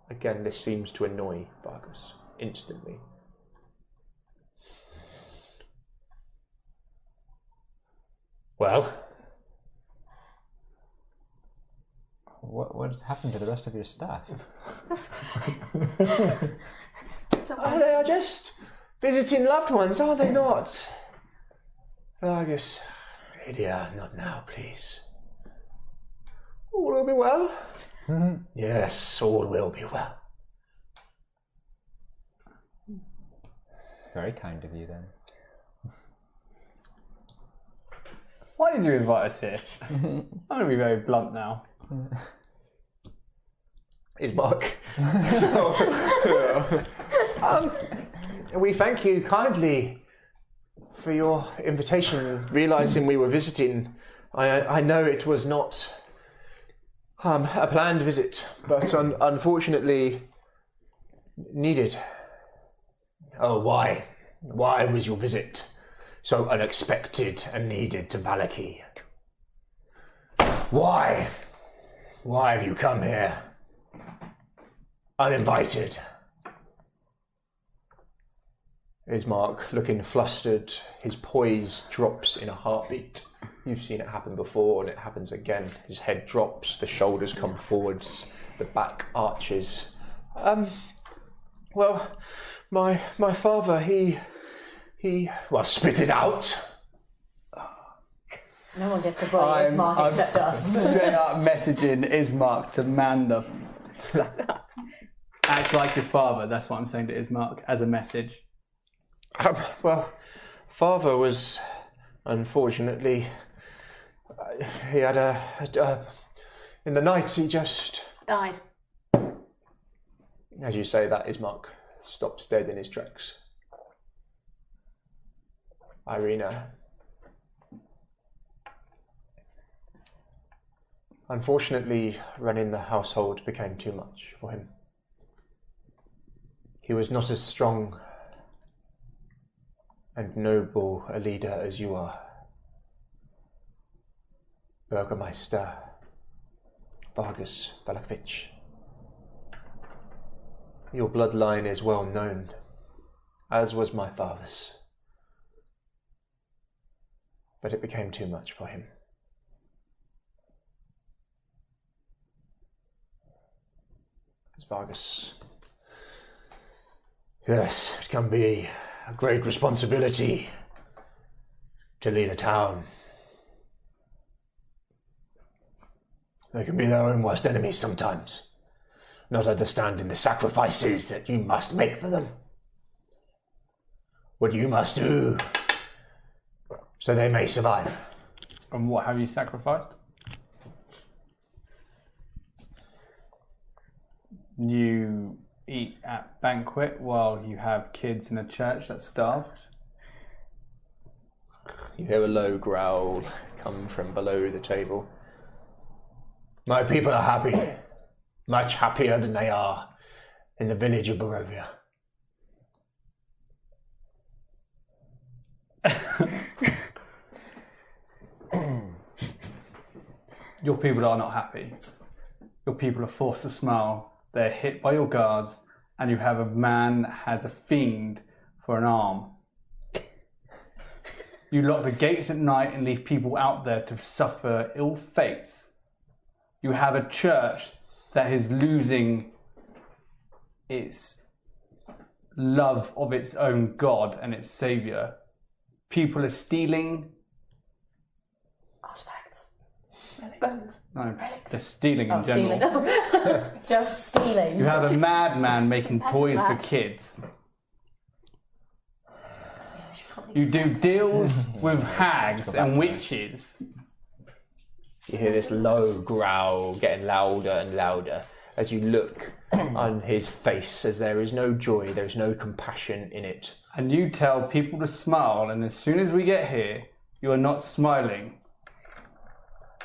Again, this seems to annoy Vargas instantly. Well, What has happened to the rest of your staff? they are just visiting loved ones, are they not? Vargas, Lydia, not now, please. All will be well. Yes, all will be well. It's very kind of you then. Why did you invite us here? I'm going to be very blunt now. Is Mark. We thank you kindly for your invitation, realizing we were visiting. I know it was not a planned visit, but unfortunately needed. Oh, why? Why was your visit so unexpected and needed to Valaki? Why? Why have you come here uninvited? Ismark, looking flustered, his poise drops in a heartbeat. You've seen it happen before, and it happens again. His head drops, the shoulders come forwards, the back arches. Well, my father, he well, spit it out. No one gets to bully Ismark except us. Straight up messaging Ismark to man the... Act like your father, that's what I'm saying to Ismark, as a message. Well, father was, unfortunately, he had in the night he just... Died. As you say that, Ismark stops dead in his tracks. Irina. Unfortunately, running the household became too much for him. He was not as strong and noble a leader as you are. Burgermeister Vargas Vallakovich. Your bloodline is well known, as was my father's. But it became too much for him. As Vargas. Yes, it can be a great responsibility to lead a town. They can be their own worst enemies sometimes, not understanding the sacrifices that you must make for them. What you must do so they may survive. And what have you sacrificed? You eat at banquet while you have kids in a church that's starved. You hear a low growl come from below the table. My people are happy, much happier than they are in the village of Barovia. Your people are not happy. Your people are forced to smile. They're hit by your guards, and you have a man that has a fiend for an arm. You lock the gates at night and leave people out there to suffer ill fates. You have a church that is losing its love of its own God and its saviour. People are stealing. Artifacts. Bones. No, they're stealing in general. Stealing. Just stealing. You have a madman making toys for kids. You do deals with hags and witches. You hear this low growl getting louder and louder as you look on his face, as there is no joy, there is no compassion in it. And you tell people to smile, and as soon as we get here, you are not smiling.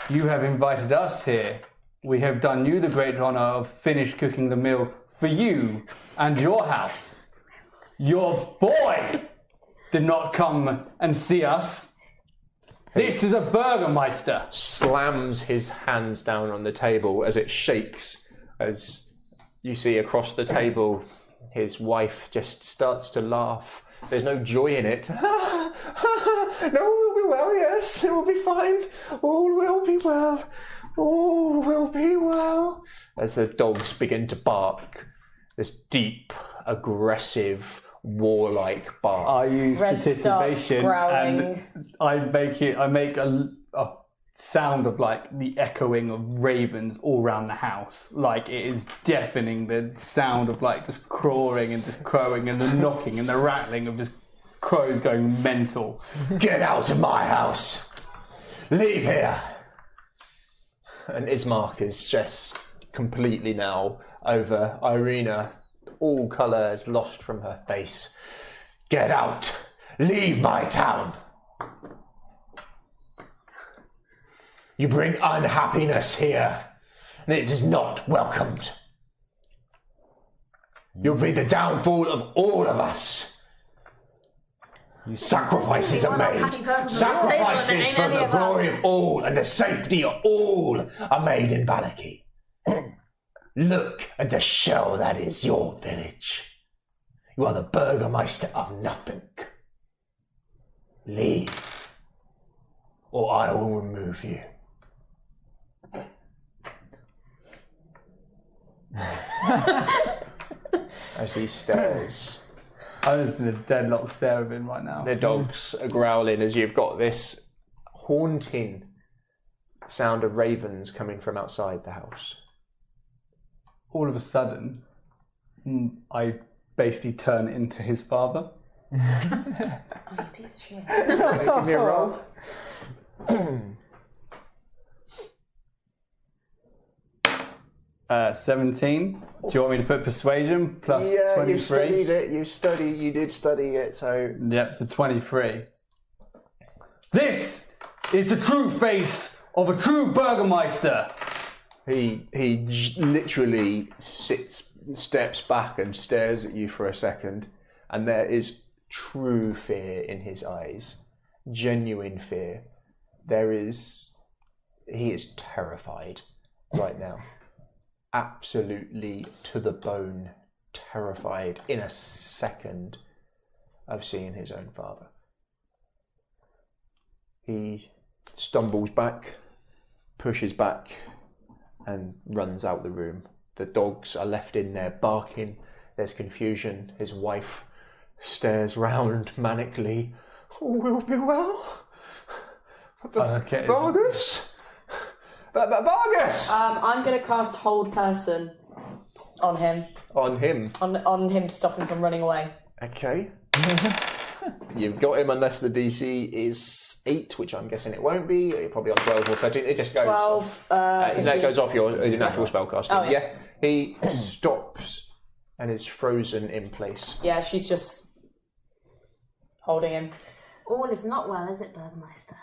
You have invited us here. We have done you the great honour of finish cooking the meal for you and your house. Your boy did not come and see us. This is a Burgermeister. Slams his hands down on the table as it shakes, as you see across the table his wife just starts to laugh. There's no joy in it. No, we'll be well, yes, it will be fine. All will be well. All will be well. As the dogs begin to bark, this deep, aggressive, warlike bark. I use Red starts participation growling. and I make a sound of like the echoing of ravens all around the house. Like it is deafening, the sound of like just crawling and just crowing and the knocking and the rattling of just crows going mental. Get out of my house! Leave here! And Ismark is just completely now over Irina. all colour is lost from her face. Get out! Leave my town! You bring unhappiness here, and it is not welcomed. You'll be the downfall of all of us. Sacrifices are made. Sacrifices for the glory of all and the safety of all are made in Valaki. Look at the shell that is your village. You are the burgomaster of nothing. Leave, or I will remove you. As he stares. I'm just in a deadlock stare of him right now. The dogs are growling as you've got this haunting sound of ravens coming from outside the house. All of a sudden, I basically turn into his father. Oh, you piece of shit. Give me a roll. 17. Do you want me to put persuasion plus 23? You've studied it. You did study it, so... Yep, so 23. This is the true face of a true burgomeister. He literally steps back and stares at you for a second, and there is true fear in his eyes. Genuine fear. He is terrified right now. Absolutely to the bone terrified in a second of seeing his own father. He stumbles back, pushes back, and runs out the room. The dogs are left in there barking. There's confusion. His wife stares round manically. All will be well. Okay. Vargas? Vargas! I'm going to cast Hold Person on him. On him? On him to stop him from running away. Okay. You've got him unless the DC is 8, which I'm guessing it won't be. You're probably on 12 or 13. It just goes 12, 15. That goes off your natural spellcasting. Oh, yeah. He stops and is frozen in place. Yeah, she's just holding him. All is not well, is it, Burgomeister?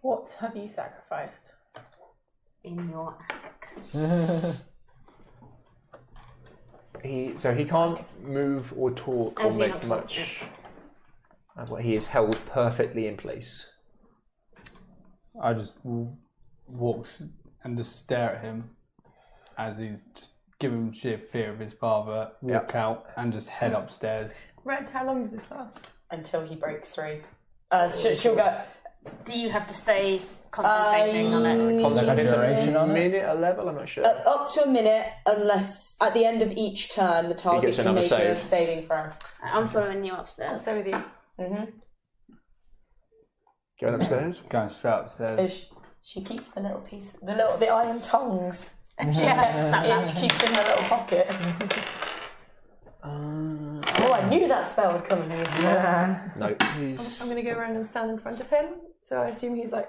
What have you sacrificed? In your attic. He can't move or talk or make much. He is held perfectly in place. I just walk and just stare at him as he's just giving sheer fear of his father, walk out and just head upstairs. Red, how long does this last? Until he breaks through. She'll go... Do you have to stay concentrating on it? Concentrating on a minute, a level, I'm not sure. Up to a minute, unless at the end of each turn the target can make a saving throw. I'm following you upstairs. I'll stay with you. Mm-hmm. Going upstairs? Going straight upstairs. She keeps the iron tongs. Yeah, she keeps in her little pocket. I knew that spell would come in here. No, I'm going to go around and stand in front of him. So I assume he's like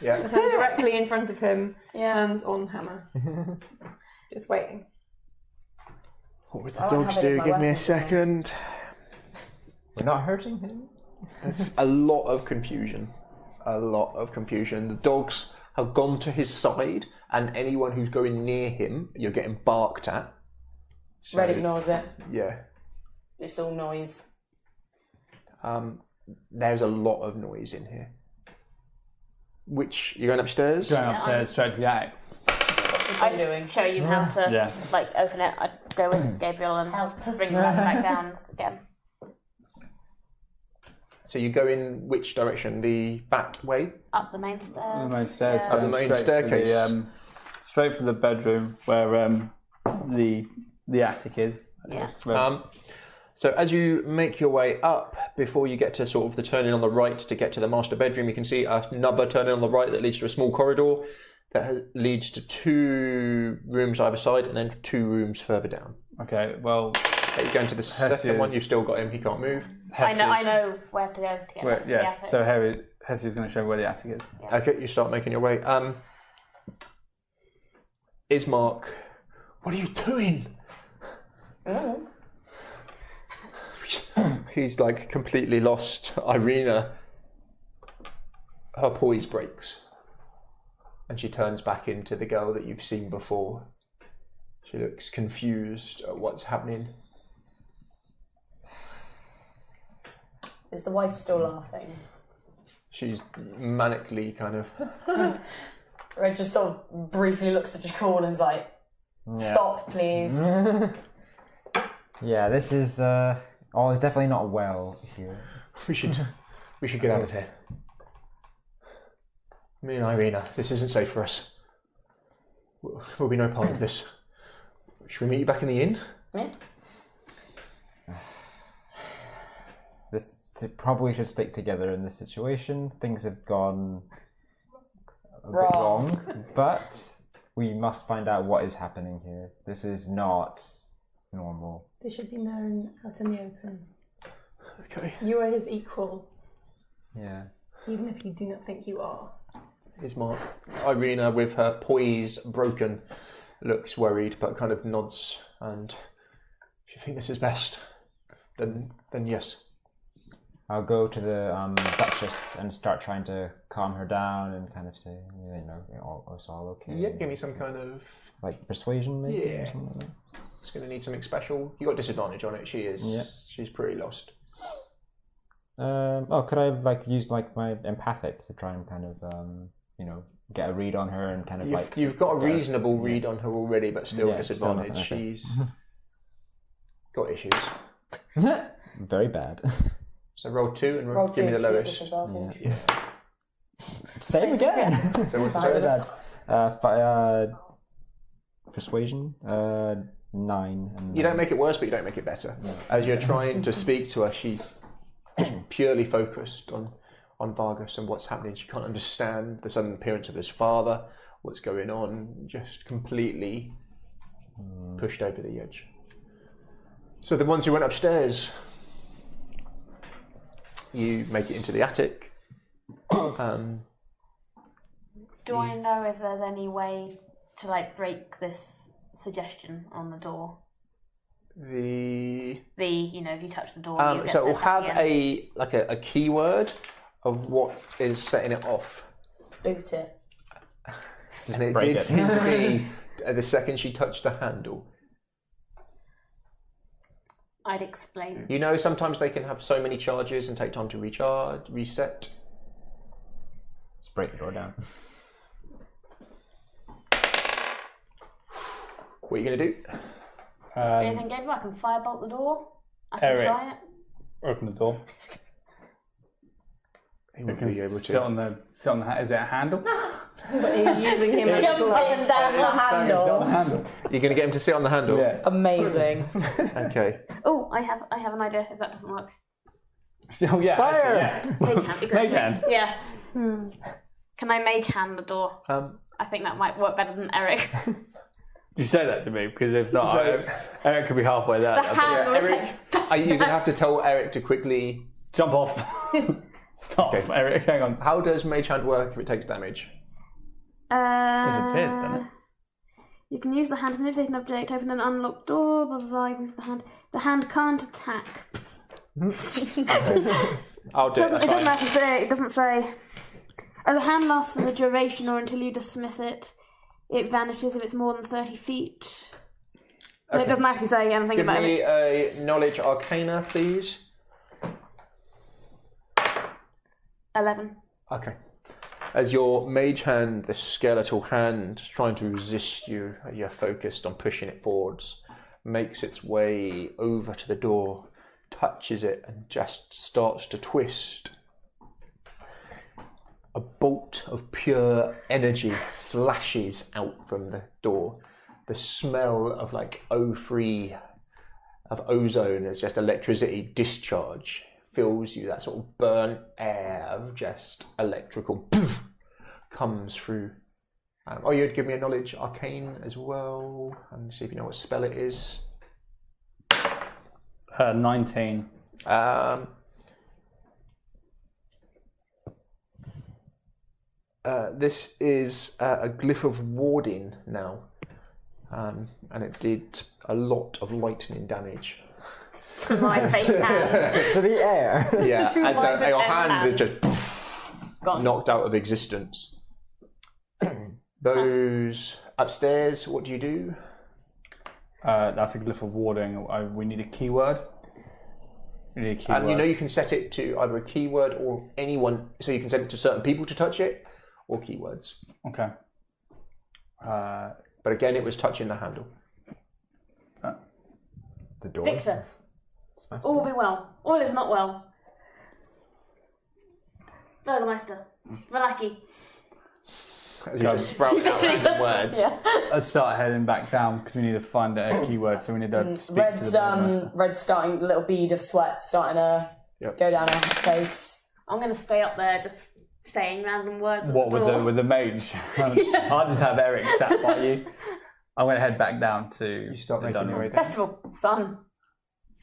stand directly in front of him, hands on hammer. Just waiting. What would the dogs do? Give me a second. We're not hurting him? There's a lot of confusion. The dogs have gone to his side, and anyone who's going near him, you're getting barked at. So, Red ignores it. Yeah. It's all noise. There's a lot of noise in here. Which, you're going upstairs? Going upstairs, straight to the attic. I'm doing. Show you how to open it. I'd go with Gabriel and bring the ladder back down again. So you go in which direction? The back way? Up the main stairs. The main stairs. Yeah. Up the main staircase. Straight for the bedroom where the attic is. Yeah. So as you make your way up, before you get to sort of the turning on the right to get to the master bedroom, you can see another turning on the right that leads to a small corridor that leads to 2 rooms either side and then 2 rooms further down. Okay, well... You go into the second one, you've still got him, he can't move. I know where to go to get back to the attic. So Hesse is going to show where the attic is. Yeah. Okay, you start making your way. Ismark, what are you doing? He's like completely lost. Irina, her poise breaks, and she turns back into the girl that you've seen before. She looks confused at what's happening. Is the wife still laughing? She's manically kind of... Red just sort of briefly looks at Jakul and is like, stop, please. Yeah, this is... it's definitely not well here. We should get out of here. Me and Irina, this isn't safe for us. We'll be no part of this. Should we meet you back in the inn? Yeah. This probably should stick together in this situation. Things have gone a bit wrong, but we must find out what is happening here. This is not normal. This should be known out in the open. Okay. You are his equal, Yeah. even if you do not think you are. Here's Mark. Irina, with her poise broken, looks worried but kind of nods. And if you think this is best, then yes. I'll go to the Duchess and start trying to calm her down and kind of say, it's all okay. Yeah, give me some kind of... Like persuasion, maybe? Yeah. Or something like that. It's going to need something special. You got disadvantage on it. She's pretty lost. Could I use my empathic to try and kind of get a read on her and kind of You've got a reasonable read on her already, but still disadvantage. Still nothing, okay. She's got issues. Very bad. So roll 2 and Roll give me the 2 lowest. disadvantage. Yeah. Same again. So what's the Very total? bad. Persuasion, 9. And You don't make it worse, but you don't make it better. No. As you're trying to speak to her, she's purely focused on Vargas and what's happening. She can't understand the sudden appearance of his father, what's going on, just completely pushed over the edge. So the ones who went upstairs, you make it into the attic. Do I know if there's any way to break this suggestion on the door? If you touch the door, you get so it will sent back have in. a keyword of what is setting it off. Boot it. And it break did it. seem to be the second she touched the handle. I'd explain. You know, sometimes they can have so many charges and take time to reset. Let's break the door down. What are you going to do? Anything, Gabriel? I can firebolt the door. I can Eric. try it. Open the door. He won't be able Sit on the is it a handle? But are you using him as Jump a down the Sit on handle. the handle. You're going to get him to sit on the handle? Yeah. Amazing. Okay. Oh, I have an idea if that doesn't work. Oh yeah. Fire! Yeah. Mage hand, exactly. Mage hand. Yeah. Can I mage hand the door? I think that might work better than Eric. You say that to me because if not, So- Eric could be halfway there. The hand was Eric, you're going to have to tell Eric to quickly... Jump off. Stop, Okay. Eric. Hang on. How does Mage Hand work if it takes damage? Disappears, doesn't it? You can use the hand to manipulate an object, open an unlocked door, blah blah blah. Move the hand. The hand can't attack. I'll do it. That's It doesn't fine. actually say. It doesn't say. The hand lasts for the duration or until you dismiss it. It vanishes if it's more than 30 feet. No, it doesn't actually say anything Give about me it. a Knowledge Arcana, please. 11. Okay. As your mage hand, the skeletal hand, trying to resist you, you're focused on pushing it forwards, makes its way over to the door, touches it, and just starts to twist. A bolt of pure energy flashes out from the door. The smell of O3, of ozone, as just electricity discharge fills you. That sort of burnt air of just electrical poof, comes through. You'd give me a knowledge arcane as well, and see if you know what spell it is. 19. This is a glyph of warding now. and it did a lot of lightning damage. To my fake hand. To the air. Yeah, Two and so lines of your 10 hand is just Gone. knocked out of existence. Those upstairs, what do you do? That's a glyph of warding. We need a keyword. We need a keyword. And you know you can set it to either a keyword or anyone, so you can set it to certain people to touch it, or keywords. Okay. But again, it was touching the handle. The door. Victor. All will be well. All is not well. Burgermeister. Valaki. As you just sprout out random words. Yeah. Let's start heading back down because we need to find a keyword. So we need to speak to the Burgermeister. Red's starting, little bead of sweat starting to go down her face. I'm going to stay up there just saying random words. What with the mage? I'll just have Eric sat by you. I'm going to head back down to. You start the making your way dungeon. down. Festival, son.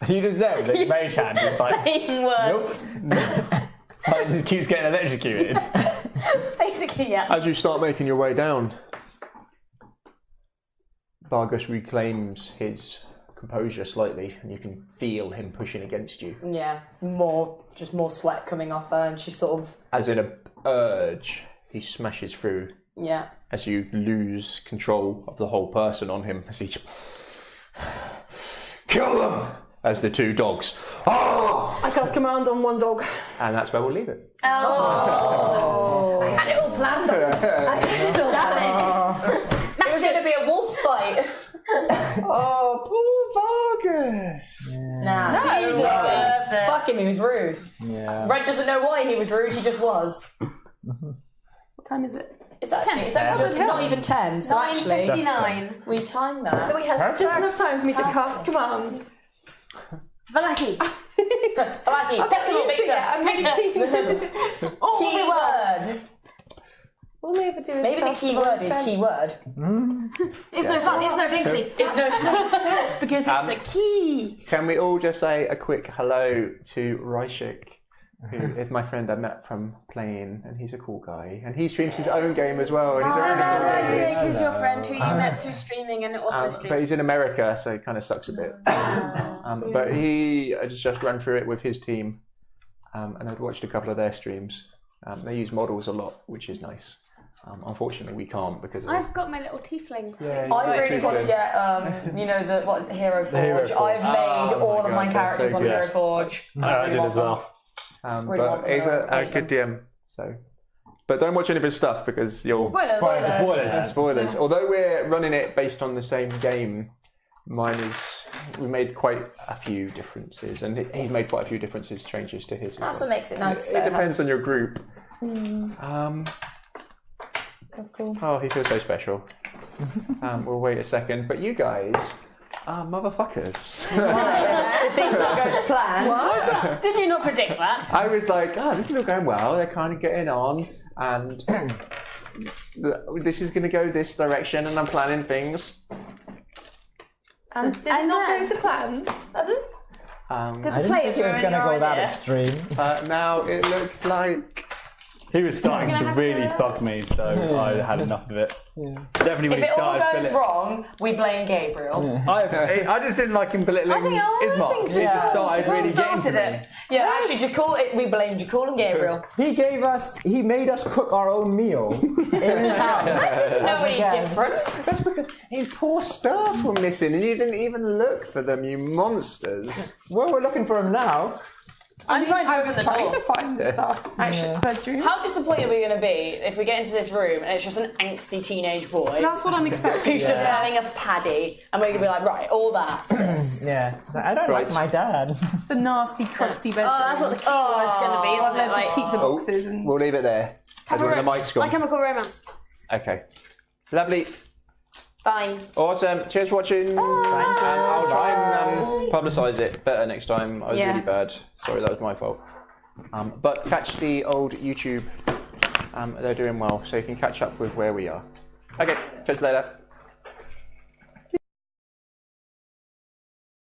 You just there, the mage hand is like, Saying words. nope. It just keeps getting electrocuted. Basically, yeah. As you start making your way down, Vargas reclaims his composure slightly, and you can feel him pushing against you. Yeah, more sweat coming off her, and she's sort of... As in a urge, he smashes through. Yeah. As you lose control of the whole person on him, as he... Kill them! As the two dogs. Oh! I cast command on one dog. And that's where we'll leave it. Oh. I had it all planned. Damn it! It was going to be a wolf fight. Oh, poor Vargas! Nah. No. Fuck him, he was rude. Yeah. Red doesn't know why he was rude, he just was. What time is it? It's actually not even 10, so actually 9:59. we timed that. So we had just enough time for me to cast command. Valaki. Blackie, festival, Victor. Keyword. All we ever do is Maybe the cast keyword is command. keyword. It's no fun. It's no Blinksy. It's no. That's because it's a key. Can we all just say a quick hello to Ryshik, who is my friend I met from playing, and he's a cool guy, and he streams his own game as well. And he's a really cool guy. Ryshik is your friend who you met through streaming and also But streams. he's in America, so it kind of sucks a bit. But he just ran through it with his team, and I'd watched a couple of their streams. They use models a lot, which is nice. Unfortunately, we can't because of... I've got my little tiefling. Yeah, I really want to get, you know, what is it, Hero Forge? Hero Forge. I've made all of my God, characters so on good. Hero Forge. I did as well. Really but want he's to a make good DM, so... But don't watch any of his stuff because you'll... Spoilers. Spoilers. Although we're running it based on the same game, mine is... We made quite a few differences, and he's made quite a few differences, changes to his. That's what makes it nice. It depends on your group. That's cool. Oh, he feels so special. We'll wait a second, but you guys are motherfuckers. If things not going to plan. What? Did you not predict that? I was like, this is all going well. They're kind of getting on, and this is going to go this direction, and I'm planning things. And did it not go to plan? Does it? I didn't think it was going to go that extreme. Now it looks like... He was starting to really bug me, so I had enough of it. Yeah. Definitely when If he it all started goes wrong, we blame Gabriel. Yeah. I just didn't like him belittling Ismark. He just started really getting to me. Yeah, actually, we blame Jakul and Gabriel. He made us cook our own meal in his house. That doesn't know any different. That's because his poor staff were missing, and you didn't even look for them, you monsters. Well, we're looking for him now. I'm trying to open the door. To find the stuff. Actually, Bedroom. how disappointed are we going to be if we get into this room and it's just an angsty teenage boy That's what I'm expecting. who's just having a paddy, and we're going to be like, right, all that for this. Yeah. I don't like my dad. It's a nasty, crusty bedroom. Oh, that's what the keyword's going to be, isn't it? Loads of pizza boxes and... We'll leave it there. As when the mic's gone. My Chemical Romance. Okay. Lovely. Bye. Awesome. Cheers for watching. I'll try and publicise it better next time. I was really bad. Sorry, that was my fault. But catch the old YouTube. They're doing well, so you can catch up with where we are. Okay, catch you later.